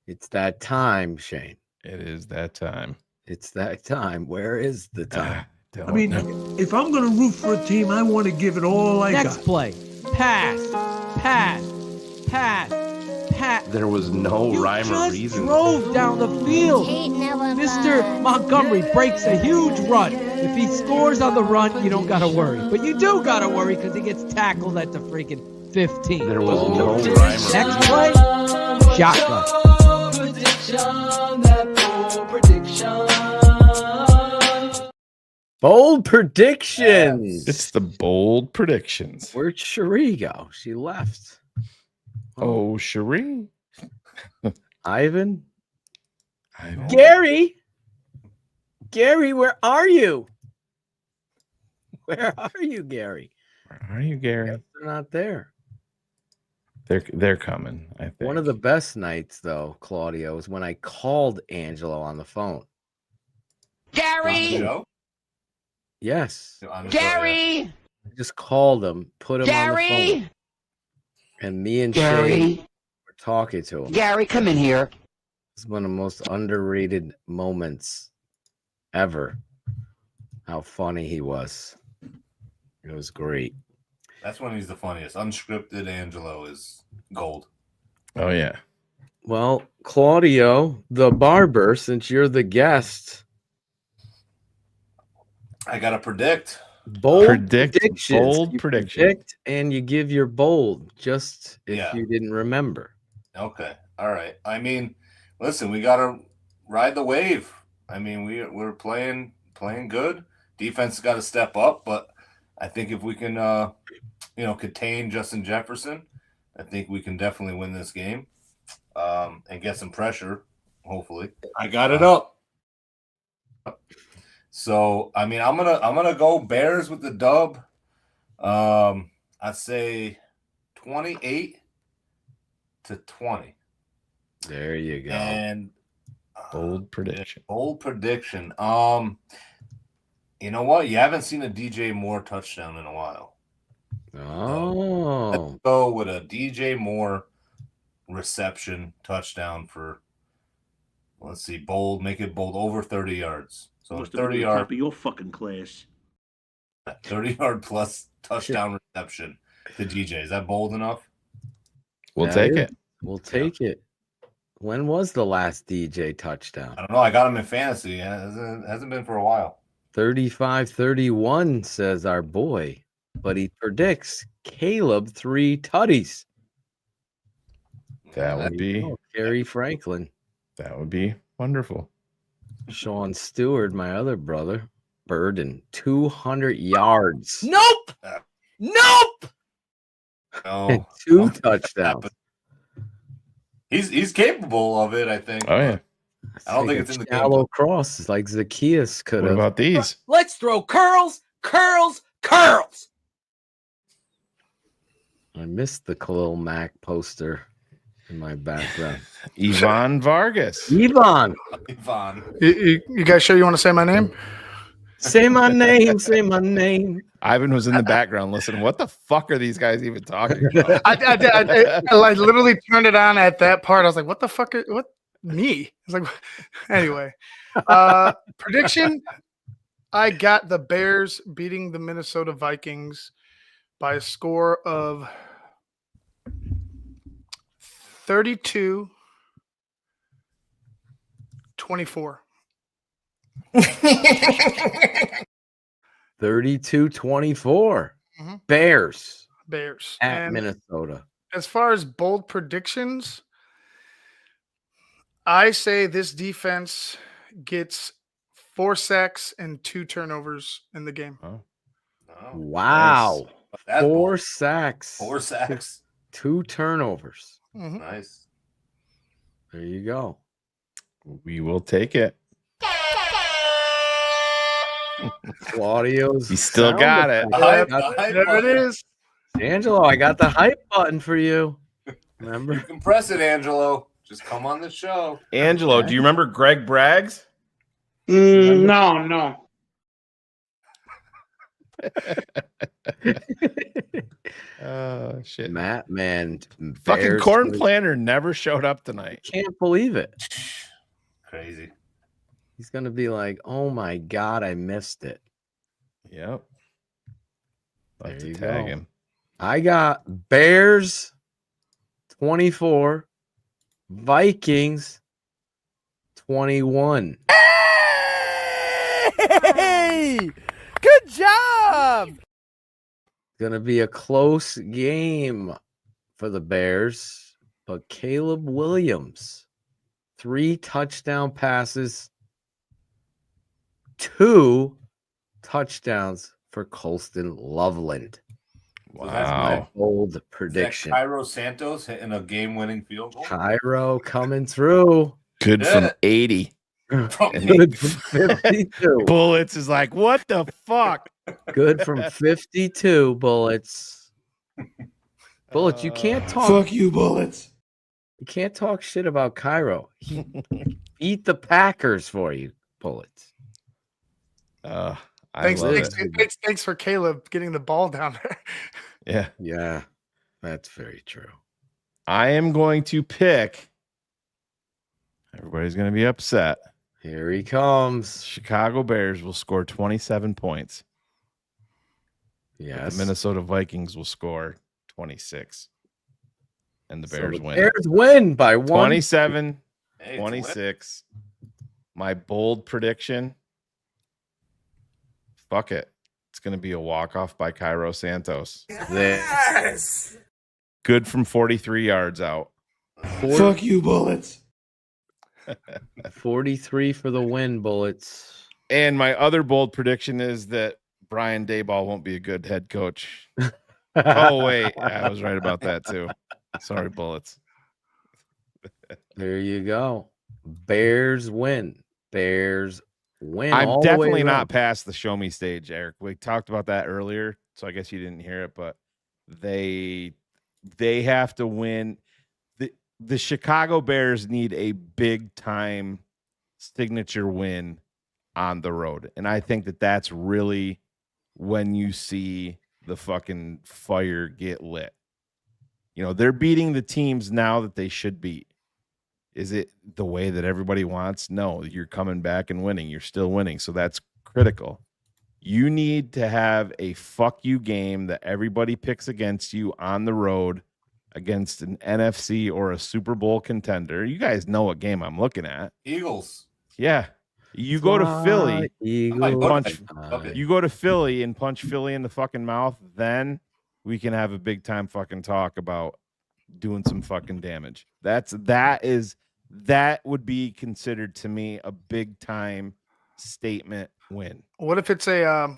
it's that time, Shane. It is that time. It's that time. Where is the time? Don't I mean, know. if I'm going to root for a team, I want to give it all I Next got. play. Pass. Pass. Pass. Pass. There was no You rhyme or just reason. drove down the field. Kate never Mr. lied. Montgomery breaks a huge run. If he scores on the run, you don't got to worry. But you do got to worry because he gets tackled at the freaking 15. There was no rhyme. Next play, shotgun. Bold predictions. It's the bold predictions. Where'd Cherie go? She left. Oh, Cherie. Ivan. Gary, where are you? Where are you, Gary? Where are you, Gary? They're not there. They're coming, I think. One of the best nights, though, Claudio, is when I called Angelo on the phone. Gary! Yes. Gary! I just called him, put him on the phone. And me and Shay were talking to him. Gary, come in here. It's one of the most underrated moments ever. How funny he was. It was great. That's when he's the funniest. Unscripted Angelo is gold. Oh, yeah. Well, Claudio, the barber, since you're the guest, I got to predict. Bold Predict, predictions. bold You prediction. predict and you give your bold, just if you didn't remember. Okay. All right. I mean, listen, we got to ride the wave. I mean, we're playing good. Defense has got to step up, but I think if we can, contain Justin Jefferson, I think we can definitely win this game and get some pressure, hopefully. I got it up. So, I mean, I'm gonna go Bears with the dub. I say 28-20. There you go. And bold prediction. Bold prediction. You know what? You haven't seen a DJ Moore touchdown in a while. Oh. Let's go with a DJ Moore reception touchdown for, let's see, bold, make it bold, over 30 yards. So 30-yard. Top of your fucking class. 30-yard plus touchdown reception to DJ. Is that bold enough? We'll take it. We'll take it. When was the last DJ touchdown? I don't know. I got him in fantasy. It hasn't been for a while. 35-31, says our boy. But he predicts Caleb 3 tutties. That would be Gary Franklin. That would be wonderful. Sean Stewart, my other brother, Burden, 200 yards. Nope. Nope. No. 2 touchdowns. He's capable of it, I think. Oh, yeah. I don't think it's in the shallow game. cross like Zacchaeus could What have. about these? Let's throw curls. I missed the Khalil Mack poster in my background. Yvonne Vargas. Yvonne. You guys sure you want to say my name? Say my name. Say my name. Ivan was in the background listening. What the fuck are these guys even talking about? I literally turned it on at that part. I was like, what the fuck? What? Me? It's like, anyway. Prediction. I got the Bears beating the Minnesota Vikings by a score of 32-24. 32-24. Bears. At And Minnesota. as far as bold predictions, I say this defense gets 4 sacks and 2 turnovers in the game. Wow. That's 4 bold. sacks. 4 sacks. 2 turnovers. Nice. There you go. We will take it. Claudio's. He still sound got it. effect. There it is. Angelo, I got the hype button for you. Remember? You can press it, Angelo. Just come on the show. Angelo, do you remember Greg Braggs? No. Oh, shit. Matt, man. Fucking Bears corn was- planter never showed up tonight. Can't believe it. Crazy. He's going to be like, oh my God, I missed it. Yep. There Have you to tag go. him. I got Bears 24, Vikings 21. Hey! job. Gonna be a close game for the Bears, but Caleb Williams, 3 touchdown passes, 2 touchdowns for Colston Loveland. That's my bold prediction. Is that Cairo Santos hitting a game-winning field goal? Cairo coming through. Good from 80. Good from 52. Bullets is like, what the fuck? Good from 52, Bullets. Bullets, you can't talk. Fuck you, Bullets. You can't talk shit about Cairo. He beat the Packers for you, Bullets. Thanks for Caleb getting the ball down there. Yeah, that's very true. I am going to pick. Everybody's going to be upset. Here he comes. Chicago Bears will score 27 points. Yes. The Minnesota Vikings will score 26. And the Bears win. Bears win by 1. 27, 26. My bold prediction. Fuck it. It's going to be a walk-off by Cairo Santos. Yes! Good from 43 yards out. Fuck you, Bullets. 43 for the win, Bullets. And my other bold prediction is that Brian Daboll won't be a good head coach. Oh, wait. I was right about that, too. Sorry, Bullets. There you go. Bears win. Bears win. I'm definitely not past the show me stage, Eric. We talked about that earlier, so I guess you didn't hear it, but they have to win. The Chicago Bears need a big time signature win on the road. And I think that that's really when you see the fucking fire get lit. You know, they're beating the teams now that they should beat. Is it the way that everybody wants? No, you're coming back and winning. You're still winning. So that's critical. You need to have a fuck you game that everybody picks against you on the road against an NFC or a Super Bowl contender. You guys know what game I'm looking at. Eagles. Yeah. You go to Philly, you go to Philly and punch Philly in the fucking mouth, then we can have a big time fucking talk about doing some fucking damage. That would be considered to me a big time statement win. What if it's a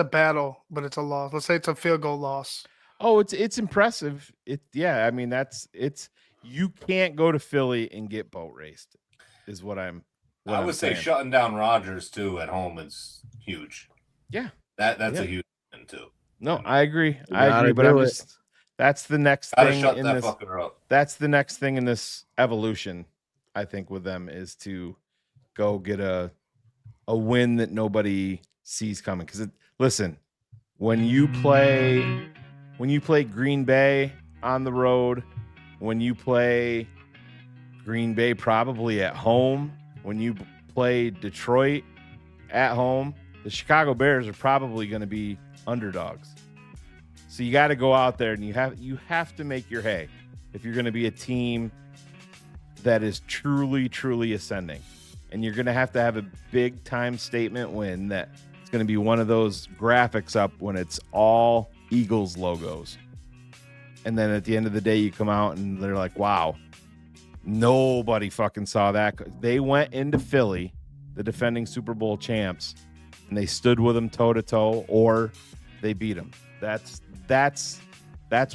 battle, but it's a loss? Let's say it's a field goal loss. Oh, it's impressive. You can't go to Philly and get boat raced, is what I'm. I would say shutting down Rodgers too at home is huge. Yeah, that's a huge thing too. No, I agree. But that's the next thing in this. That's the next thing in this evolution. I think with them is to go get a win that nobody sees coming. Because listen, when you play Green Bay on the road, when you play Green Bay probably at home, when you play Detroit at home, the Chicago Bears are probably going to be underdogs. So you got to go out there and you have to make your hay if you're going to be a team that is truly, truly ascending. And you're going to have a big time statement win that it's going to be one of those graphics up when it's all Eagles logos. And then at the end of the day, you come out and they're like, wow, nobody fucking saw that. They went into Philly, the defending Super Bowl champs, and they stood with them toe to toe, or they beat them. That's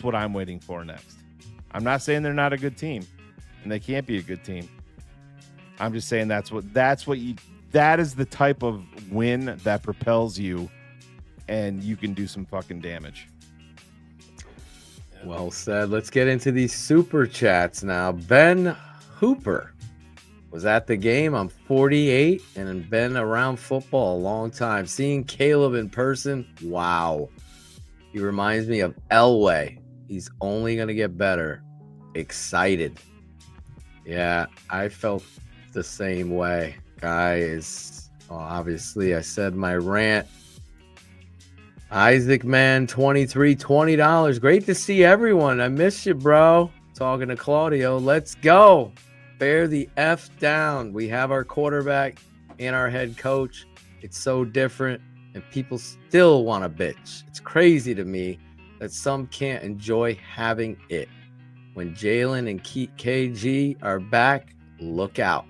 what I'm waiting for next. I'm not saying they're not a good team, and they can't be a good team. I'm just saying that is the type of win that propels you, and you can do some fucking damage. Well said. Let's get into these super chats now. Ben Hooper was at the game. I'm 48 and have been around football a long time. Seeing Caleb in person, wow. He reminds me of Elway. He's only going to get better. Excited. Yeah, I felt the same way. Guy is, obviously, I said my rant. Isaac Man 23, $20. Great to see everyone. I miss you, bro. Talking to Claudio. Let's go. Bear the F down. We have our quarterback and our head coach. It's so different. and people still want to bitch. It's crazy to me that some can't enjoy having it. When Jalen and KG are back, look out.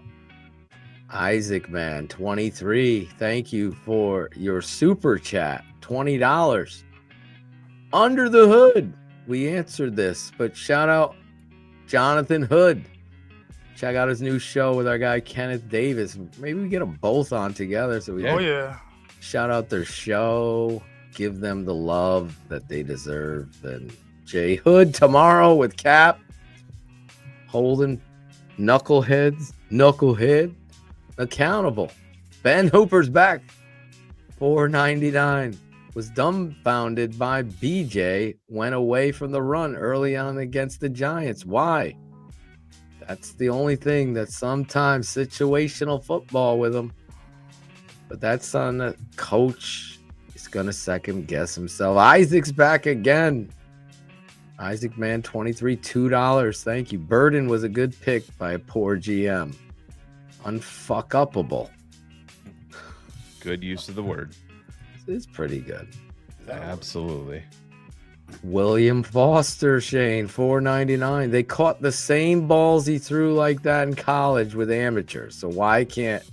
Isaac Man 23, thank you for your super chat. $20. Under the Hood. We answered this, but shout out Jonathan Hood. Check out his new show with our guy Kenneth Davis. Maybe we get them both on together so we can shout out their show, give them the love that they deserve. And Jay Hood tomorrow with Cap, holding Knucklehead accountable. Ben Hooper's back. $4.99. Was dumbfounded by BJ, went away from the run early on against the Giants. Why? That's the only thing that sometimes situational football with him. But that's on the coach. He's going to second guess himself. Isaac's back again. Isaac Man 23, $2. Thank you. Burden was a good pick by a poor GM. Unfuckupable. Good use of the word. It's pretty good. Absolutely. William Foster, Shane, $4.99. They caught the same balls he threw like that in college with amateurs. So why can't,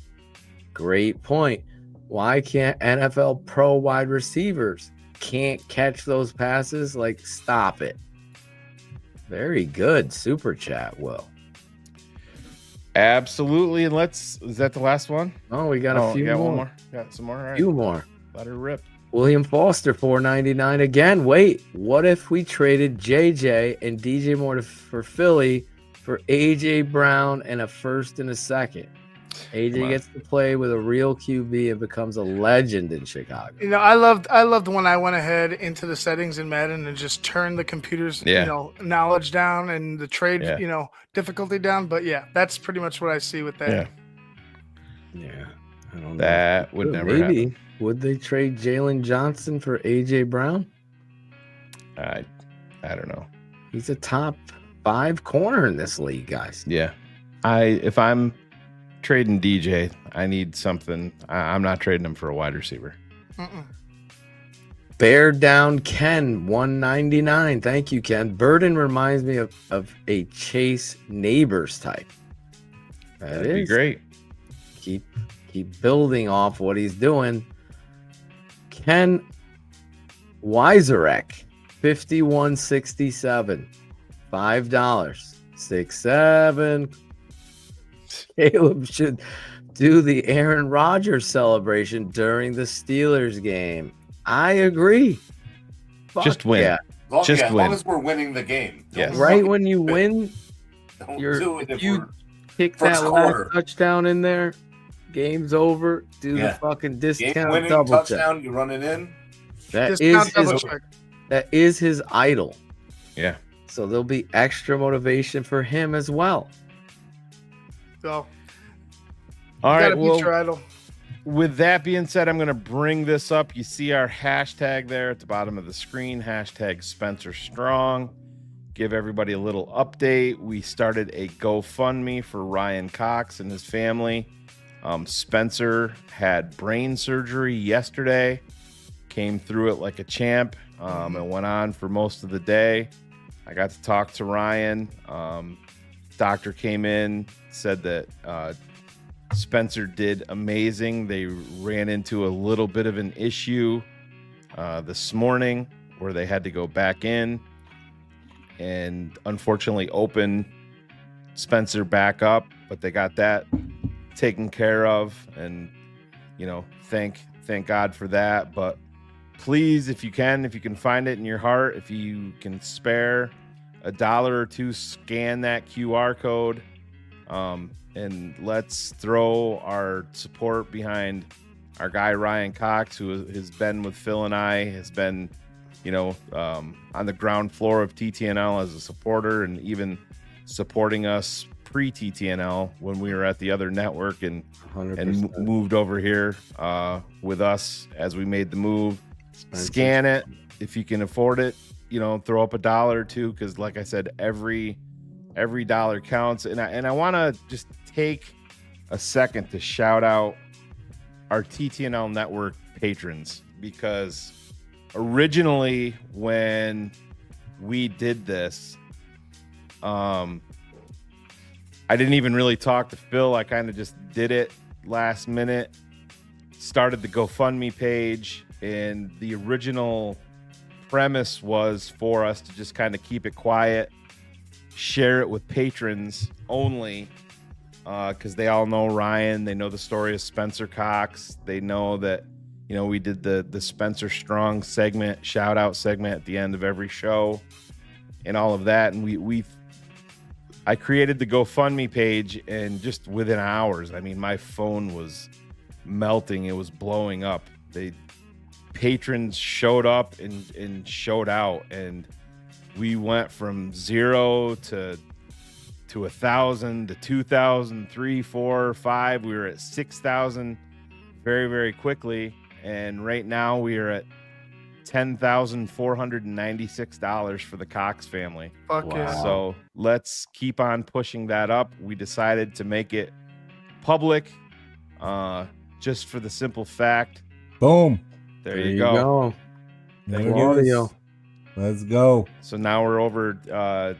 great point, why can't NFL pro wide receivers can't catch those passes? Like, stop it. Very good super chat, Will. Absolutely. And is that the last one? Oh, we got a few more. One more. Got some more. All right. Few more. Let her rip. William Foster, $4.99 again. Wait, what if we traded JJ and DJ Moore for Philly for AJ Brown and a first and a second? AJ gets to play with a real QB and becomes a legend in Chicago. You know, I loved when I went ahead into the settings in Madden and just turned the computer's knowledge down and the trade difficulty down. But yeah, that's pretty much what I see with that. Yeah. I don't know. That would never happen. Would they trade Jalen Johnson for AJ Brown? I don't know. He's a top 5 corner in this league, guys. Yeah. If I'm trading DJ, I need something. I'm not trading him for a wide receiver. Bear down Ken, $1.99. Thank you, Ken. Burden reminds me of a Chase Neighbors type. That'd be great. Keep building off what he's doing. Ken Weiserek, $51.67. $5. 6-7. Caleb should do the Aaron Rodgers celebration during the Steelers game. I agree. Just win. Yeah. As long as we're winning the game. Yes. Right when you win, if you kick that last touchdown in there, game's over. Do the fucking discount winning double touchdown, check. you run it in. That is his idol. Yeah. So there'll be extra motivation for him as well. So, all right. Beat your idol. With that being said, I'm going to bring this up. You see our hashtag there at the bottom of the screen, hashtag Spencer Strong. Give everybody a little update. We started a GoFundMe for Ryan Cox and his family. Spencer had brain surgery yesterday, came through it like a champ, and went on for most of the day. I got to talk to Ryan. Doctor came in, said that Spencer did amazing. They ran into a little bit of an issue this morning where they had to go back in and unfortunately open Spencer back up, but they got that taken care of, and thank God for that. But please, if you can find it in your heart, if you can spare $1 or $2, scan that QR code, and let's throw our support behind our guy Ryan Cox, who has been with Phil and I, has been on the ground floor of TTNL as a supporter, and even supporting us pre-TTNL when we were at the other network, and moved over here with us as we made the move. Scan it if you can afford it. Throw up $1 or $2, because like I said, every dollar counts. And I want to just take a second to shout out our TTNL network patrons, because originally when we did this, I didn't even really talk to Phil. I kind of just did it last minute, started the GoFundMe page, and the original premise was for us to just kind of keep it quiet, share it with patrons only, because they all know Ryan. They know the story of Spencer Cox. They know that, you know, we did the Spencer Strong segment, shout out segment at the end of every show and all of that. And I created the GoFundMe page, and just within hours, I mean, my phone was melting. It was blowing up. Patrons showed up and showed out, and we went from 0 to 1,000 to 2,000, 3, 4, 5. We were at 6,000 very, very quickly. And right now we are at $10,496 for the Cox family. Fuck yeah. So let's keep on pushing that up. We decided to make it public, just for the simple fact. Boom. There you go. There it is. Let's go. So now we're over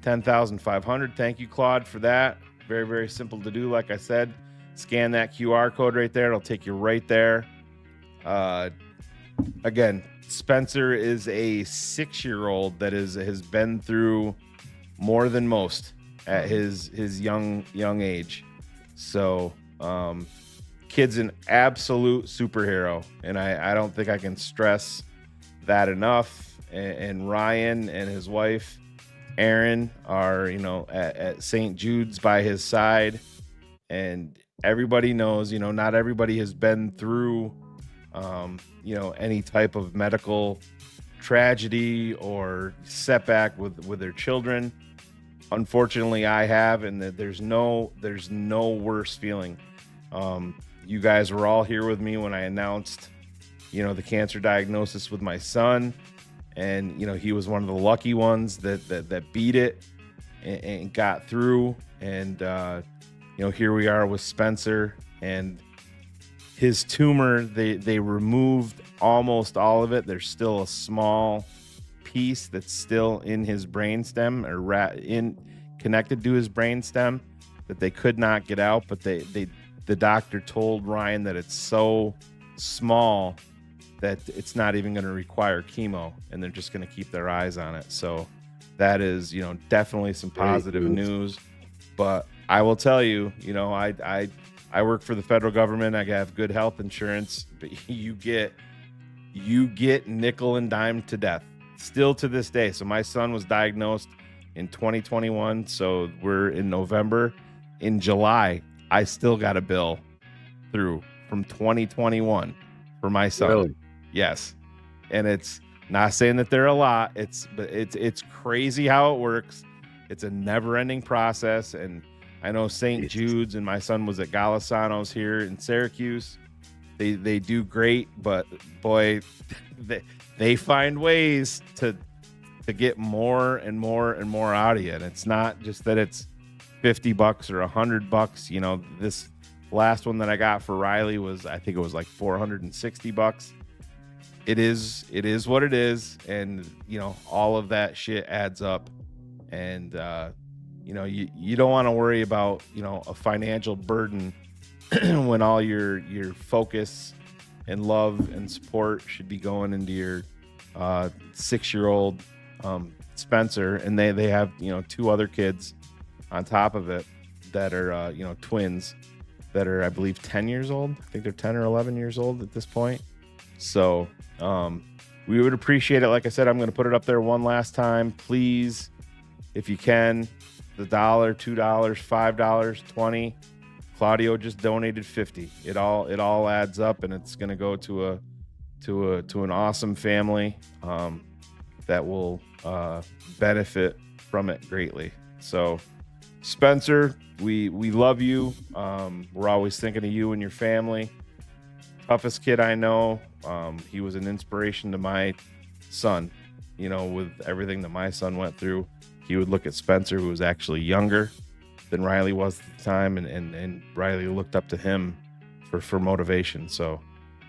10,500. Thank you, Claude, for that. Very, very simple to do. Like I said, scan that QR code right there. It'll take you right there. Again, Spencer is a 6-year-old that has been through more than most at his young age. So kid's an absolute superhero, and I don't think I can stress that enough. And Ryan and his wife Erin are, you know, at St. Jude's by his side, and everybody knows, you know, not everybody has been through you know, any type of medical tragedy or setback with their children. Unfortunately, I have, and there's no worse feeling. You guys were all here with me when I announced, you know, the cancer diagnosis with my son, and you know, he was one of the lucky ones that beat it and got through. And you know, here we are with Spencer, and his tumor, they removed almost all of it. There's still a small piece that's still in his brainstem, or connected to his brainstem, that they could not get out. But the doctor told Ryan that it's so small that it's not even going to require chemo, and they're just going to keep their eyes on it. So that is, you know, definitely some positive news. But I will tell you, you know, I work for the federal government. I have good health insurance, but you get nickel and dime to death still to this day. So my son was diagnosed in 2021. So we're in November. In July, I still got a bill through from 2021 for my son. Really? Yes. And it's not saying that they're a lot. It's crazy how it works. It's a never ending process. And I know St. Jude's, and my son was at Golisano's here in Syracuse. They do great, but boy, they find ways to get more and more and more out of you. And it's not just that it's $50 or $100. You know, this last one that I got for Riley was, I think it was like $460. It is what it is. And you know, all of that shit adds up. And you know, you don't want to worry about, you know, a financial burden when all your focus and love and support should be going into your 6-year-old Spencer. And they have, you know, 2 other kids on top of it that are you know, twins that are, I believe, 10 years old. I think they're 10 or 11 years old at this point. So we would appreciate it. Like I said, I'm going to put it up there one last time. Please, if you can, the $1, $2, $5, 20. Claudio just donated 50. It all adds up, and it's going to go to an awesome family that will benefit from it greatly. So Spencer, we love you. We're always thinking of you and your family. Toughest kid I know. He was an inspiration to my son, you know, with everything that my son went through. He would look at Spencer, who was actually younger than Riley was at the time, and Riley looked up to him for motivation. So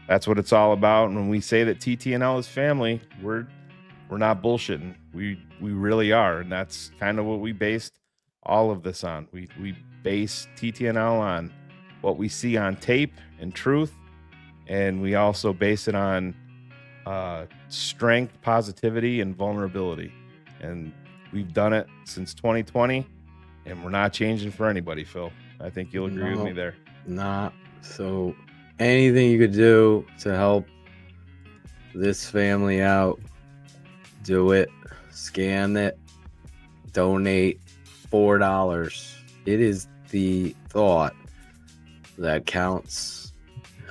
That's what it's all about. And when we say that TTNL is family, we're not bullshitting. We really are. And that's kind of what we based all of this on. We base TTNL on what we see on tape and truth. And we also base it on strength, positivity, and vulnerability. And we've done it since 2020, and we're not changing for anybody, Phil. I think you'll agree with me there. Nah. So anything you could do to help this family out, do it. Scan it. Donate $4. It is the thought that counts.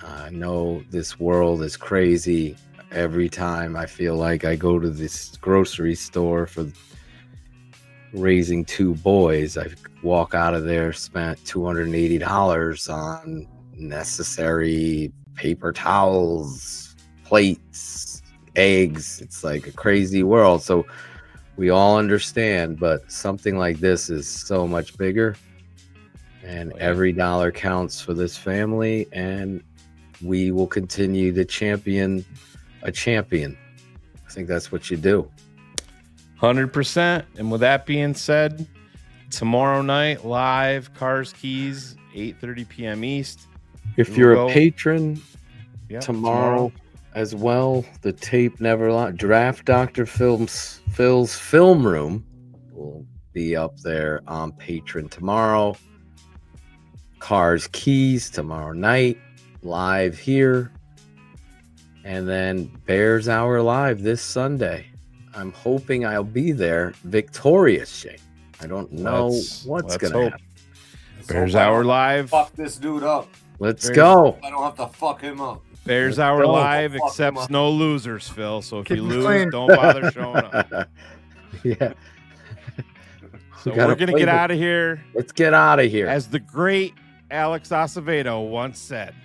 I know this world is crazy. Every time I feel like I go to this grocery store for raising 2 boys, I walk out of there, spent $280 on necessary paper towels, plates, eggs. It's like a crazy world. So we all understand, but something like this is so much bigger, and every dollar counts for this family, and we will continue to champion a champion. I think that's what you do. 100%. And with that being said, tomorrow night, live, Cars Keys, 8:30 p.m. East. If you're a patron, tomorrow as well, the tape never lies. Draft Dr. Phil's film room will be up there on Patreon tomorrow. Cars Keys tomorrow night, live here. And then Bears Hour live this Sunday. I'm hoping I'll be there victorious, Shane. I don't know what's going to happen. Bears Hour live. Fuck this dude up. Let's go. I don't have to fuck him up. Bears Hour live accepts no losers, Phil. So if you lose, don't bother showing up. Yeah. So we're going to get out of here. Let's get out of here. As the great Alex Acevedo once said.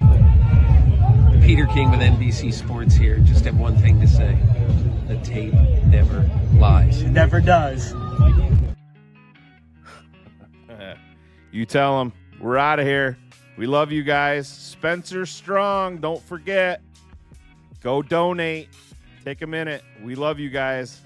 Peter King with NBC Sports here. Just have one thing to say. The tape never lies. It never does. You tell them. We're out of here. We love you guys. Spencer Strong. Don't forget. Go donate. Take a minute. We love you guys.